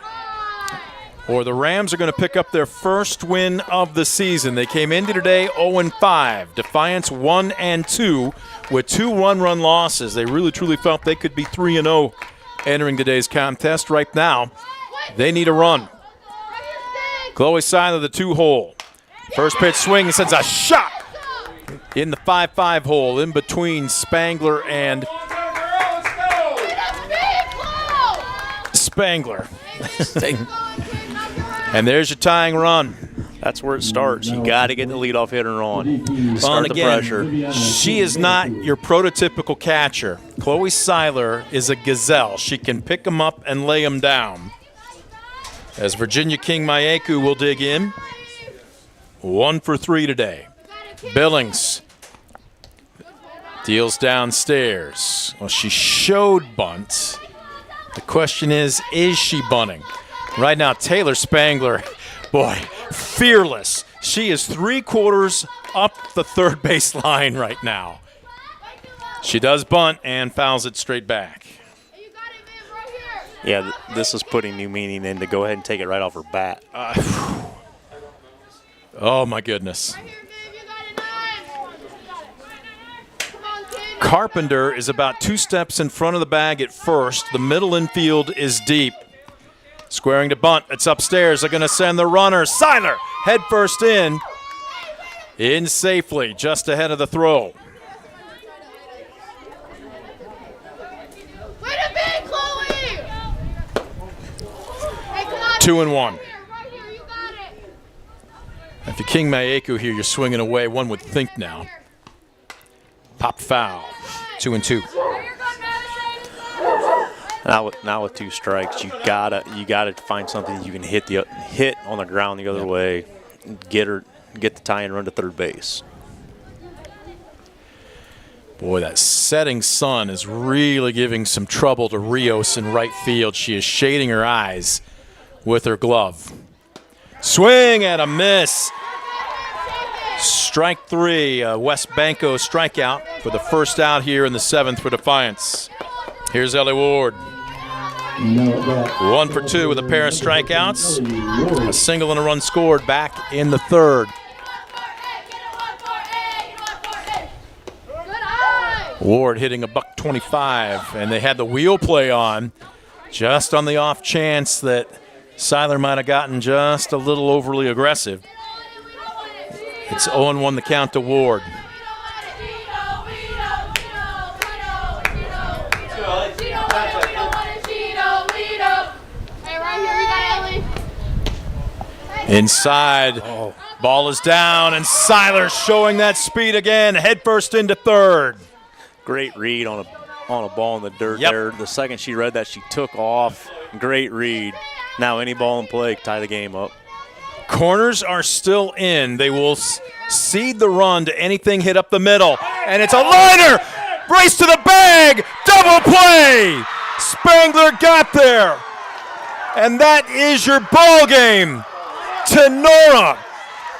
or the Rams are going to pick up their first win of the season. They came into today 0-5. Defiance 1-2 with 2 one-run losses. They really, truly felt they could be 3-0 entering today's contest. Right now, they need a run. Chloe Seiler, the 2-hole. First pitch swing and sends a shot in the 5-5 hole in between Spangler and Spangler. And there's your tying run. That's where it starts. You got to get the leadoff hitter on. Start the pressure. She is not your prototypical catcher. Chloe Seiler is a gazelle. She can pick them up and lay them down. As Virginia King Mayeku will dig in. 1 for 3 today. Billings deals downstairs. Well, she showed bunt. The question is she bunting? Right now, Taylor Spangler, boy, fearless. She is 3/4 up the third base line right now. She does bunt and fouls it straight back. Yeah, this is putting new meaning in to go ahead and take it right off her bat. Oh, my goodness. Carpenter is about 2 steps in front of the bag at first. The middle infield is deep. Squaring to bunt. It's upstairs. They're going to send the runner. Seiler head first in safely, just ahead of the throw. Way to be, Chloe! Hey, come on. 2-1. Right here, you got it. If you're King Mayeku here, you're swinging away. One would think now. Pop foul. 2-2. Now with 2 strikes, you gotta find something you can hit on the ground the other way, get the tie and run to third base. Boy, that setting sun is really giving some trouble to Rios in right field. She is shading her eyes with her glove. Swing and a miss. Strike 3, West Banco strikeout for the first out here in the 7th for Defiance. Here's Ellie Ward. 1 for 2 with a pair of strikeouts. A single and a run scored back in the 3rd. Ward hitting a $125, and they had the wheel play on just on the off chance that Seiler might have gotten just a little overly aggressive. It's 0-1 the count to Ward. Inside, ball is down, and Seiler showing that speed again, head first into 3rd. Great read on a ball in the dirt there. The second she read that, she took off. Great read. Now any ball in play, tie the game up. Corners are still in. They will cede the run to anything hit up the middle, and it's a liner. Race to the bag, double play. Spangler got there, and that is your ball game. Tinora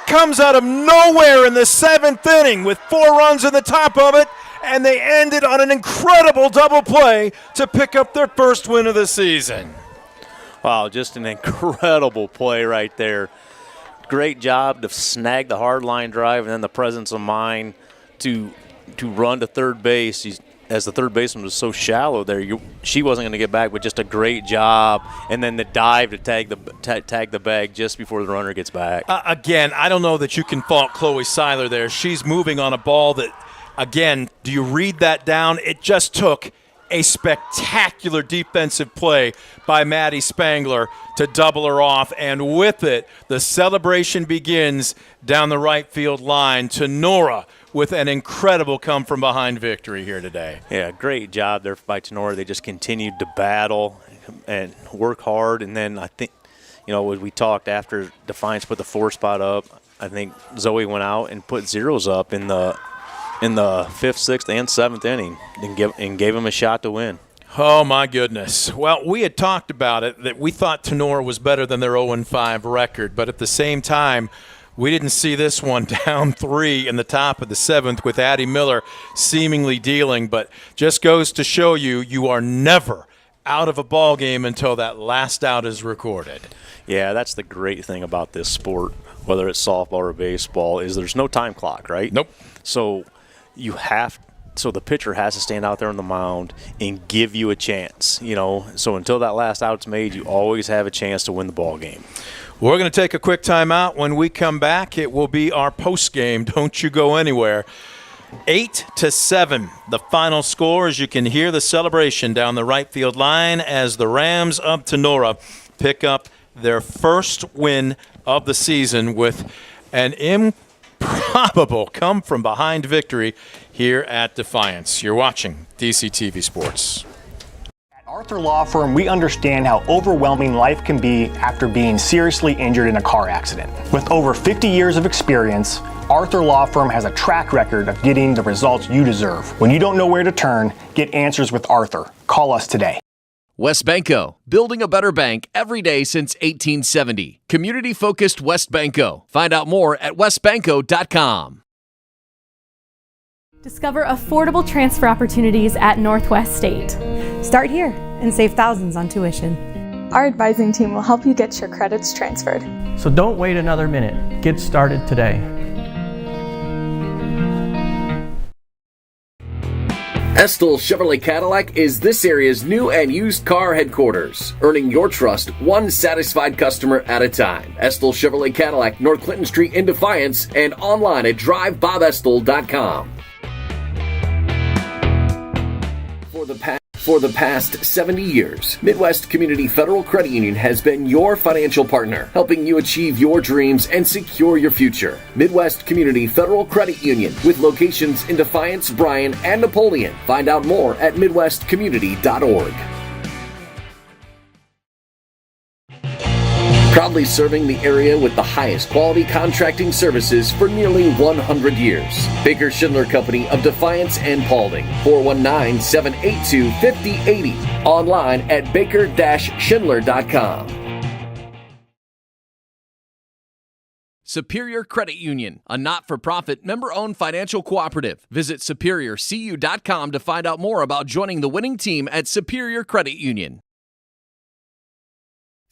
comes out of nowhere in the 7th inning with 4 runs in the top of it, and they ended on an incredible double play to pick up their first win of the season. Wow, just an incredible play right there. Great job to snag the hard line drive and then the presence of mind to run to third base. As the third baseman was so shallow there, she wasn't going to get back, but just a great job. And then the dive to tag the bag just before the runner gets back. Again, I don't know that you can fault Chloe Seiler there. She's moving on a ball that, again, do you read that down? It just took a spectacular defensive play by Maddie Spangler to double her off, and with it, the celebration begins down the right field line. Tinora with an incredible come-from-behind victory here today. Yeah, great job there by Tinora. They just continued to battle and work hard, and then I think, as we talked after Defiance put the 4 spot up, I think Zoe went out and put zeros up in the 5th, 6th, and 7th inning and gave him a shot to win. Oh, my goodness. Well, we had talked about it, that we thought Tinora was better than their 0-5 record, but at the same time, we didn't see this one down 3 in the top of the 7th with Addie Miller seemingly dealing, but just goes to show you are never out of a ball game until that last out is recorded. Yeah, that's the great thing about this sport, whether it's softball or baseball, is there's no time clock, right? Nope. So you have So the pitcher has to stand out there on the mound and give you a chance, So until that last out's made, you always have a chance to win the ball game. We're going to take a quick timeout. When we come back, it will be our postgame. Don't you go anywhere. 8-7, the final score, as you can hear the celebration down the right field line as the Rams of Tinora pick up their first win of the season with an improbable come-from-behind victory here at Defiance. You're watching DCTV Sports. At Arthur Law Firm, we understand how overwhelming life can be after being seriously injured in a car accident. With over 50 years of experience, Arthur Law Firm has a track record of getting the results you deserve. When you don't know where to turn, get answers with Arthur. Call us today. WestBanco, building a better bank every day since 1870. Community-focused WestBanco. Find out more at westbanco.com. Discover affordable transfer opportunities at Northwest State. Start here and save thousands on tuition. Our advising team will help you get your credits transferred. So don't wait another minute. Get started today. Estill Chevrolet Cadillac is this area's new and used car headquarters, earning your trust one satisfied customer at a time. Estill Chevrolet Cadillac, North Clinton Street in Defiance, and online at drivebobestill.com. For the past 70 years, Midwest Community Federal Credit Union has been your financial partner, helping you achieve your dreams and secure your future. Midwest Community Federal Credit Union, with locations in Defiance, Bryan, and Napoleon. Find out more at midwestcommunity.org. Proudly serving the area with the highest quality contracting services for nearly 100 years. Baker Schindler Company of Defiance and Paulding. 419-782-5080. Online at baker-schindler.com. Superior Credit Union, a not-for-profit, member-owned financial cooperative. Visit superiorcu.com to find out more about joining the winning team at Superior Credit Union.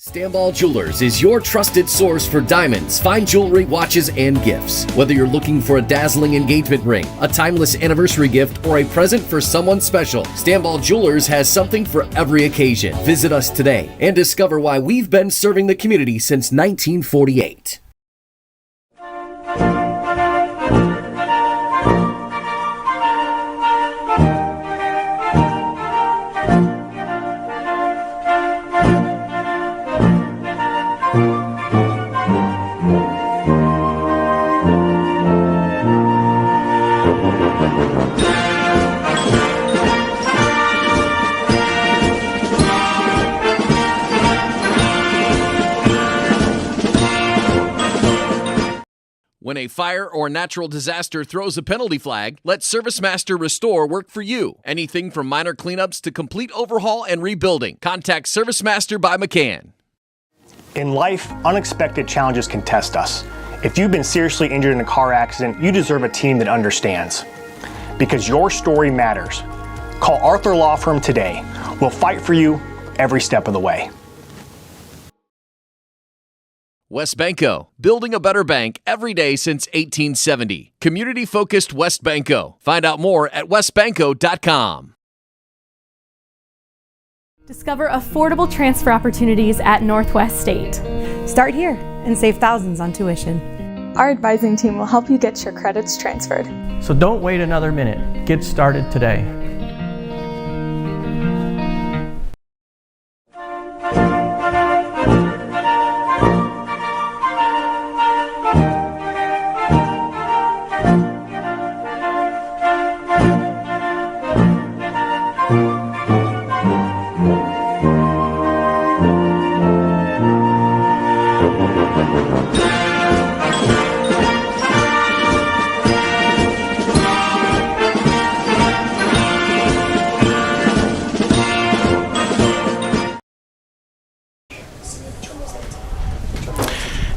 Stanball Jewelers is your trusted source for diamonds, fine jewelry, watches, and gifts. Whether you're looking for a dazzling engagement ring, a timeless anniversary gift, or a present for someone special, Stanball Jewelers has something for every occasion. Visit us today and discover why we've been serving the community since 1948. When a fire or natural disaster throws a penalty flag, let ServiceMaster Restore work for you. Anything from minor cleanups to complete overhaul and rebuilding. Contact ServiceMaster by McCann. In life, unexpected challenges can test us. If you've been seriously injured in a car accident, you deserve a team that understands. Because your story matters. Call Arthur Law Firm today. We'll fight for you every step of the way. WestBanco, building a better bank every day since 1870. Community-focused WestBanco. Find out more at westbanco.com. Discover affordable transfer opportunities at Northwest State. Start here and save thousands on tuition. Our advising team will help you get your credits transferred. So don't wait another minute. Get started today.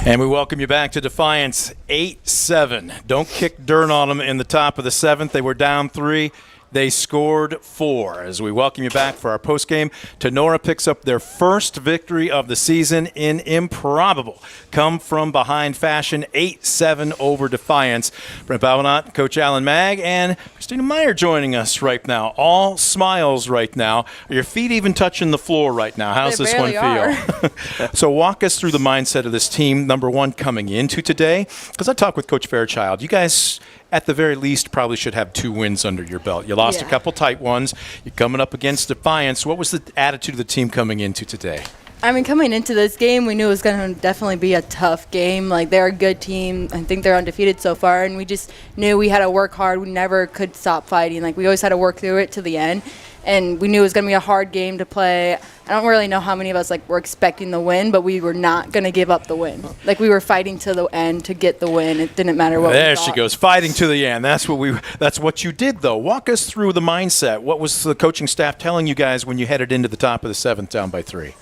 And we welcome you back to Defiance. 8-7. Don't kick dirt on them in the top of the seventh. They were down 3. They scored 4. As we welcome you back for our postgame, Tinora picks up their first victory of the season in improbable come-from-behind fashion, 8-7 over Defiance. Brent Balvanot, Coach Alan Magg, and Christina Meyer joining us right now. All smiles right now. Are your feet even touching the floor right now? How's this one feel? So walk us through the mindset of this team, number one, coming into today. Because I talked with Coach Fairchild. You guys, at the very least, probably should have 2 wins under your belt. You lost a couple tight ones. You're coming up against Defiance. What was the attitude of the team coming into today? I mean, coming into this game, we knew it was going to definitely be a tough game. Like, they're a good team. I think they're undefeated so far, and we just knew we had to work hard. We never could stop fighting. Like, we always had to work through it to the end, and we knew it was going to be a hard game to play. I don't really know how many of us, like, were expecting the win, but we were not going to give up the win. Like, we were fighting to the end to get the win. It didn't matter what There we she thought. goes, fighting to the end. That's what you did, though. Walk us through the mindset. What was the coaching staff telling you guys when you headed into the top of the 7th down by 3?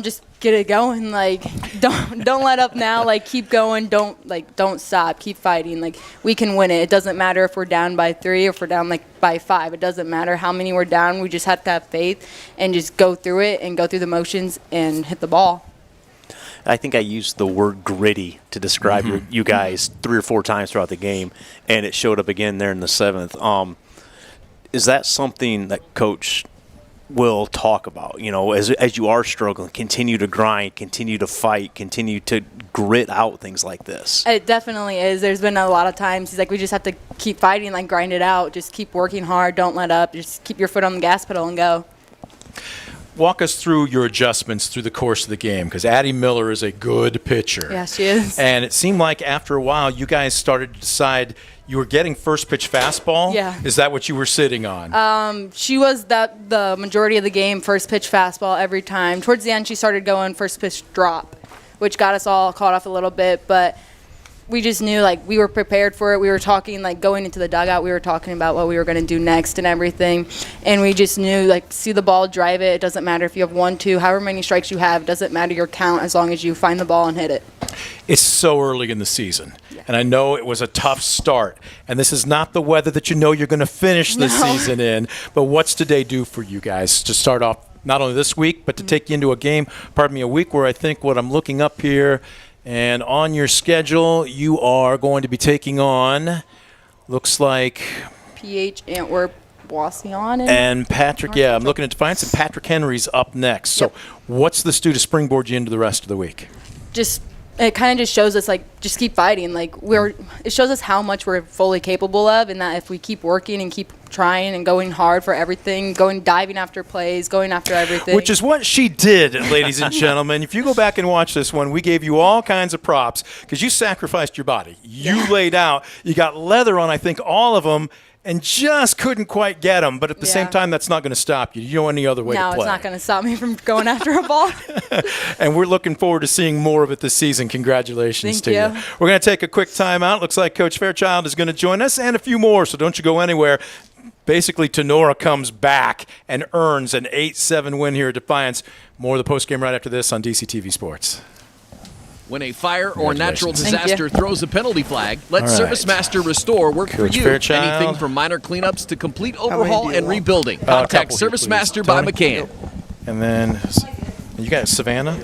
Just get it going. Like, don't let up now. Like, keep going. Don't stop. Keep fighting. Like, we can win it. It doesn't matter if we're down by 3 or if we're down by 5. It doesn't matter how many we're down. We just have to have faith and just go through it and go through the motions and hit the ball. I think I used the word gritty to describe you guys 3 or 4 times throughout the game, and it showed up again there in the 7th. Is that something that Coach will talk about, as you are struggling, continue to grind, continue to fight, continue to grit out things like this? It definitely is. There's been a lot of times he's like, we just have to keep fighting, like, grind it out. Just keep working hard. Don't let up. Just keep your foot on the gas pedal and go. Walk us through your adjustments through the course of the game, because Addie Miller is a good pitcher. Yeah, she is. And it seemed like after a while you guys started to decide you were getting first pitch fastball. Yeah. Is that what you were sitting on? She was the majority of the game, first pitch fastball every time. Towards the end, she started going first pitch drop, which got us all caught off a little bit. But we just knew, like, we were prepared for it. We were talking, like, going into the dugout, we were talking about what we were going to do next and everything. And we just knew, like, see the ball, drive it. It doesn't matter if you have 1, 2, however many strikes you have. It doesn't matter your count as long as you find the ball and hit it. It's so early in the season, and I know it was a tough start, and this is not the weather that you know you're going to finish the season in, but what's today do for you guys to start off not only this week, but to take you into a week where I think what I'm looking up here, and on your schedule, you are going to be taking on, looks like PH, Antwerp, Boisillon, and Patrick, I'm looking at Defiance, and Patrick Henry's up next. So what's this do to springboard you into the rest of the week? It kind of just shows us, like, just keep fighting. Like, it shows us how much we're fully capable of, and that if we keep working and keep trying and going hard for everything, diving after plays, going after everything. Which is what she did, ladies and gentlemen. If you go back and watch this one, we gave you all kinds of props because you sacrificed your body. You laid out. You got leather on, I think, all of them, and just couldn't quite get them. But at the same time, that's not going to stop you. You know any other way to play. No, it's not going to stop me from going after a ball. And we're looking forward to seeing more of it this season. Congratulations to you. We're going to take a quick timeout. Looks like Coach Fairchild is going to join us and a few more, so don't you go anywhere. Basically, Tinora comes back and earns an 8-7 win here at Defiance. More of the postgame right after this on DCTV Sports. When a fire or natural disaster throws a penalty flag, let ServiceMaster Restore work for you. Fairchild. Anything from minor cleanups to complete overhaul and rebuilding. Contact ServiceMaster by McCann. And then you got Savannah.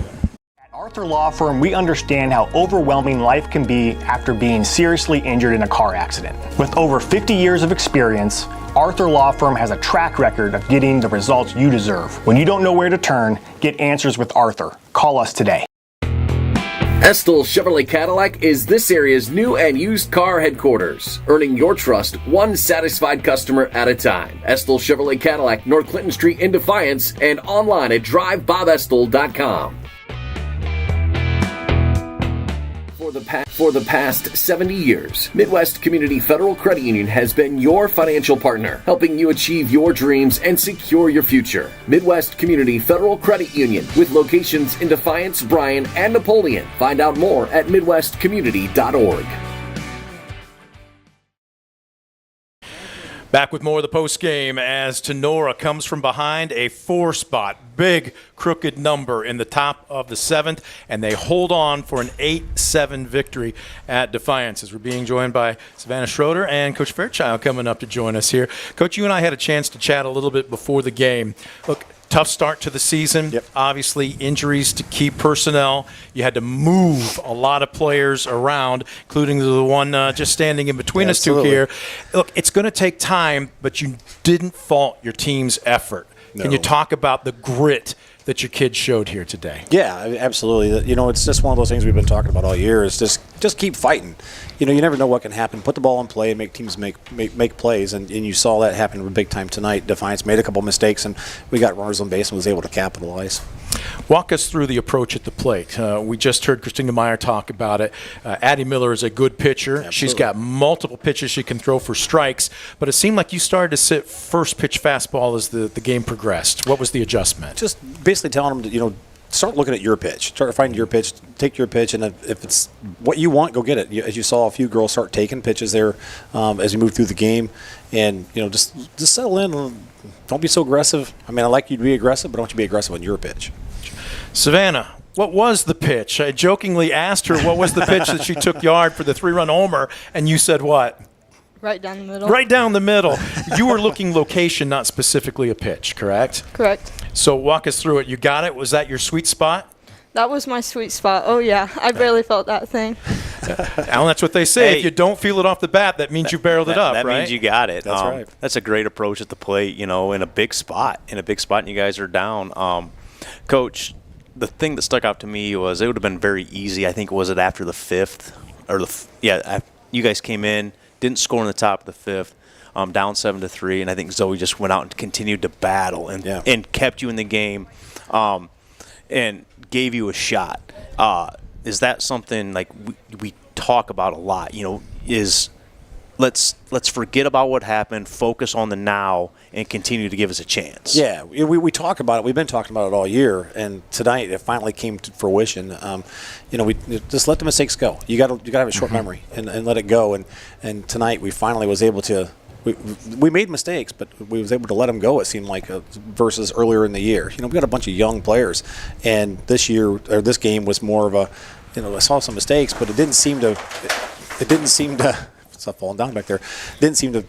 At Arthur Law Firm, we understand how overwhelming life can be after being seriously injured in a car accident. With over 50 years of experience, Arthur Law Firm has a track record of getting the results you deserve. When you don't know where to turn, get answers with Arthur. Call us today. Estill Chevrolet Cadillac is this area's new and used car headquarters, earning your trust one satisfied customer at a time. Estill Chevrolet Cadillac, North Clinton Street in Defiance, and online at drivebobestill.com. For the past 70 years, Midwest Community Federal Credit Union has been your financial partner, helping you achieve your dreams and secure your future. Midwest Community Federal Credit Union, with locations in Defiance, Bryan, and Napoleon. Find out more at midwestcommunity.org. Back with more of the post game as Tinora comes from behind a 4-spot, big crooked number in the top of the 7th, and they hold on for an 8-7 victory at Defiance. As we're being joined by Savannah Schroeder and Coach Fairchild coming up to join us here. Coach, you and I had a chance to chat a little bit before the game. Look, tough start to the season. Yep. Obviously, injuries to key personnel. You had to move a lot of players around, including the one just standing in between us two here. Look, it's going to take time, but you didn't fault your team's effort. No. Can you talk about the grit that your kids showed here today? Yeah, absolutely. You know, it's just one of those things we've been talking about all year is just keep fighting. You know, you never know what can happen. Put the ball in play and make teams make plays, and you saw that happen big time tonight. Defiance made a couple mistakes, and we got runners on base and was able to capitalize. Walk us through the approach at the plate. We just heard Christina Meyer talk about it. Addie Miller is a good pitcher. Absolutely. She's got multiple pitches she can throw for strikes, but it seemed like you started to sit first pitch fastball as the game progressed. What was the adjustment? Just basically telling them to, start looking at your pitch. Start to find your pitch. Take your pitch, and if it's what you want, go get it. As you saw, a few girls start taking pitches there as you move through the game, and just settle in. Don't be so aggressive. I mean, I like you to be aggressive, but don't you be aggressive on your pitch. Savannah, what was the pitch? I jokingly asked her what was the pitch that she took yard for the 3-run homer, and you said what? Right down the middle. Right down the middle. You were looking location, not specifically a pitch, correct? Correct. So walk us through it. You got it? Was that your sweet spot? That was my sweet spot. Oh, yeah. I barely felt that thing. Alan, that's what they say. Hey, if you don't feel it off the bat, that means you barreled it up, that right? means you got it. That's right. That's a great approach at the plate, in a big spot. And you guys are down. Coach, the thing that stuck out to me was it would have been very easy. I think was it after the 5th? You guys came in, didn't score in the top of the 5th. Down 7-3, and I think Zoe just went out and continued to battle and kept you in the game, and gave you a shot. Is that something like we talk about a lot? Is let's forget about what happened, focus on the now, and continue to give us a chance. Yeah, we talk about it. We've been talking about it all year, and tonight it finally came to fruition. We just let the mistakes go. You got to have a short memory and let it go. And tonight we finally was able to. We made mistakes, but we was able to let them go. It seemed like versus earlier in the year. We got a bunch of young players, and this game was more of a. I saw some mistakes, but it didn't seem to. Stuff falling down back there. Didn't seem to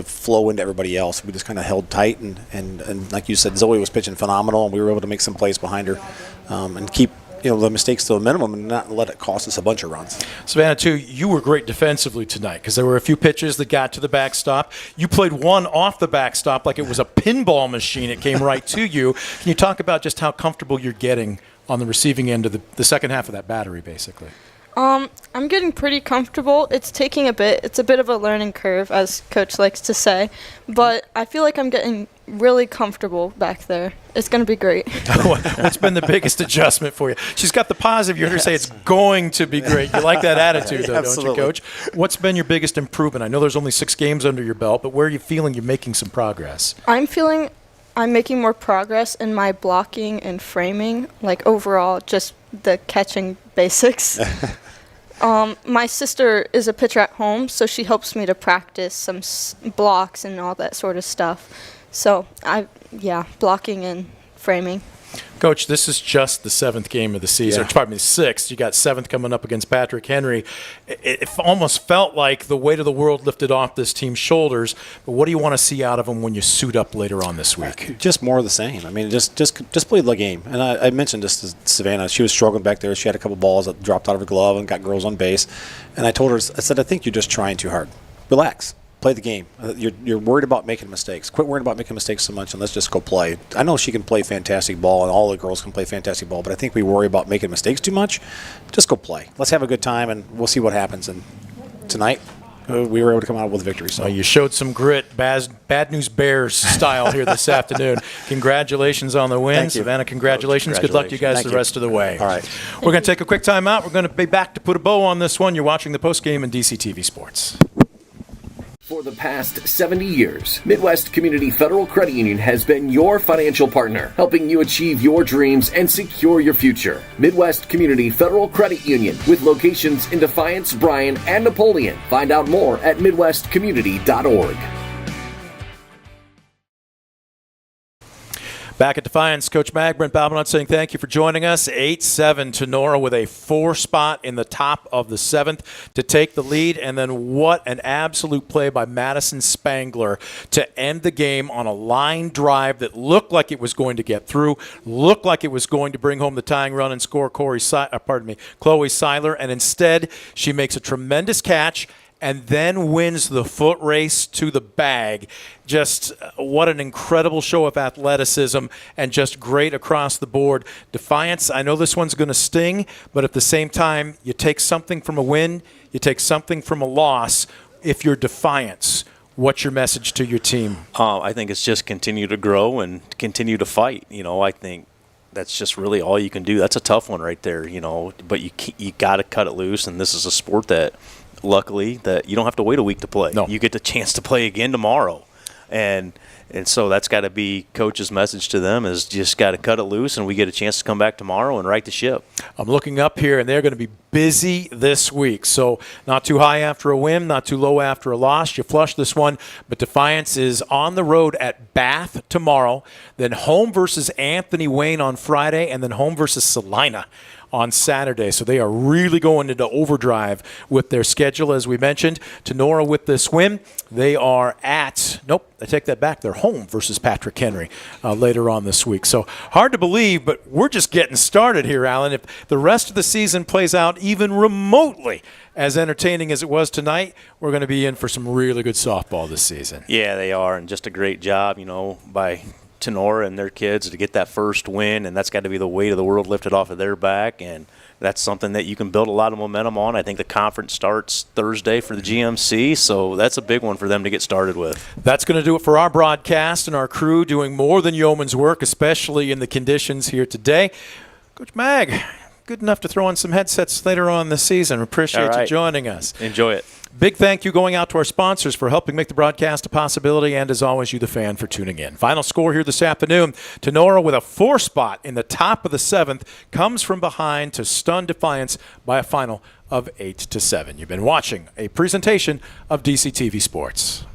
flow into everybody else. We just kind of held tight, and like you said, Zoe was pitching phenomenal, and we were able to make some plays behind her, and keep the mistakes to a minimum and not let it cost us a bunch of runs. Savannah, too, you were great defensively tonight because there were a few pitches that got to the backstop. You played one off the backstop like it was a pinball machine. It came right to you. Can you talk about just how comfortable you're getting on the receiving end of the second half of that battery, basically? I'm getting pretty comfortable. It's taking a bit. It's a bit of a learning curve, as Coach likes to say. But I feel like I'm getting really comfortable back there. It's going to be great. What's been the biggest adjustment for you? She's got the positive. You heard her say it's going to be great. You like that attitude, though, don't you, Coach? What's been your biggest improvement? I know there's only 6 games under your belt, but where are you feeling you're making some progress? I'm feeling I'm making more progress in my blocking and framing, like overall just the catching basics. My sister is a pitcher at home, so she helps me to practice some blocks and all that sort of stuff. So, blocking and framing. Coach, this is just the 7th game of the season. Yeah. Pardon me, 6th. You got 7th coming up against Patrick Henry. It almost felt like the weight of the world lifted off this team's shoulders. But what do you want to see out of them when you suit up later on this week? Just more of the same. I mean, just play the game. And I mentioned this to Savannah. She was struggling back there. She had a couple balls that dropped out of her glove and got girls on base. And I told her, I said, I think you're just trying too hard. Relax. Play the game. You're worried about making mistakes. Quit worrying about making mistakes so much, and let's just go play. I know she can play fantastic ball, and all the girls can play fantastic ball, but I think we worry about making mistakes too much. Just go play. Let's have a good time, and we'll see what happens. And tonight, we were able to come out with a victory. So you showed some grit, bad news Bears style here this afternoon. Congratulations on the win. Thank you. Savannah, congratulations. Good luck to you guys the rest of the way. All right. We're going to take a quick time out. We're going to be back to put a bow on this one. You're watching the postgame in DCTV Sports. For the past 70 years, Midwest Community Federal Credit Union has been your financial partner, helping you achieve your dreams and secure your future. Midwest Community Federal Credit Union, with locations in Defiance, Bryan, and Napoleon. Find out more at midwestcommunity.org. Back at Defiance, Coach Mag, Brent Balbinot saying thank you for joining us. 8-7 Tinora with a 4 spot in the top of the 7th to take the lead. And then what an absolute play by Madison Spangler to end the game on a line drive that looked like it was going to get through, looked like it was going to bring home the tying run and score Chloe Seiler. And instead, she makes a tremendous catch and then wins the foot race to the bag. Just what an incredible show of athleticism and just great across the board. Defiance, I know this one's going to sting, but at the same time, you take something from a win, you take something from a loss. If you're Defiance, what's your message to your team? I think it's just continue to grow and continue to fight. I think that's just really all you can do. That's a tough one right there, but you got to cut it loose, and this is a sport that – luckily, that you don't have to wait a week to play. No. You get the chance to play again tomorrow. And so that's got to be Coach's message to them is just got to cut it loose, and we get a chance to come back tomorrow and right the ship. I'm looking up here, and they're going to be busy this week. So not too high after a win, not too low after a loss. You flush this one, but Defiance is on the road at Bath tomorrow, then home versus Anthony Wayne on Friday, and then home versus Salina on Saturday. So they are really going into overdrive with their schedule, as we mentioned. Tinora with this win. They are at, nope, I take that back. They're home versus Patrick Henry later on this week. So hard to believe, but we're just getting started here, Alan. If the rest of the season plays out even remotely as entertaining as it was tonight, we're going to be in for some really good softball this season. Yeah, they are, and just a great job, by Tinora and their kids to get that first win, and that's got to be the weight of the world lifted off of their back, and that's something that you can build a lot of momentum on. I think the conference starts Thursday for the GMC, so that's a big one for them to get started with. That's going to do it for our broadcast and our crew doing more than yeoman's work, especially in the conditions here today. Coach Mag, good enough to throw on some headsets later on this season. Appreciate you joining us. Enjoy it. Big thank you going out to our sponsors for helping make the broadcast a possibility, and as always, you, the fan, for tuning in. Final score here this afternoon. Tinora with a 4 spot in the top of the 7th comes from behind to stun Defiance by a final of 8-7. You've been watching a presentation of DCTV Sports.